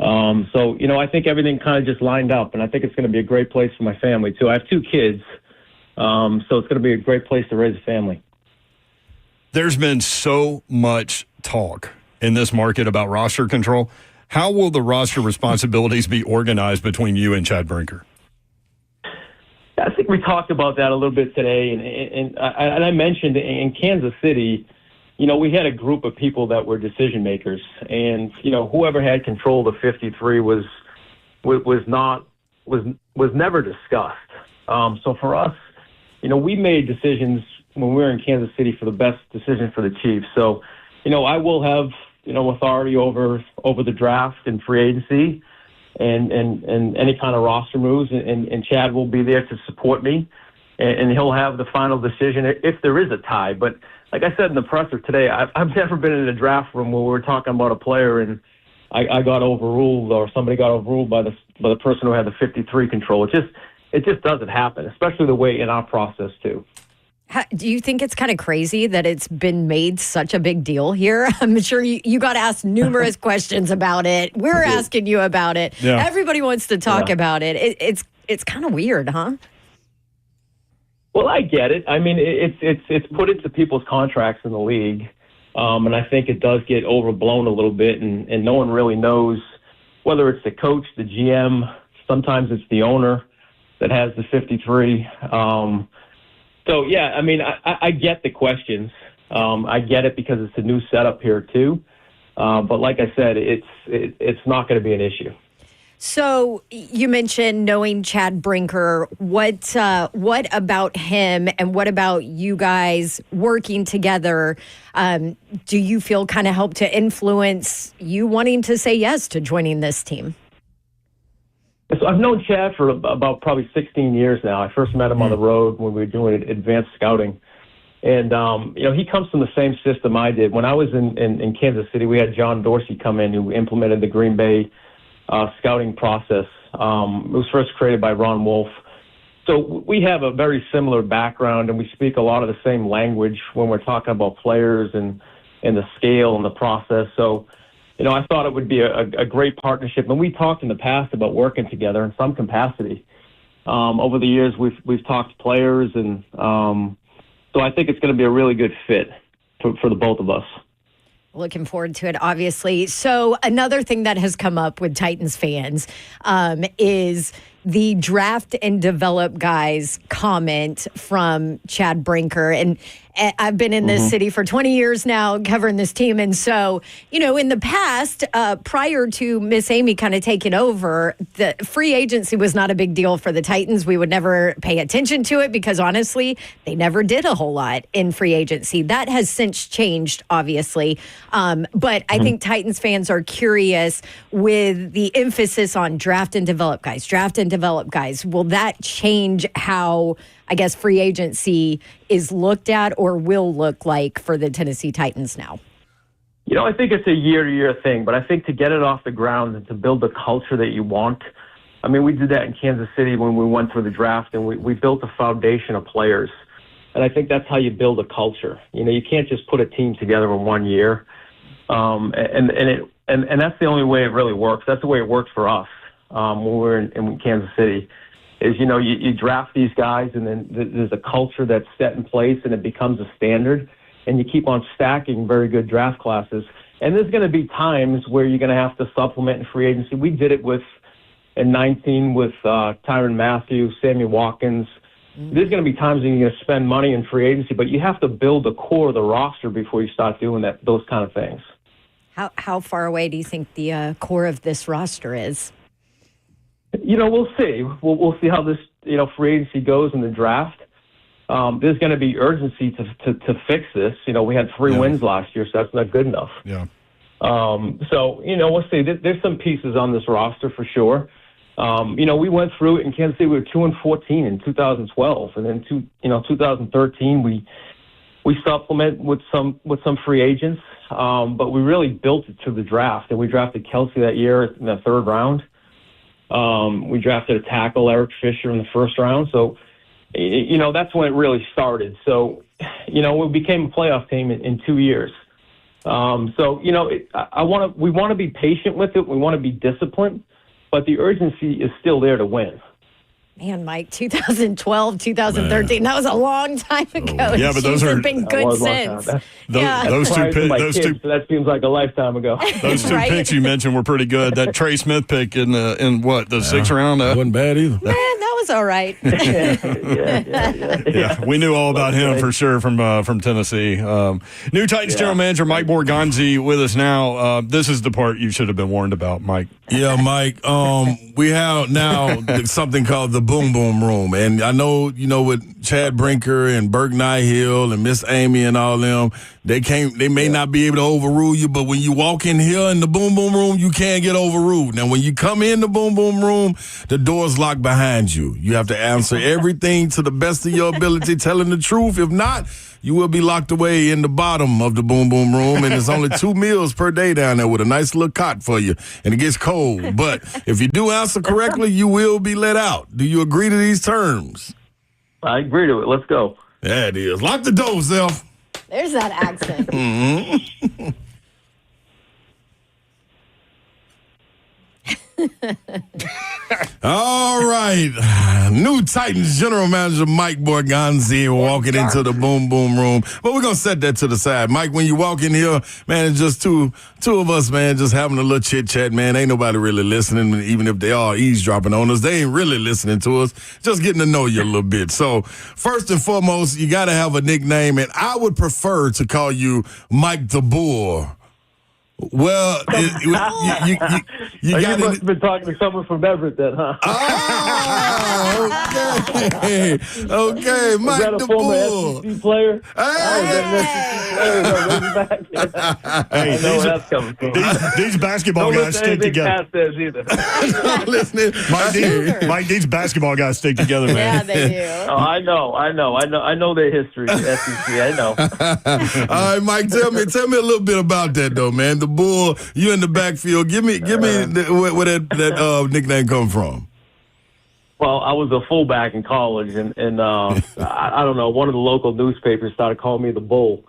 So, you know, I think everything kind of just lined up, and I think it's going to be a great place for my family, too. I have 2 kids, so it's going to be a great place to raise a family. There's been so much talk in this market about roster control. How will the roster responsibilities be organized between you and Chad Brinker? I think we talked about that a little bit today, and I mentioned in Kansas City, you know, we had a group of people that were decision makers, and you know, whoever had control of the 53 was never discussed. So for us, you know, we made decisions when we were in Kansas City for the best decision for the Chiefs. So, you know, I will have, you know, authority over the draft and free agency and any kind of roster moves, and Chad will be there to support me, and he'll have the final decision if there is a tie. But like I said in the presser today, I've never been in a draft room where we were talking about a player and I got overruled, or somebody got overruled by the person who had the 53 control. It just doesn't happen, especially the way in our process too. Do you think it's kind of crazy that it's been made such a big deal here? I'm sure you got asked numerous questions about it. We're asking you about it. Yeah. Everybody wants to talk about it. It's kind of weird, huh? Well, I get it. I mean, it's put into people's contracts in the league, and I think it does get overblown a little bit, and no one really knows whether it's the coach, the GM, sometimes it's the owner that has the 53. So, yeah, I mean, I get the questions. I get it because it's a new setup here, too. But like I said, it's not going to be an issue. So you mentioned knowing Chad Brinker. What about him and what about you guys working together? Do you feel kind of helped to influence you wanting to say yes to joining this team? So I've known Chad for about probably 16 years now. I first met him on the road when we were doing advanced scouting. And, he comes from the same system I did. When I was in Kansas City, we had John Dorsey come in who implemented the Green Bay scouting process. It was first created by Ron Wolf. So we have a very similar background, and we speak a lot of the same language when we're talking about players and the scale and the process. So, I thought it would be a great partnership. And we talked in the past about working together in some capacity. Over the years, we've talked to players, and so I think it's going to be a really good fit for the both of us. Looking forward to it, obviously. So another thing that has come up with Titans fans is the draft and develop guys comment from Chad Brinker. And I've been in this city for 20 years now covering this team. And so, in the past, prior to Miss Amy kind of taking over, the free agency was not a big deal for the Titans. We would never pay attention to it because, honestly, they never did a whole lot in free agency. That has since changed, obviously. But I think Titans fans are curious with the emphasis on draft and develop guys. Will that change how, I guess, free agency is looked at or will look like for the Tennessee Titans now? I think it's a year-to-year thing, but I think to get it off the ground and to build the culture that you want, I mean, we did that in Kansas City when we went through the draft, and we built a foundation of players. And I think that's how you build a culture. You can't just put a team together in 1 year. And that's the only way it really works. That's the way it worked for us when we were in Kansas City. Is, you draft these guys, and then there's a culture that's set in place, and it becomes a standard, and you keep on stacking very good draft classes. And there's going to be times where you're going to have to supplement in free agency. We did it in 19 with Tyrann Mathieu, Sammy Watkins. There's going to be times when you're going to spend money in free agency, but you have to build the core of the roster before you start doing those kind of things. How far away do you think the core of this roster is? We'll see. We'll see how this, free agency goes in the draft. There's going to be urgency to fix this. We had 3 wins last year, so that's not good enough. Yeah. So, we'll see. There's some pieces on this roster for sure. We went through it in Kansas City. We were 2-14 in 2012, and then 2013 we supplement with some free agents. But we really built it to the draft, and we drafted Kelsey that year in the 3rd round. We drafted a tackle, Eric Fisher, in the 1st round. So, that's when it really started. So, we became a playoff team in 2 years. We want to be patient with it. We want to be disciplined, but the urgency is still there to win. Man, Mike, 2012, 2013, that was a long time ago. Yeah, but those have been good since. Those two so that seems like a lifetime ago. Those two picks you mentioned were pretty good. That Trey Smith pick in the 6th round wasn't bad either. Man, that was all right. Yeah, we knew all about him for sure from Tennessee. New Titans general manager Mike Borgonzi with us now. This is the part you should have been warned about, Mike. Yeah, Mike. We have now something called the Boom Boom Room, and I know with Chad Brinker and Burke Nihill and Miss Amy and all them, they may not be able to overrule you, but when you walk in here in the Boom Boom Room, you can't get overruled. Now, when you come in the Boom Boom Room, the door's locked behind you. You have to answer everything to the best of your ability, telling the truth. If not, you will be locked away in the bottom of the Boom Boom Room, and there's only 2 meals per day down there with a nice little cot for you, and it gets cold. But if you do answer correctly, you will be let out. Do you agree to these terms? I agree to it. Let's go. There it is. Lock the door, Zelf. There's that accent. All right. New Titans General Manager Mike Borgonzi walking into the boom boom room. But we're going to set that to the side. Mike, when you walk in here, man, it's just two of us, man, just having a little chit-chat, man. Ain't nobody really listening, even if they are eavesdropping on us. They ain't really listening to us, just getting to know you a little bit. So first and foremost, you got to have a nickname, and I would prefer to call you Mike the Bull. Well, you must have been talking to someone from Everett then, huh? Oh, okay. Okay, Mike Was that a the former Bull. SEC player? Hey, I know where that's coming from. these basketball guys stick together. Mike, these basketball guys stick together, man. Yeah, they do. Oh, I know their history. SEC, I know. All right, Mike, tell me a little bit about that though, man. The Bull, you in the backfield. Give me where that nickname come from. Well, I was a fullback in college, and I don't know. One of the local newspapers started calling me the Bull.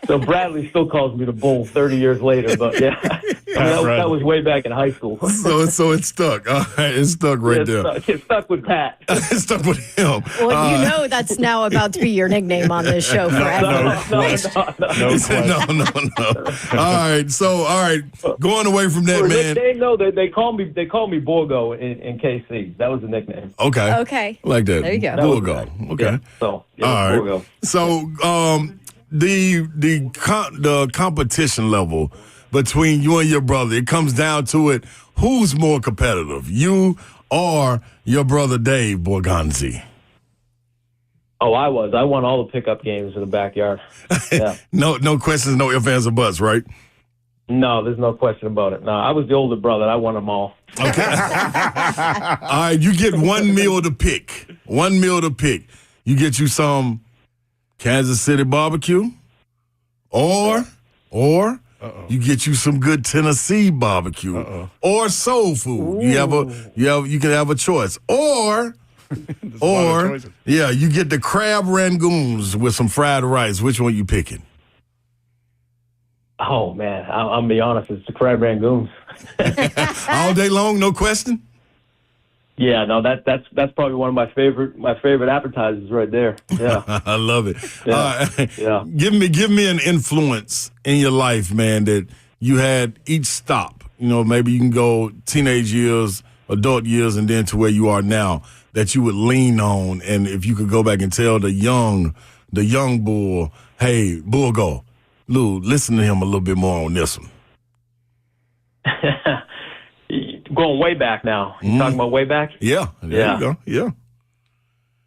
So Bradley still calls me the Bull 30 years later. But yeah, that was way back in high school. So it stuck. All right, it stuck right there. It stuck with Pat. It stuck with him. Well, you know that's now about to be your nickname on this show forever. No. All right, going away from that, man. They know that they call me Borgo in KC. That was the nickname. Okay. Like that. There you go. Borgo. Okay. Yeah, so yeah, all right. Borgo. So the competition level between you and your brother, it comes down to it. Who's more competitive, you or your brother Dave Borgonzi? Oh, I was. I won all the pickup games in the backyard. Yeah. No questions, no ifs, ands, or buts, right? No, there's no question about it. No, I was the older brother. I won them all. Okay. All right, you get one meal to pick. You get you some Kansas City barbecue, or you get you some good Tennessee barbecue, or soul food. Ooh. You can have a choice, or you get the crab rangoons with some fried rice. Which one you picking? Oh man, I'm gonna be honest. It's the crab rangoons. All day long, no question. Yeah, no, that's probably one of my favorite appetizers right there. Yeah, I love it. Yeah. Give me an influence in your life, man, that you had each stop. You know, maybe you can go teenage years, adult years, and then to where you are now that you would lean on. And if you could go back and tell the young Bull, hey, Bull, go, Lou, listen to him a little bit more on this one. Going way back now. You talking about way back? Yeah. There you go. Yeah.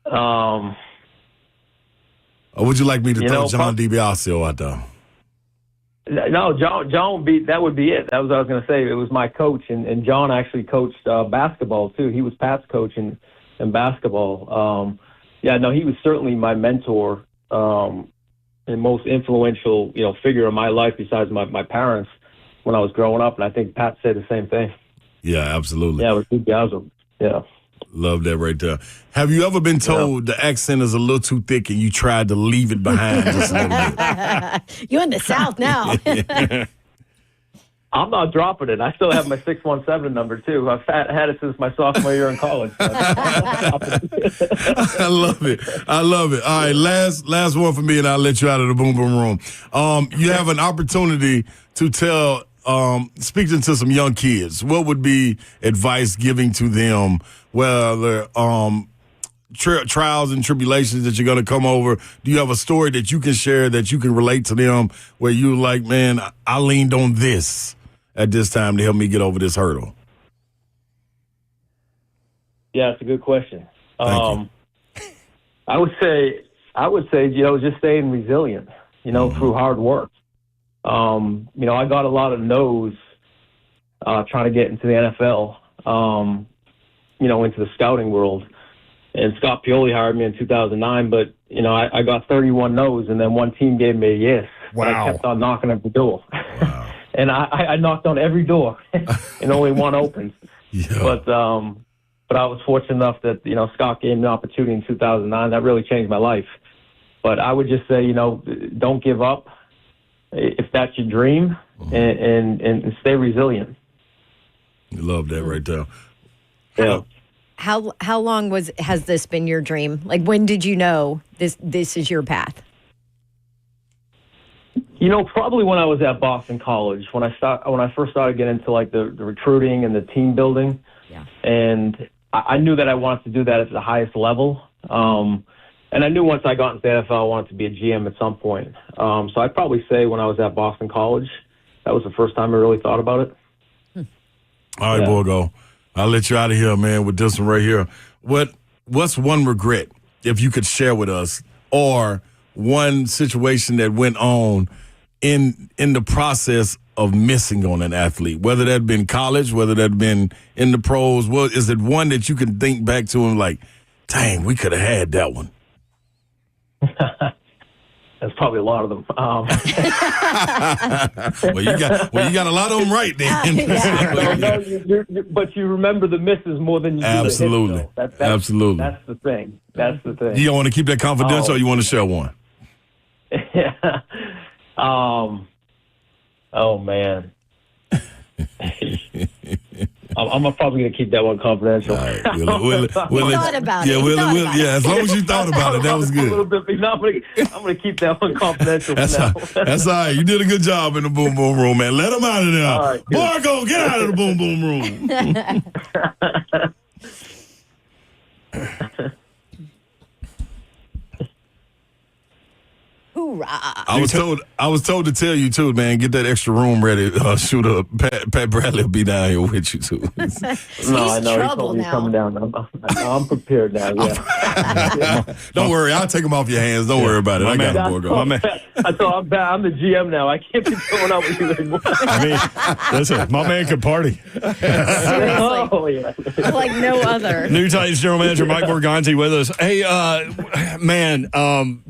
Or would you like me to throw John DiBiasio out there? No, John would be. That would be it. That was what I was going to say. It was my coach, and John actually coached basketball too. He was Pat's coach in basketball. He was certainly my mentor and most influential, figure in my life besides my parents when I was growing up. And I think Pat said the same thing. Yeah, absolutely. Yeah, it was DiBiasio. Yeah. Love that right there. Have you ever been told the accent is a little too thick and you tried to leave it behind just a little bit? You're in the South now. I'm not dropping it. I still have my 617 number, too. I've had it since my sophomore year in college. So I love it. All right, last one for me, and I'll let you out of the boom boom room. You have an opportunity to speaking to some young kids, what would be advice giving to them, whether trials and tribulations that you're going to come over? Do you have a story that you can share that you can relate to them where you're like, man, I leaned on this at this time to help me get over this hurdle? Yeah, it's a good question. Thank you. I would say, just staying resilient, through hard work. I got a lot of no's trying to get into the NFL, into the scouting world. And Scott Pioli hired me in 2009, but, I got 31 no's, and then one team gave me a yes. Wow. And I kept on knocking at the door. Wow. And I knocked on every door, and only one opened. Yeah. But I was fortunate enough that, Scott gave me an opportunity in 2009. That really changed my life. But I would just say, don't give up if that's your dream, and stay resilient. Love that right there. Yeah. How long has this been your dream? Like, when did you know this is your path? Probably when I was at Boston College, when I first started getting into like the recruiting and the team building. Yeah. And I knew that I wanted to do that at the highest level. And I knew once I got into the NFL, I wanted to be a GM at some point. So I'd probably say when I was at Boston College, that was the first time I really thought about it. All right, Borgo. I'll let you out of here, man, with this one right here. What's one regret, if you could share with us, or one situation that went on in the process of missing on an athlete, whether that been college, whether that been in the pros? Well, is it one that you can think back to and like, dang, we could have had that one? There's probably a lot of them. Well, you got a lot of them right then. But you remember the misses more than you do Absolutely. the hits, Absolutely. That's the thing. That's the thing. You don't want to keep that confidential, or you want to share one? Yeah. Oh man. I'm probably gonna keep that one confidential. All right. We'll thought about it. Yeah, as long as you thought about it, that was good. A little bit, I'm gonna keep that one confidential. That's all right. You did a good job in the boom boom room, man. Let him out of there. All right, Borgo, get out of the boom boom room. Hoorah. I was told to tell you too, man. Get that extra room ready. Shoot up. Pat Bradley will be down here with you too. No, I know trouble he's now. coming down. I'm prepared now. Yeah. Don't worry, I'll take him off your hands. Don't worry about it. I got him, Borgo. I'm the GM now. I can't be going out with you anymore. I mean, listen, my man can party. Seriously. Oh yeah. Like no other. New Titans General Manager Mike Borgonzi with us. Hey, man,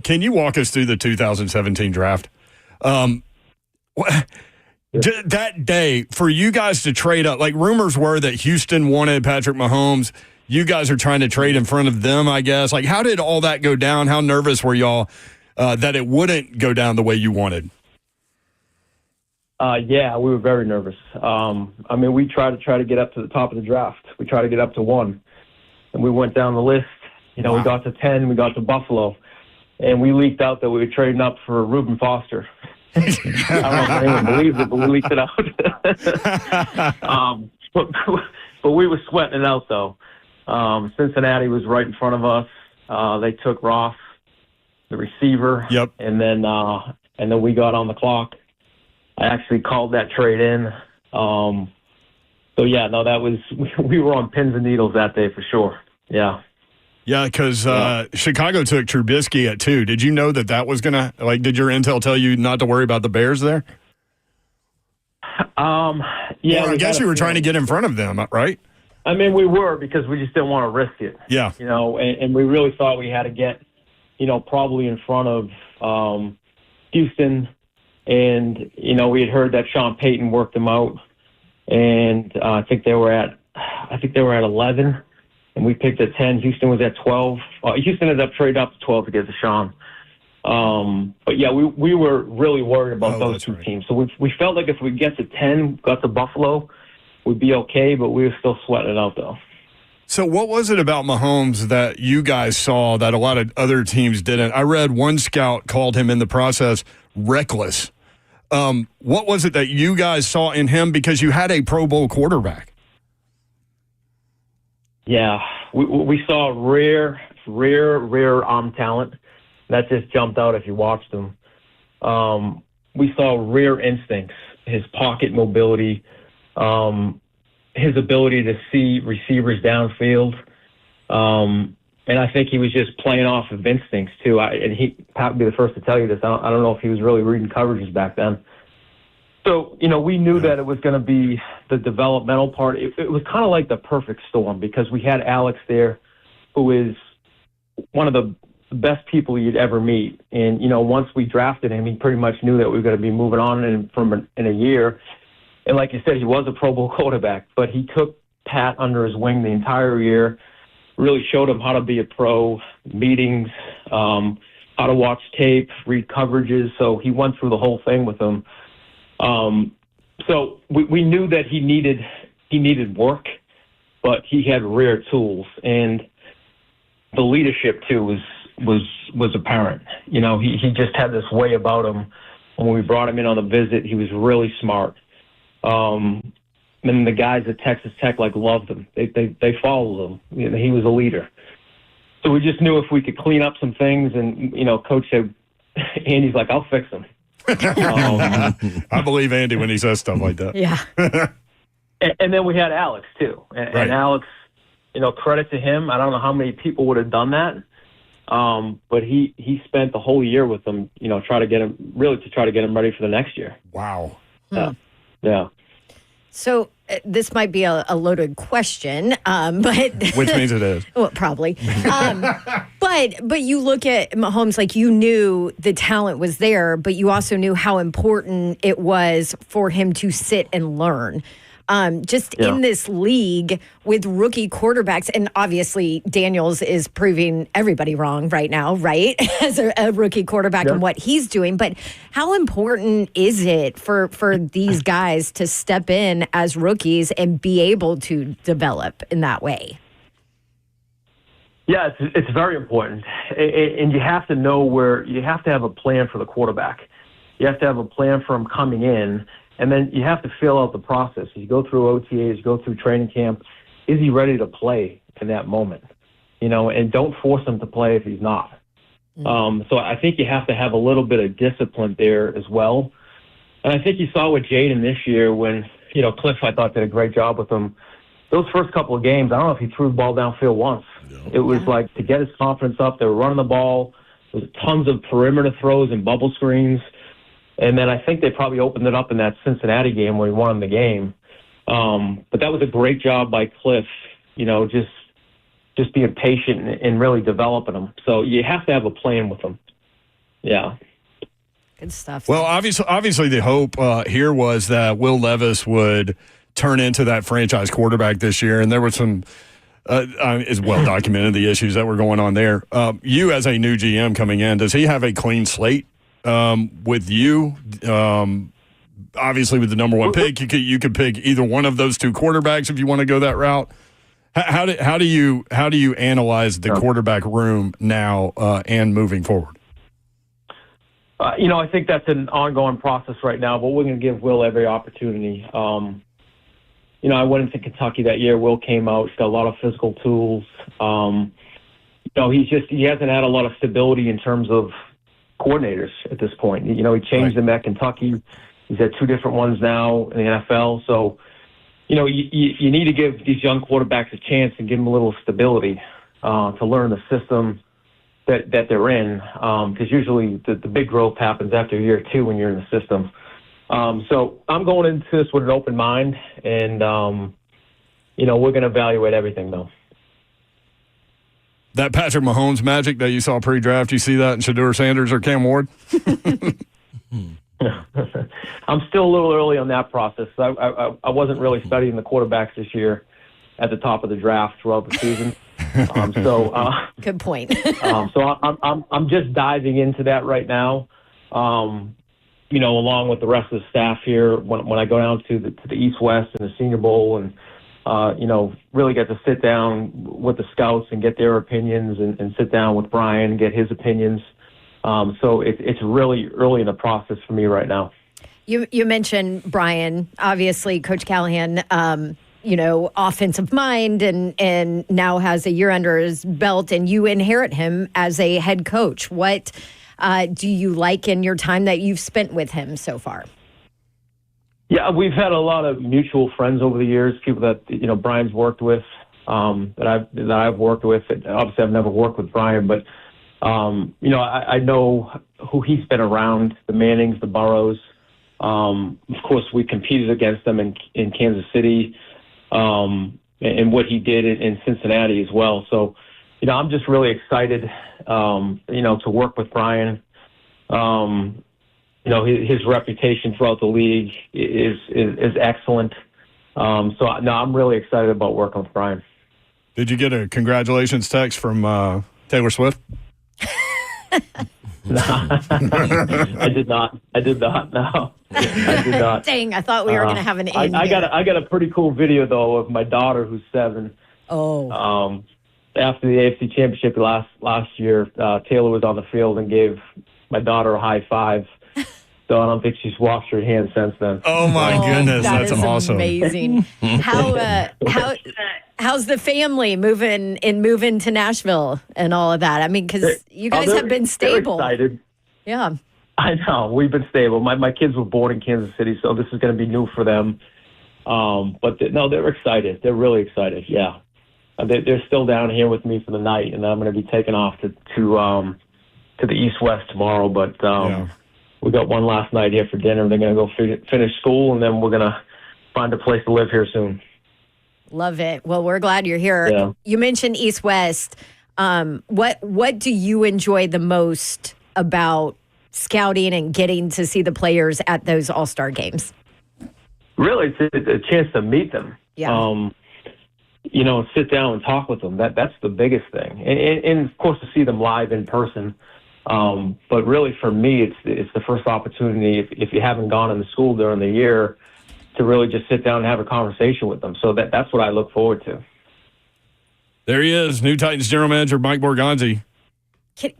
can you walk us through the 2017 draft? That day, for you guys to trade up, like rumors were that Houston wanted Patrick Mahomes. You guys are trying to trade in front of them, I guess. Like, how did all that go down? How nervous were y'all that it wouldn't go down the way you wanted? Yeah, we were very nervous. I mean, we tried to get up to the top of the draft. We tried to get up to 1, and we went down the list. We got to 10, we got to Buffalo, and we leaked out that we were trading up for Reuben Foster. I don't know if anyone believes it, but we leaked it out. But we were sweating it out, though. Cincinnati was right in front of us. They took Ross, the receiver. Yep. And then we got on the clock. I actually called that trade in. So yeah, no, we were on pins and needles that day for sure. Yeah. Yeah, because Chicago took Trubisky at 2. Did you know that was going to, like, did your intel tell you not to worry about the Bears there? Yeah. Or I guess you were trying to get in front of them, right? I mean, we were, because we just didn't want to risk it. Yeah. And we really thought we had to get, probably in front of Houston. And, we had heard that Sean Payton worked them out. And I think they were at 11. And we picked at 10. Houston was at 12. Houston ended up trading up to 12 to get Deshaun. But yeah, we were really worried about those two teams. So we felt like if we get to 10, got to Buffalo, we'd be okay. But we were still sweating it out, though. So what was it about Mahomes that you guys saw that a lot of other teams didn't? I read one scout called him in the process reckless. What was it that you guys saw in him, because you had a Pro Bowl quarterback? Yeah, we saw rare arm talent. That just jumped out if you watched him. We saw rare instincts, his pocket mobility, his ability to see receivers downfield. And I think he was just playing off of instincts, too. Pat would be the first to tell you this. I don't know if he was really reading coverages back then. So, we knew that it was going to be the developmental part. It was kind of like the perfect storm, because we had Alex there, who is one of the best people you'd ever meet. And, once we drafted him, he pretty much knew that we were going to be moving on in a year. And like you said, he was a Pro Bowl quarterback, but he took Pat under his wing the entire year, really showed him how to be a pro, meetings, how to watch tape, read coverages. So he went through the whole thing with him. So we knew that he needed he needed work, but he had rare tools, and the leadership too was apparent. You know, he just had this way about him. When we brought him in on the visit, he was really smart. And the guys at Texas Tech loved him. They followed him. You know, he was a leader. So we just knew if we could clean up some things, and Coach said, Andy's like, I'll fix them. I believe Andy when he says stuff like that. Yeah. And then we had Alex too, and Alex, credit to him. I don't know how many people would have done that, but he spent the whole year with them. Try to get him ready for the next year. Wow. Yeah. So this might be a loaded question, but which means it is. Well, probably. But you look at Mahomes, you knew the talent was there, but you also knew how important it was for him to sit and learn. In this league with rookie quarterbacks, and obviously Daniels is proving everybody wrong right now, right? As a rookie quarterback and what he's doing. But how important is it for these guys to step in as rookies and be able to develop in that way? Yeah, it's very important. And you have to know you have to have a plan for the quarterback. You have to have a plan for him coming in. And then you have to fill out the process. You go through OTAs, you go through training camp. Is he ready to play in that moment? And don't force him to play if he's not. So I think you have to have a little bit of discipline there as well. And I think you saw with Jaden this year when, Cliff, I thought, did a great job with him. Those first couple of games, I don't know if he threw the ball downfield once. Yeah. It was to get his confidence up. They were running the ball. There was tons of perimeter throws and bubble screens. And then I think they probably opened it up in that Cincinnati game where he won the game. But that was a great job by Cliff, just being patient and really developing them. So you have to have a plan with them. Yeah. Good stuff. Well, obviously the hope here was that Will Levis would turn into that franchise quarterback this year. And there was some, it's well documented, the issues that were going on there. You as a new GM coming in, does he have a clean slate? With you, obviously with the number one pick, you could pick either one of those two quarterbacks if you want to go that route. How do you analyze the quarterback room now and moving forward? I think that's an ongoing process right now, but we're going to give Will every opportunity. I went into Kentucky that year. Will came out. He's got a lot of physical tools. He hasn't had a lot of stability in terms of coordinators at this point. He changed them at Kentucky. He's had two different ones now in the NFL. So, you need to give these young quarterbacks a chance and give them a little stability to learn the system that they're in. Because usually the big growth happens after year two when you're in the system. So I'm going into this with an open mind, and we're going to evaluate everything though. That Patrick Mahomes magic that you saw pre-draft, you see that in Shedeur Sanders or Cam Ward? I'm still a little early on that process. I wasn't really studying the quarterbacks this year at the top of the draft throughout the season. Good point. So I'm just diving into that right now. Along with the rest of the staff here, when I go down to the East West and the Senior Bowl and really get to sit down with the scouts and get their opinions and sit down with Brian and get his opinions. So it's really early in the process for me right now. You mentioned Brian, obviously Coach Callahan, offensive mind and now has a year under his belt, and you inherit him as a head coach. What do you like in your time that you've spent with him so far? Yeah, we've had a lot of mutual friends over the years, people that, Brian's worked with, that I've worked with. Obviously, I've never worked with Brian, but, I know who he's been around, the Mannings, the Burrows. Of course, we competed against them in Kansas City, and what he did in Cincinnati as well. So, I'm just really excited, to work with Brian. His reputation throughout the league is excellent. I'm really excited about working with Brian. Did you get a congratulations text from Taylor Swift? I did not. No, I did not. Dang, I thought we were going to have an in I here. got a pretty cool video though of my daughter who's 7. Oh. After the AFC Championship last year, Taylor was on the field and gave my daughter a high five. So I don't think she's washed her hands since then. Oh my goodness, that that's is awesome. Amazing. How's the family moving to Nashville and all of that? I mean, because you guys have been stable. They're excited. Yeah. I know we've been stable. My kids were born in Kansas City, so this is going to be new for them. But they're excited. They're really excited. Yeah, they're still down here with me for the night, and then I'm going to be taking off to the East West tomorrow. But we got one last night here for dinner. They're going to go finish school, and then we're going to find a place to live here soon. Love it. Well, we're glad you're here. Yeah. You mentioned East West. What do you enjoy the most about scouting and getting to see the players at those All-Star games? Really, it's a chance to meet them. Yeah. Sit down and talk with them. That's the biggest thing. And of course, to see them live in person. But really, for me, it's the first opportunity, if you haven't gone into school during the year, to really just sit down and have a conversation with them. So that's what I look forward to. There he is, new Titans general manager Mike Borgonzi.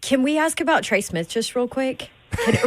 Can we ask about Trey Smith just real quick?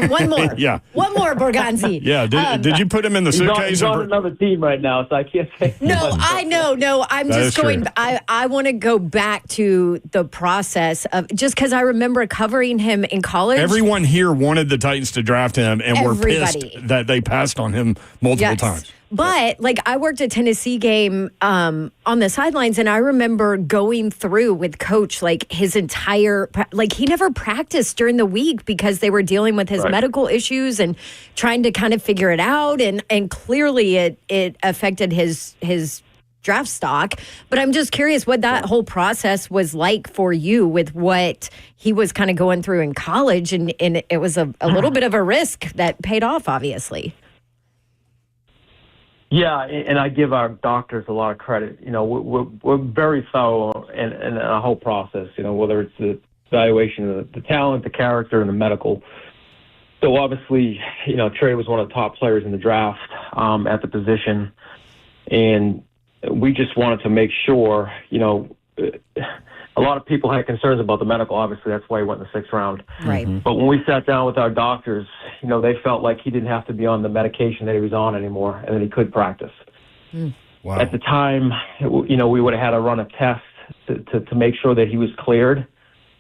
One more. Yeah. One more, Borgonzi. Yeah. Did you put him in the suitcase? He's on another team right now, so I can't say. No, I know. No, I'm That just is going. true. I want to go back to the process of just because I remember covering him in college. Everyone here wanted the Titans to draft him, and were pissed that they passed on him multiple times. But I worked a Tennessee game on the sidelines, and I remember going through with Coach his entire he never practiced during the week because they were dealing with his medical issues and trying to kind of figure it out, and clearly it affected his draft stock. But I'm just curious what that whole process was like for you with what he was kind of going through in college, and it was a little bit of a risk that paid off, obviously. Yeah, and I give our doctors a lot of credit. We're very thorough in our whole process, whether it's the evaluation of the talent, the character, and the medical. So obviously, Trey was one of the top players in the draft at the position. And we just wanted to make sure, a lot of people had concerns about the medical. Obviously, that's why he went in the 6th round. Right. But when we sat down with our doctors, they felt like he didn't have to be on the medication that he was on anymore, and that he could practice. Wow. At the time, we would have had to run a test to make sure that he was cleared.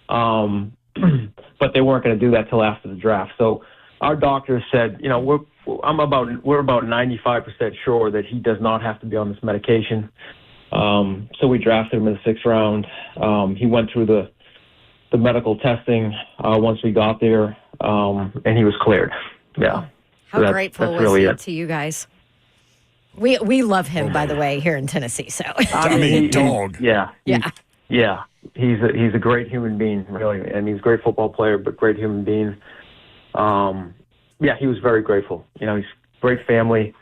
But they weren't going to do that till after the draft. So our doctors said, we're about 95% sure that he does not have to be on this medication. So we drafted him in the 6th round. He went through the medical testing once we got there, and he was cleared. Yeah. How grateful was really he it. to you guys? We love him, by the way, here in Tennessee. So dog. Yeah. Yeah. He's a great human being, really, and he's a great football player, but great human being. He was very grateful. He's a great family.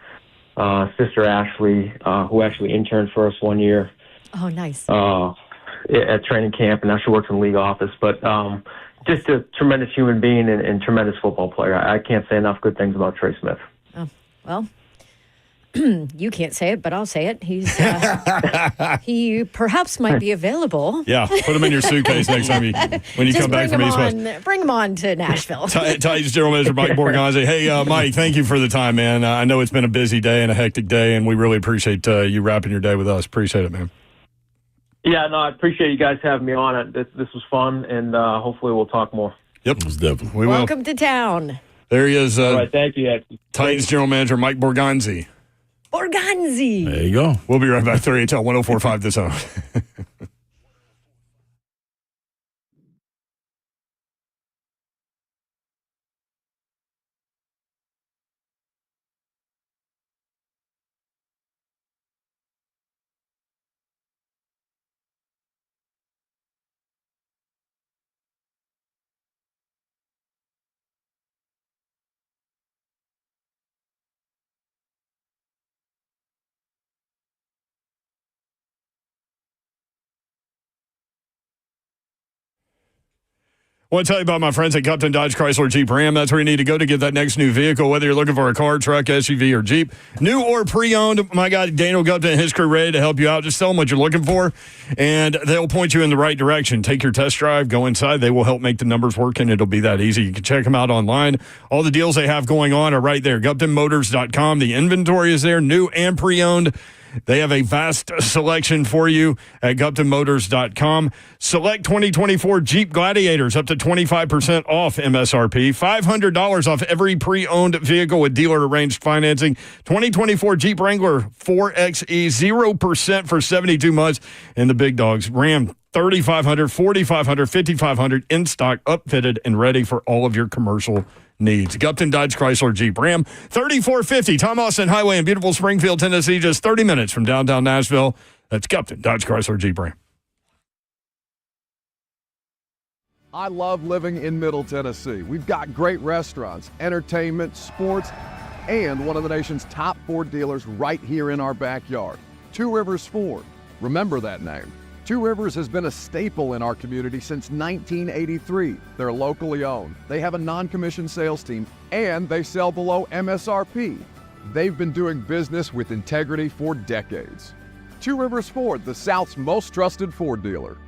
Sister Ashley, who actually interned for us one year. Oh, nice. At training camp, and now she works in the league office. But just a tremendous human being and tremendous football player. I can't say enough good things about Trey Smith. Oh, well, you can't say it, but I'll say it. He perhaps might be available. Yeah, put him in your suitcase next time when you come back from East West. Bring him on to Nashville. Titans general manager Mike Borgonzi. Hey, Mike, thank you for the time, man. I know it's been a busy day and a hectic day, and we really appreciate you wrapping your day with us. Appreciate it, man. Yeah, no, I appreciate you guys having me on it. This was fun, and hopefully we'll talk more. Yep, definitely. We will. Welcome to town. There he is. All right, thank you. Titans general manager Mike Borgonzi. Borgonzi. There you go. We'll be right back. 3HL 104.5 The Zone. want to tell you about my friends at Gupton Dodge Chrysler Jeep Ram. That's where you need to go to get that next new vehicle, whether you're looking for a car, truck, SUV, or Jeep. New or pre-owned, my guy Daniel Gupton and his crew ready to help you out. Just tell them what you're looking for, and they'll point you in the right direction. Take your test drive, go inside. They will help make the numbers work, and it'll be that easy. You can check them out online. All the deals they have going on are right there. GuptonMotors.com. The inventory is there, new and pre-owned. They have a vast selection for you at GuptonMotors.com. Select 2024 Jeep Gladiators up to 25% off MSRP. $500 off every pre-owned vehicle with dealer-arranged financing. 2024 Jeep Wrangler 4xe, 0% for 72 months. And the big dogs, Ram 3,500, 4,500, 5,500 in stock, upfitted, and ready for all of your commercial needs. Gupton Dodge Chrysler Jeep Ram, 3450 Tom Austin Highway in beautiful Springfield, Tennessee, just 30 minutes from downtown Nashville. That's Gupton Dodge Chrysler Jeep Ram. I love living in Middle Tennessee. We've got great restaurants, entertainment, sports, and one of the nation's top Ford dealers right here in our backyard. Two Rivers Ford. Remember that name. Two Rivers has been a staple in our community since 1983. They're locally owned. They have a non-commissioned sales team, and they sell below MSRP. They've been doing business with integrity for decades. Two Rivers Ford, the South's most trusted Ford dealer.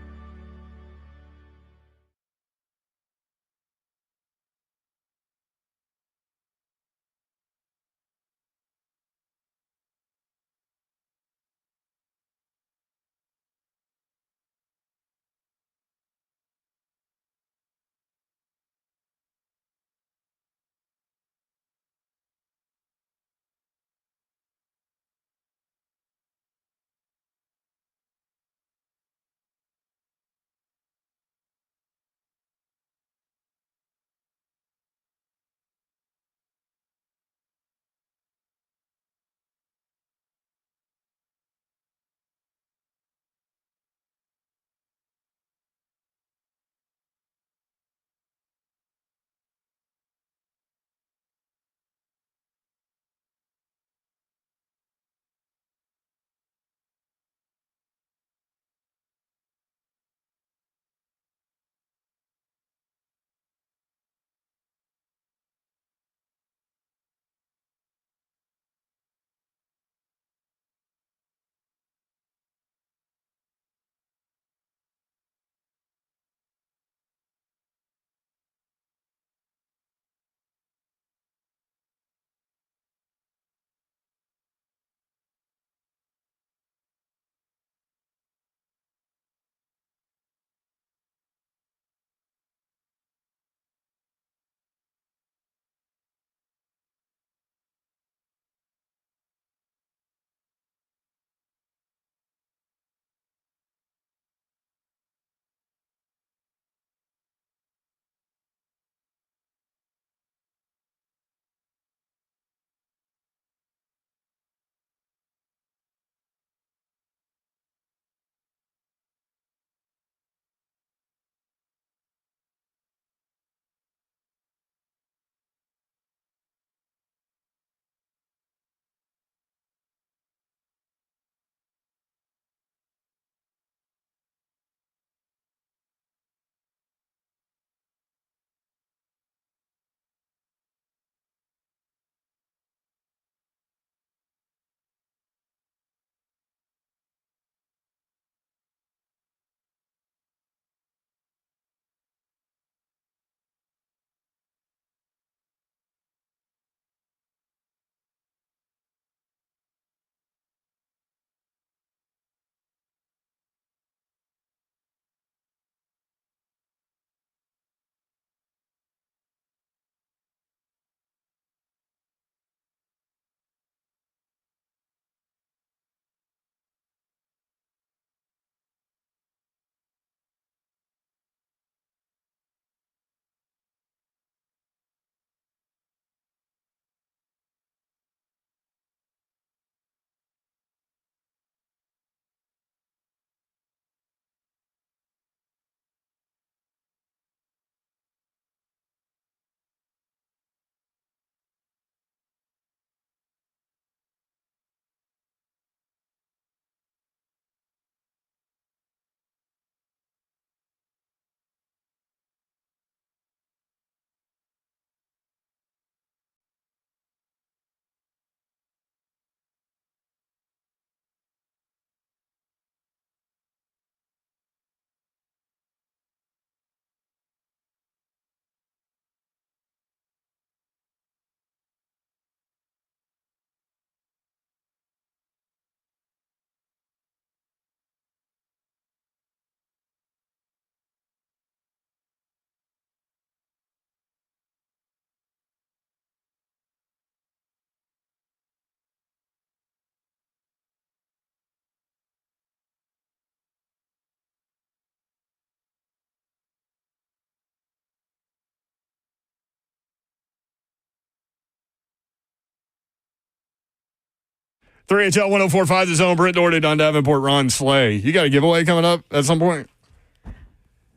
3HL 1045, The Zone. Britt Doherty, Don Davenport, Ron Slay. You got a giveaway coming up at some point?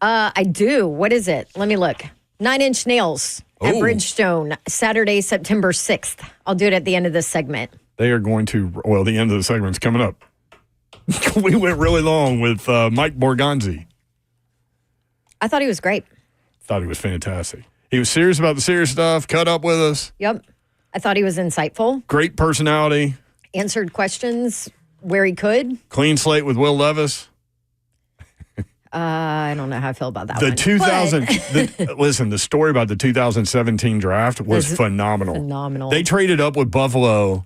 I do. What is it? Let me look. 9 Inch Nails at Oh. Bridgestone, Saturday, September 6th. I'll do it at the end of this segment. They are going to, well, the end of the segment's coming up. We went really long with Mike Borgonzi. I thought he was great. Thought he was fantastic. He was serious about the serious stuff, cut up with us. Yep. I thought he was insightful, Great personality, answered questions where he could. clean slate with Will Levis. I don't know how I feel about that The one. 2000, listen, the story about the 2017 draft was phenomenal. Phenomenal. They traded up with Buffalo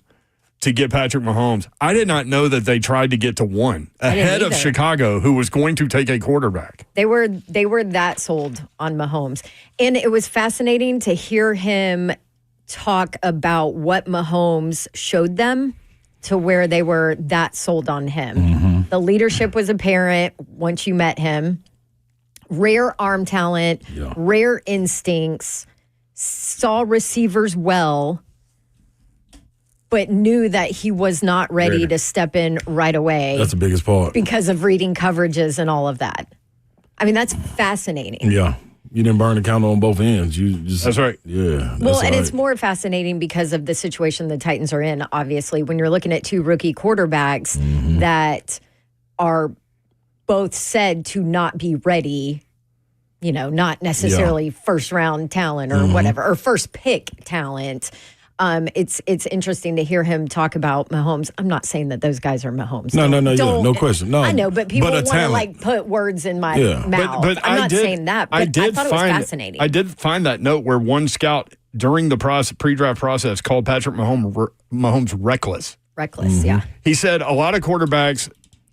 to get Patrick Mahomes. I did not know that they tried to get to one ahead of either. Chicago, who was going to take a quarterback. They were that sold on Mahomes. And it was fascinating to hear him talk about what Mahomes showed them to where they were that sold on him. The leadership was apparent once you met him. Rare arm talent, rare instincts, saw receivers well, but knew that he was not ready to step in right away. That's the biggest part. Because of reading coverages and all of that. I mean, that's fascinating. Yeah. You didn't burn the candle on both ends. You just, That's right. Yeah. Well, and it's more fascinating because of the situation the Titans are in, obviously, when you're looking at two rookie quarterbacks that are both said to not be ready, you know, not necessarily first round talent or whatever, or first pick talent. It's interesting to hear him talk about Mahomes. I'm not saying that those guys are Mahomes. No question. No, I know, but people a want to talent. like put words in my Yeah. mouth. I'm not saying that, but I thought it was fascinating. I did find that note where one scout during the pre-draft process called Patrick Mahomes reckless. Reckless, yeah. He said a lot of quarterbacks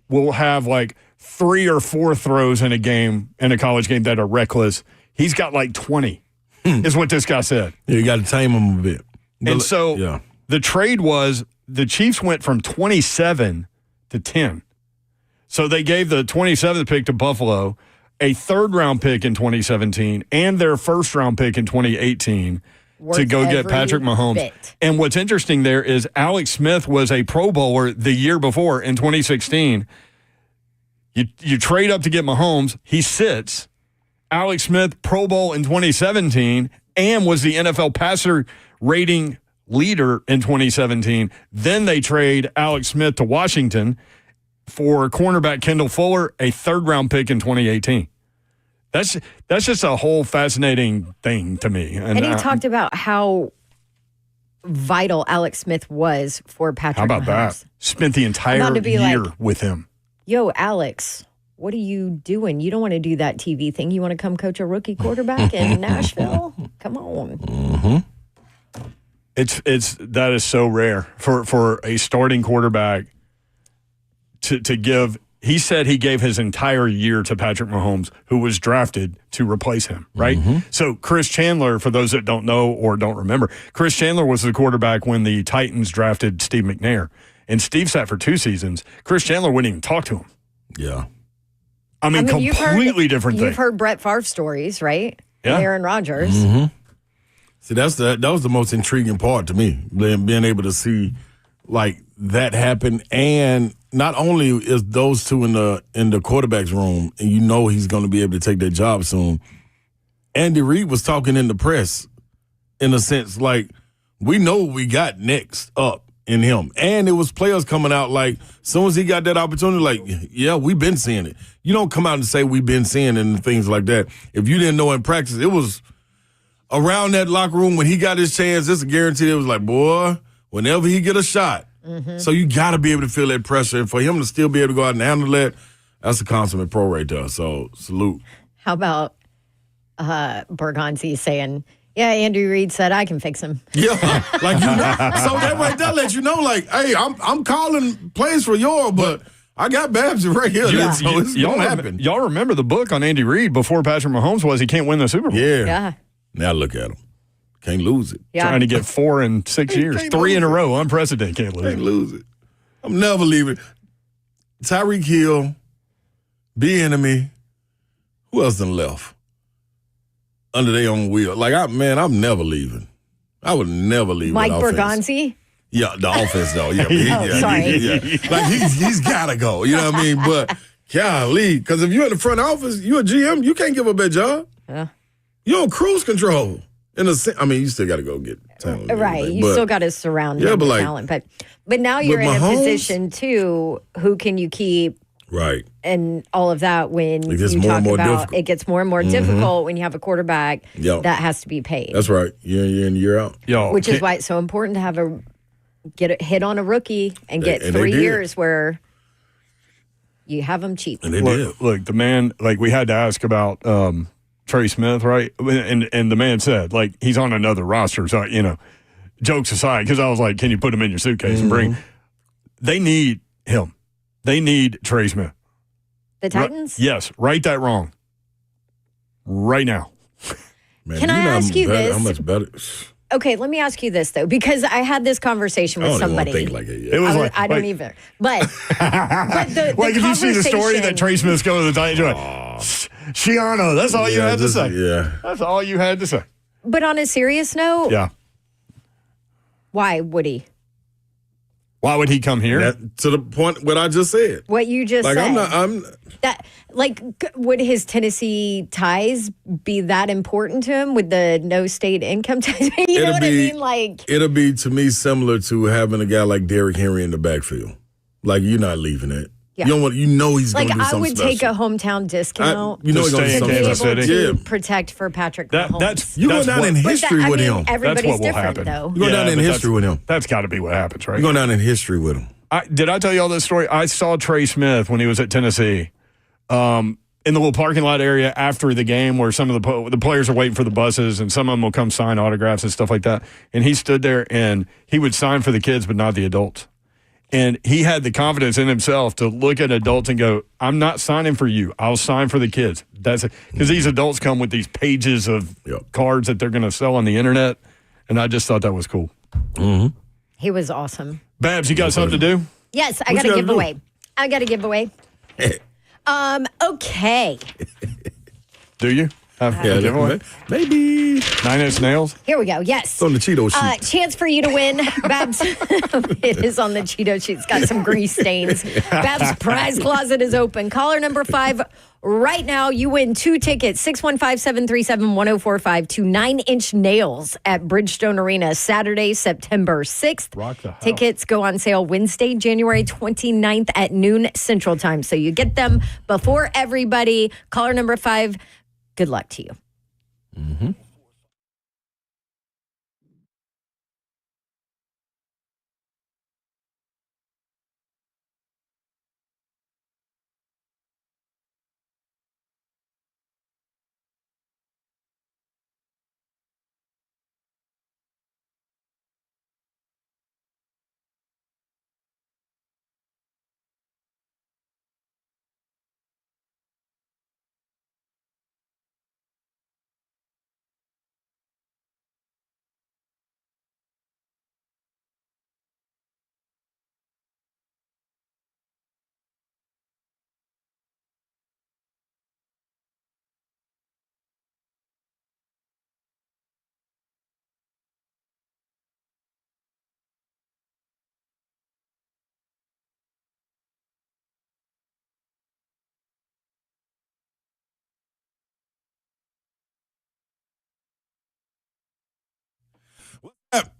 will have like 3 or 4 throws in a game, in a college game, that are reckless. He's got like 20, is what this guy said. Yeah, you got to tame him a bit. And so the trade was the Chiefs went from 27 to 10. So they gave the 27th pick to Buffalo, a third-round pick in 2017, and their first-round pick in 2018 to go get Patrick Mahomes. Bit. And what's interesting there is Alex Smith was a Pro Bowler the year before in 2016. You trade up to get Mahomes. He sits. Alex Smith, Pro Bowl in 2017, and was the NFL passer rating leader in 2017. Then they trade Alex Smith to Washington for cornerback Kendall Fuller, a third-round pick in 2018. That's just a whole fascinating thing to me. And he talked about how vital Alex Smith was for Patrick How about Mahomes. that? Spent the entire year with him. Yo, Alex, what are you doing? You don't want to do that TV thing. You want to come coach a rookie quarterback in Nashville? Come on. That is so rare for a starting quarterback to give. He said he gave his entire year to Patrick Mahomes, who was drafted to replace him, right? So Chris Chandler, for those that don't know or don't remember, Chris Chandler was the quarterback when the Titans drafted Steve McNair. And Steve sat for 2 seasons. Chris Chandler wouldn't even talk to him. Yeah. I mean completely different thing. You've heard Brett Favre stories, right? Yeah. Aaron Rodgers. See, that was the most intriguing part to me, being able to see like that happen. And not only is those two in the quarterback's room, and you know he's going to be able to take that job soon. Andy Reid was talking in the press, in a sense, like we know what we got next up in him, and it was players coming out like as soon as he got that opportunity, like yeah, we've been seeing it. You don't come out and say we've been seeing it and things like that. If you didn't know in practice, it was around that locker room when he got his chance. It's a guarantee. It was like, boy, whenever he get a shot. So you got to be able to feel that pressure. And for him to still be able to go out and handle that, that's a consummate pro right there. So salute. How about Borgonzi saying, yeah, Andy Reid said I can fix him. Yeah, like you know. So that right there lets you know, like, hey, I'm calling plays for y'all, but I got Babs right here. So it's gonna happen. Y'all remember the book on Andy Reid before Patrick Mahomes was he can't win the Super Bowl. Yeah. Now look at him. Can't lose it. Yeah. Trying to get 4 in 6 years. Can't 3 in a lose row. Unprecedented. Can't lose Can't it. lose it. I'm never leaving. Tyreek Hill, B-Enemy. Who else done left? Under their own wheel. Like, I'm never leaving. I would never leave. Mike that offense. Borgonzi? Yeah, the offense though. Yeah, sorry. Like he's gotta go. You know what I mean? But golly, because if you're in the front office, you're a GM, you can't give up that job. Yeah. You're on cruise control. You still got to go get talent. Right. You still got to surround him with talent. But now you're in a position, too, who can you keep? Right. And all of that when it gets you more talk and more about difficult. it gets more and more difficult when you have a quarterback that has to be paid. That's right. Year in, year out. Which is why it's so important to have get a hit on a rookie and get 3 years where you have them cheap. And they did. Look, the man, like we had to ask about Trey Smith, right? And the man said, like, he's on another roster. So, jokes aside, because I was like, can you put him in your suitcase and bring? They need him. They need Trey Smith. The Titans? Yes. Right that wrong. Right now. Man, Can I ask you this? How much better? Okay, let me ask you this, though, because I had this conversation with somebody. I don't even think like it yet. It was I don't either. But the like, if you see the story conversation- that Trey Smith's going to the Titans, you're like, Shiano, that's all you had to say. Yeah. That's all you had to say. But on a serious note, Yeah. why would he? Why would he come here? To the point what I just said. What you just Like said. Would his Tennessee ties be that important to him with the no state income tax? You know what I mean? Like, it'll be to me similar to having a guy like Derrick Henry in the backfield. Like, you're not leaving it. Yeah. You don't want. You know he's going to do I something would special. take a hometown discount. You know he's going to do to something be able special. to Yeah. protect for Patrick Mahomes. You go down in history with him. Everybody's That's what will different, happen. though. You go down in history with him. That's got to be what happens, right? You go down in history with him. Did I tell you all this story? I saw Trey Smith when he was at Tennessee in the little parking lot area after the game where some of the players are waiting for the buses and some of them will come sign autographs and stuff like that. And he stood there and he would sign for the kids but not the adults. And he had the confidence in himself to look at adults and go, I'm not signing for you. I'll sign for the kids. That's it. Because these adults come with these pages of cards that they're going to sell on the internet. And I just thought that was cool. Mm-hmm. He was awesome. Babs, you got something to do? Yes, I got a giveaway. I got a giveaway. Okay. Do you have a giveaway? Maybe. 9 Inch Nails? Here we go. Yes. It's on the Cheeto sheet. Chance for you to win. Babs. It is on the Cheeto sheet. It's got some grease stains. Babs' prize closet is open. Caller number 5 right now. You win 2 tickets, 615-737-1045 to 9 Inch Nails at Bridgestone Arena, Saturday, September 6th. Rock the house. Tickets go on sale Wednesday, January 29th at noon Central Time. So you get them before everybody. Caller number 5, good luck to you. Mm-hmm.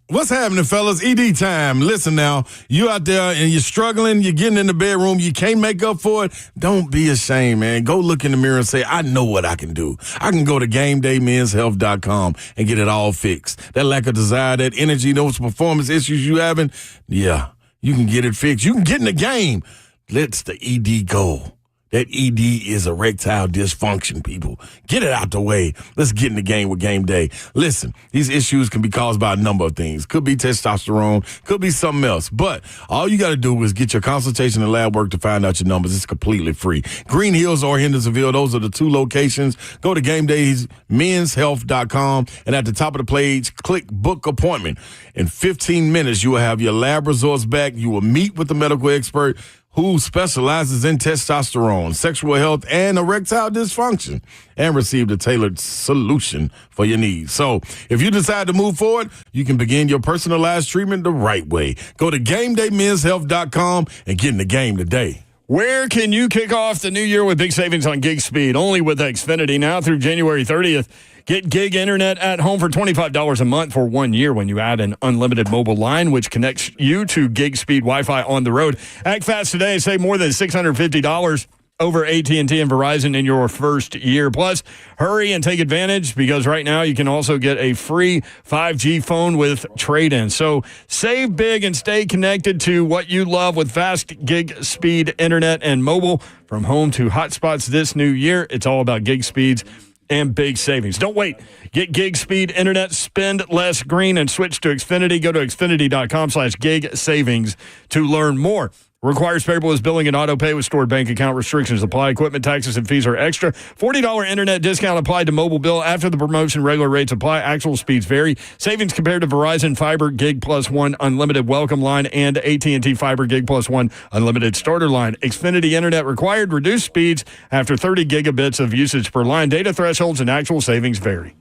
What's happening, fellas? ED time. Listen now, you out there and you're struggling, you're getting in the bedroom, you can't make up for it. Don't be ashamed, man. Go look in the mirror and say, I know what I can do. I can go to GameDayMen'sHealth.com and get it all fixed. That lack of desire, that energy, those performance issues you having, yeah, you can get it fixed. You can get in the game. Let's the ED go. That ED is erectile dysfunction, people. Get it out the way. Let's get in the game with Game Day. Listen, these issues can be caused by a number of things. Could be testosterone, could be something else. But all you got to do is get your consultation and lab work to find out your numbers. It's completely free. Green Hills or Hendersonville, those are the 2 locations. Go to GameDaysMen'sHealth.com, and at the top of the page, click Book Appointment. In 15 minutes, you will have your lab results back. You will meet with the medical expert. who specializes in testosterone, sexual health, and erectile dysfunction, and receive a tailored solution for your needs. So if you decide to move forward, you can begin your personalized treatment the right way. Go to GameDayMen'sHealth.com and get in the game today. Where can you kick off the new year with big savings on gig speed? Only with Xfinity now through January 30th. Get gig internet at home for $25 a month for 1 year when you add an unlimited mobile line, which connects you to gig speed Wi-Fi on the road. Act fast today. Save more than $650 over AT&T and Verizon in your first year. Plus, hurry and take advantage because right now you can also get a free 5G phone with trade-in. So save big and stay connected to what you love with fast gig speed internet and mobile from home to hotspots this new year. It's all about gig speeds and big savings. Don't wait. Get gig speed internet, spend less green, and switch to Xfinity. Go to Xfinity.com/gig savings to learn more. Requires paperless billing and auto pay with stored bank account. Restrictions apply. Equipment taxes and fees are extra. $40 internet discount applied to mobile bill. After the promotion, regular rates apply. Actual speeds vary. Savings compared to Verizon Fiber Gig Plus One Unlimited Welcome Line and AT&T Fiber Gig Plus One Unlimited Starter Line. Xfinity internet required. Reduced speeds after 30 gigabits of usage per line. Data thresholds and actual savings vary.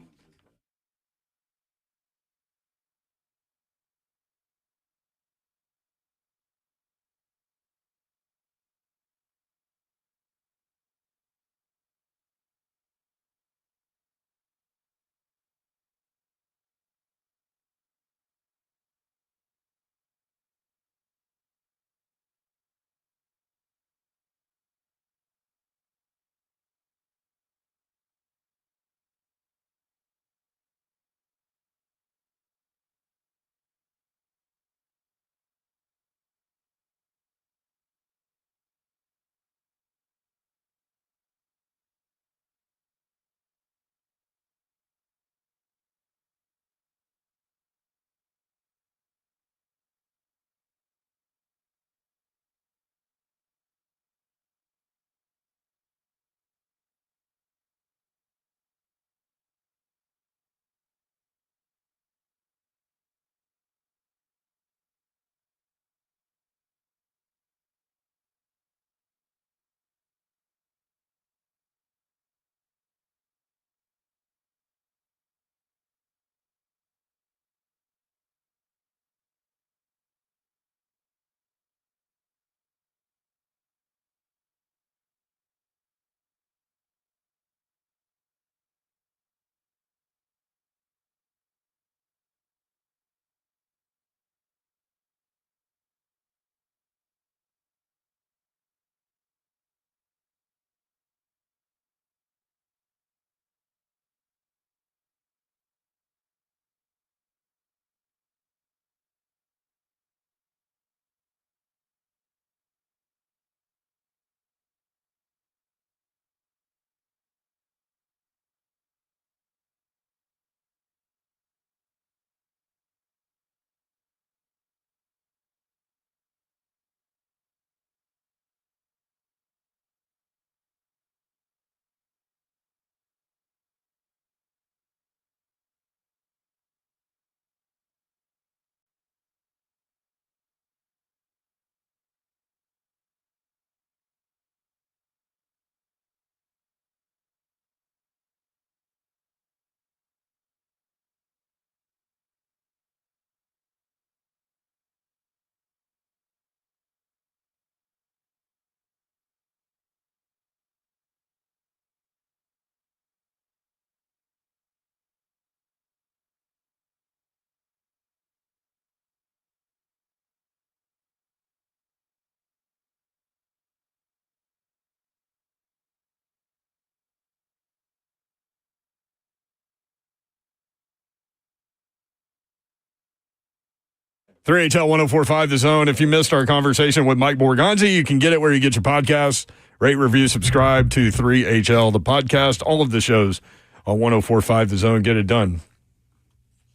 Three HL 1045 The Zone. If you missed our conversation with Mike Borgonzi, you can get it where you get your podcasts. Rate, review, subscribe to 3HL, the podcast. All of the shows on 1045 The Zone. Get it done.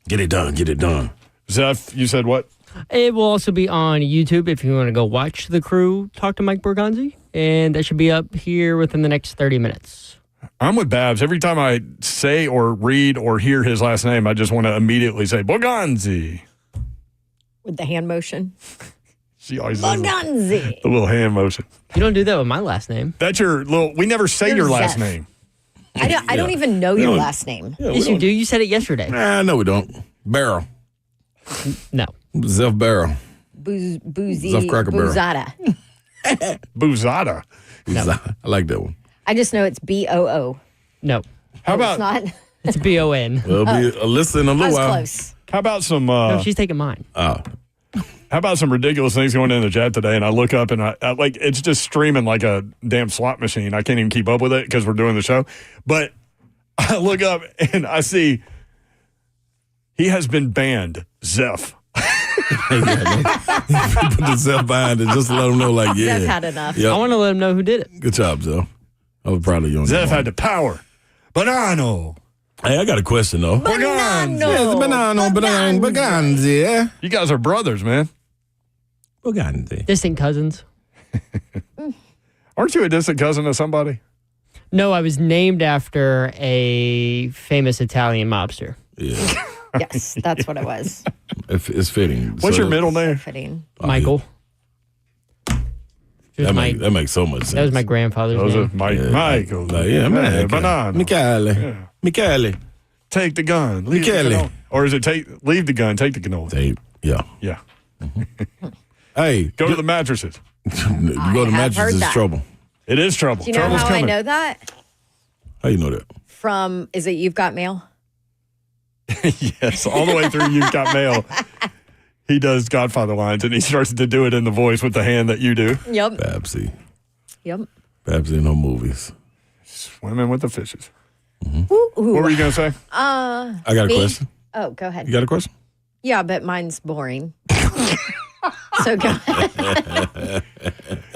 Get it done. Get it done. Zeph, you said what? It will also be on YouTube if you want to go watch the crew talk to Mike Borgonzi. And that should be up here within the next 30 minutes. I'm with Babs. Every time I say or read or hear his last name, I just want to immediately say Borgonzi. With the hand motion. She always does Borgonzi. the little hand motion. You don't do that with my last name. That's your little. We never say your last Zeph. name. I don't even know your last name. Yes, you do. You said it yesterday. Nah, no, we don't. Barrel. No. Zeph Barrel. Boozy. Zeph Cracker Barrel. Boozada. Boozada. I like that one. I just know it's BOO. No. How It's about not. It's BON. There'll be a list in a I little was while. close. how about some No, she's taking mine. how about some ridiculous things going in the chat today? And I look up and I like it's just streaming like a damn slot machine. I can't even keep up with it because we're doing the show. But I look up and I see he has been banned. Zeph. Put the Zeph behind it just to let them know, like, yeah. Zeph had enough. I Yep. want to let him know who did it. Good job, Zeph. I was proud of you on Zeph that had the power. Banano. Hey, I got a question, though. Borgonzi. Yes, Borgonzi, yeah. You guys are brothers, man. Borgonzi. Distant cousins. Aren't you a distant cousin of somebody? No, I was named after a famous Italian mobster. Yeah, Yes, that's what it was. it's fitting. What's your middle name? Fitting. Michael. That makes so much sense. That was my grandfather's Those are name. Michael. Michael. Banana. Michele. Michele. Take the gun. Leave the Michele. cannoli. Or is it leave the gun, take the cannoli? Hey, yeah. Yeah. Hey, Go to the mattresses. you go to have matches, heard it's that. trouble. It is trouble. Do you know Trouble's how coming. I know that? How you know that? From, is it You've Got Mail? Yes, all the way through You've Got Mail. He does Godfather lines, and he starts to do it in the voice with the hand that you do. Yep. Babsy. Yep. Babsy in her movies. Swimming with the fishes. Ooh, What were you going to say? I got a Me? question. Oh, go ahead. You got a question? Yeah, but mine's boring. So go ahead.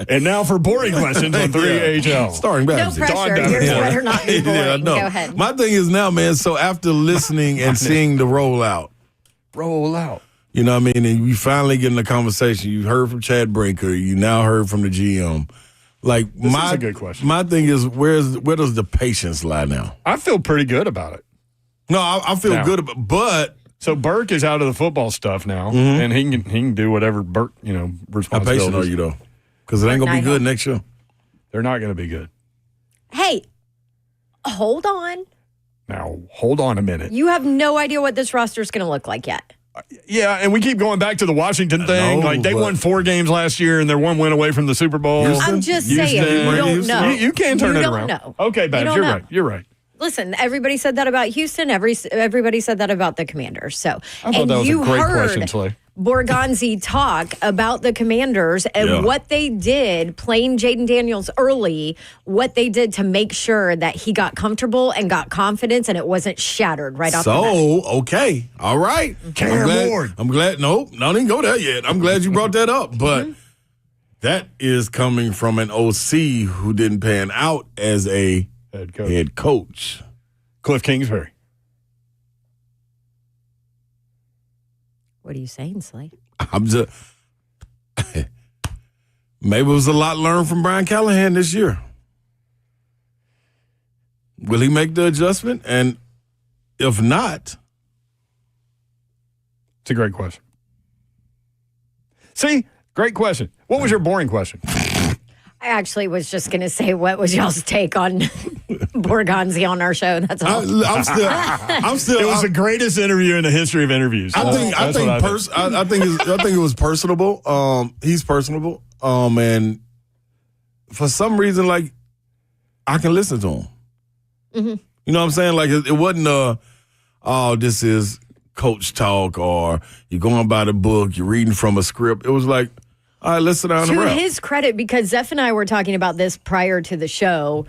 And now for boring questions on 3HL. Starring No Babsy. pressure. down Yours here. better not be boring. Yeah, no. Go ahead. My thing is now, man, so after listening and seeing the rollout, Roll out. you know what I mean, and you finally get in the conversation, you heard from Chad Brinker, you now heard from the GM. Like This is a good question. My thing is, where does the patience lie now? I feel pretty good about it. No, I feel Now. good about, but So Burke is out of the football stuff now, and he can do whatever Burke, how responsibilities. patient are you though? Because it ain't gonna be good next year. They're not going to be good. Hey, hold on. Now, hold on a minute. You have no idea what this roster is going to look like yet. Yeah, and we keep going back to the Washington thing. know, Like they but- won 4 games last year, and they're 1 win away from the Super Bowl. Houston? I'm just Houston. saying, you don't Houston. know. You can turn You it don't around. know. Okay, You Babs, don't you're know. right. You're right. Listen, everybody said that about Houston. Everybody said that about the Commanders. So, I thought and that was a you great heard question, Slay. Borgonzi talk about the Commanders and Yeah. what they did, playing Jaden Daniels early, what they did to make sure that he got comfortable and got confidence and it wasn't shattered right off the bat. So, okay. All right. Cam Ward. I'm glad. No, I didn't go there yet. I'm glad you brought that up. But that is coming from an OC who didn't pan out as a Head coach. Cliff Kingsbury. What are you saying, Slade? I'm just maybe it was a lot learned from Brian Callahan this year. Will he make the adjustment? And if not, It's a great question. See, great question. What was your boring question? I actually was just going to say, what was y'all's take on Borgonzi on our show? That's all. I'm still. It was the greatest interview in the history of interviews. I think it was personable. He's personable. And for some reason, like I can listen to him. Mm-hmm. You know what I'm saying? Like it wasn't this is coach talk or you're going by the book, you're reading from a script. It was like, all right, let's sit down and To rap. his credit, because Zeph and I were talking about this prior to the show,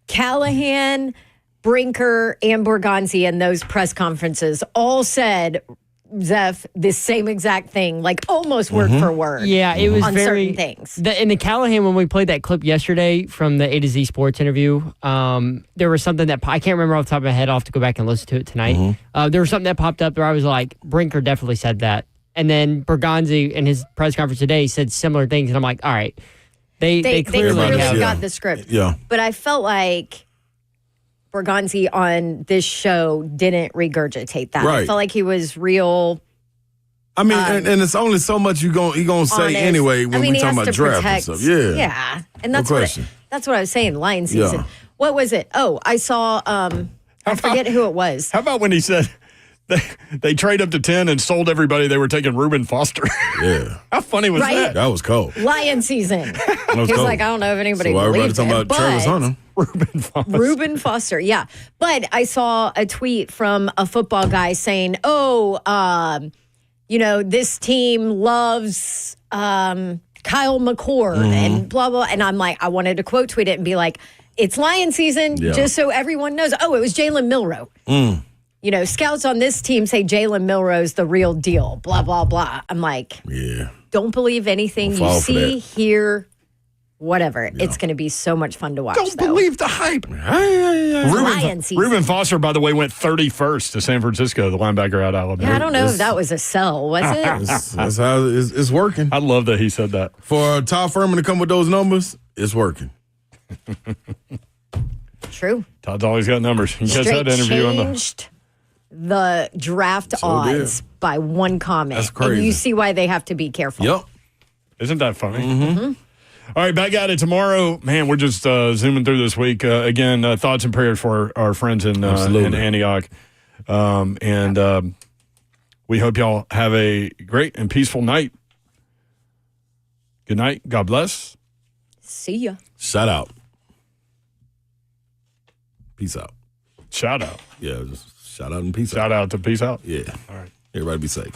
Callahan, Brinker, and Borgonzi in those press conferences all said, Zeph, the same exact thing, like almost word for word. Yeah, it was on very certain things. In the Callahan, when we played that clip yesterday from the A to Z Sports interview, there was something that I can't remember off the top of my head. I'll have to go back and listen to it tonight. There was something that popped up where I was like, Brinker definitely said that. And then Borgonzi in his press conference today said similar things. And I'm like, all right, they clearly have. got the script. Yeah. But I felt like Borgonzi on this show didn't regurgitate that. I Right. felt like he was real I mean, and it's only so much you gonna say honest. anyway when we talking about draft and stuff. Yeah, Yeah, and that's No what question. that's what I was saying. Lion season. Yeah. What was it? Oh, I saw. I forget who it was. How about when he said they trade up to 10 and sold everybody they were taking Reuben Foster? Yeah. How funny was Right? that? That was cold. Lion season. He's cold. like, I don't know if anybody So why everybody believed talking him, about Travis Hunter? Reuben Foster. Reuben Foster, yeah. But I saw a tweet from a football guy saying, this team loves Kyle McCord and blah, blah. And I'm like, I wanted to quote tweet it and be like, it's Lion season, just so everyone knows. Oh, it was Jalen Milroe. Scouts on this team say Jalen Milroe's the real deal, blah, blah, blah. I'm like, don't believe anything you see, hear, whatever. Yeah. It's going to be so much fun to watch. Don't believe the hype. Lion season. Reuben Foster, by the way, went 31st to San Francisco, the linebacker out of Alabama. Yeah, I don't know if that was a sell, was it? That's how it's working. I love that he said that. For Todd Furman to come with those numbers, it's working. True. Todd's always got numbers. You guys had an interview on the draft odds by one comment. That's crazy. And you see why they have to be careful. Yep. Isn't that funny? Mm-hmm. All right, back at it tomorrow. Man, we're just zooming through this week. Again, thoughts and prayers for our friends in Antioch. And we hope y'all have a great and peaceful night. Good night. God bless. See ya. Shout out. Peace out. Shout out. Yeah, just shout out and peace out. Shout out to peace out. Yeah. All right. Everybody be safe.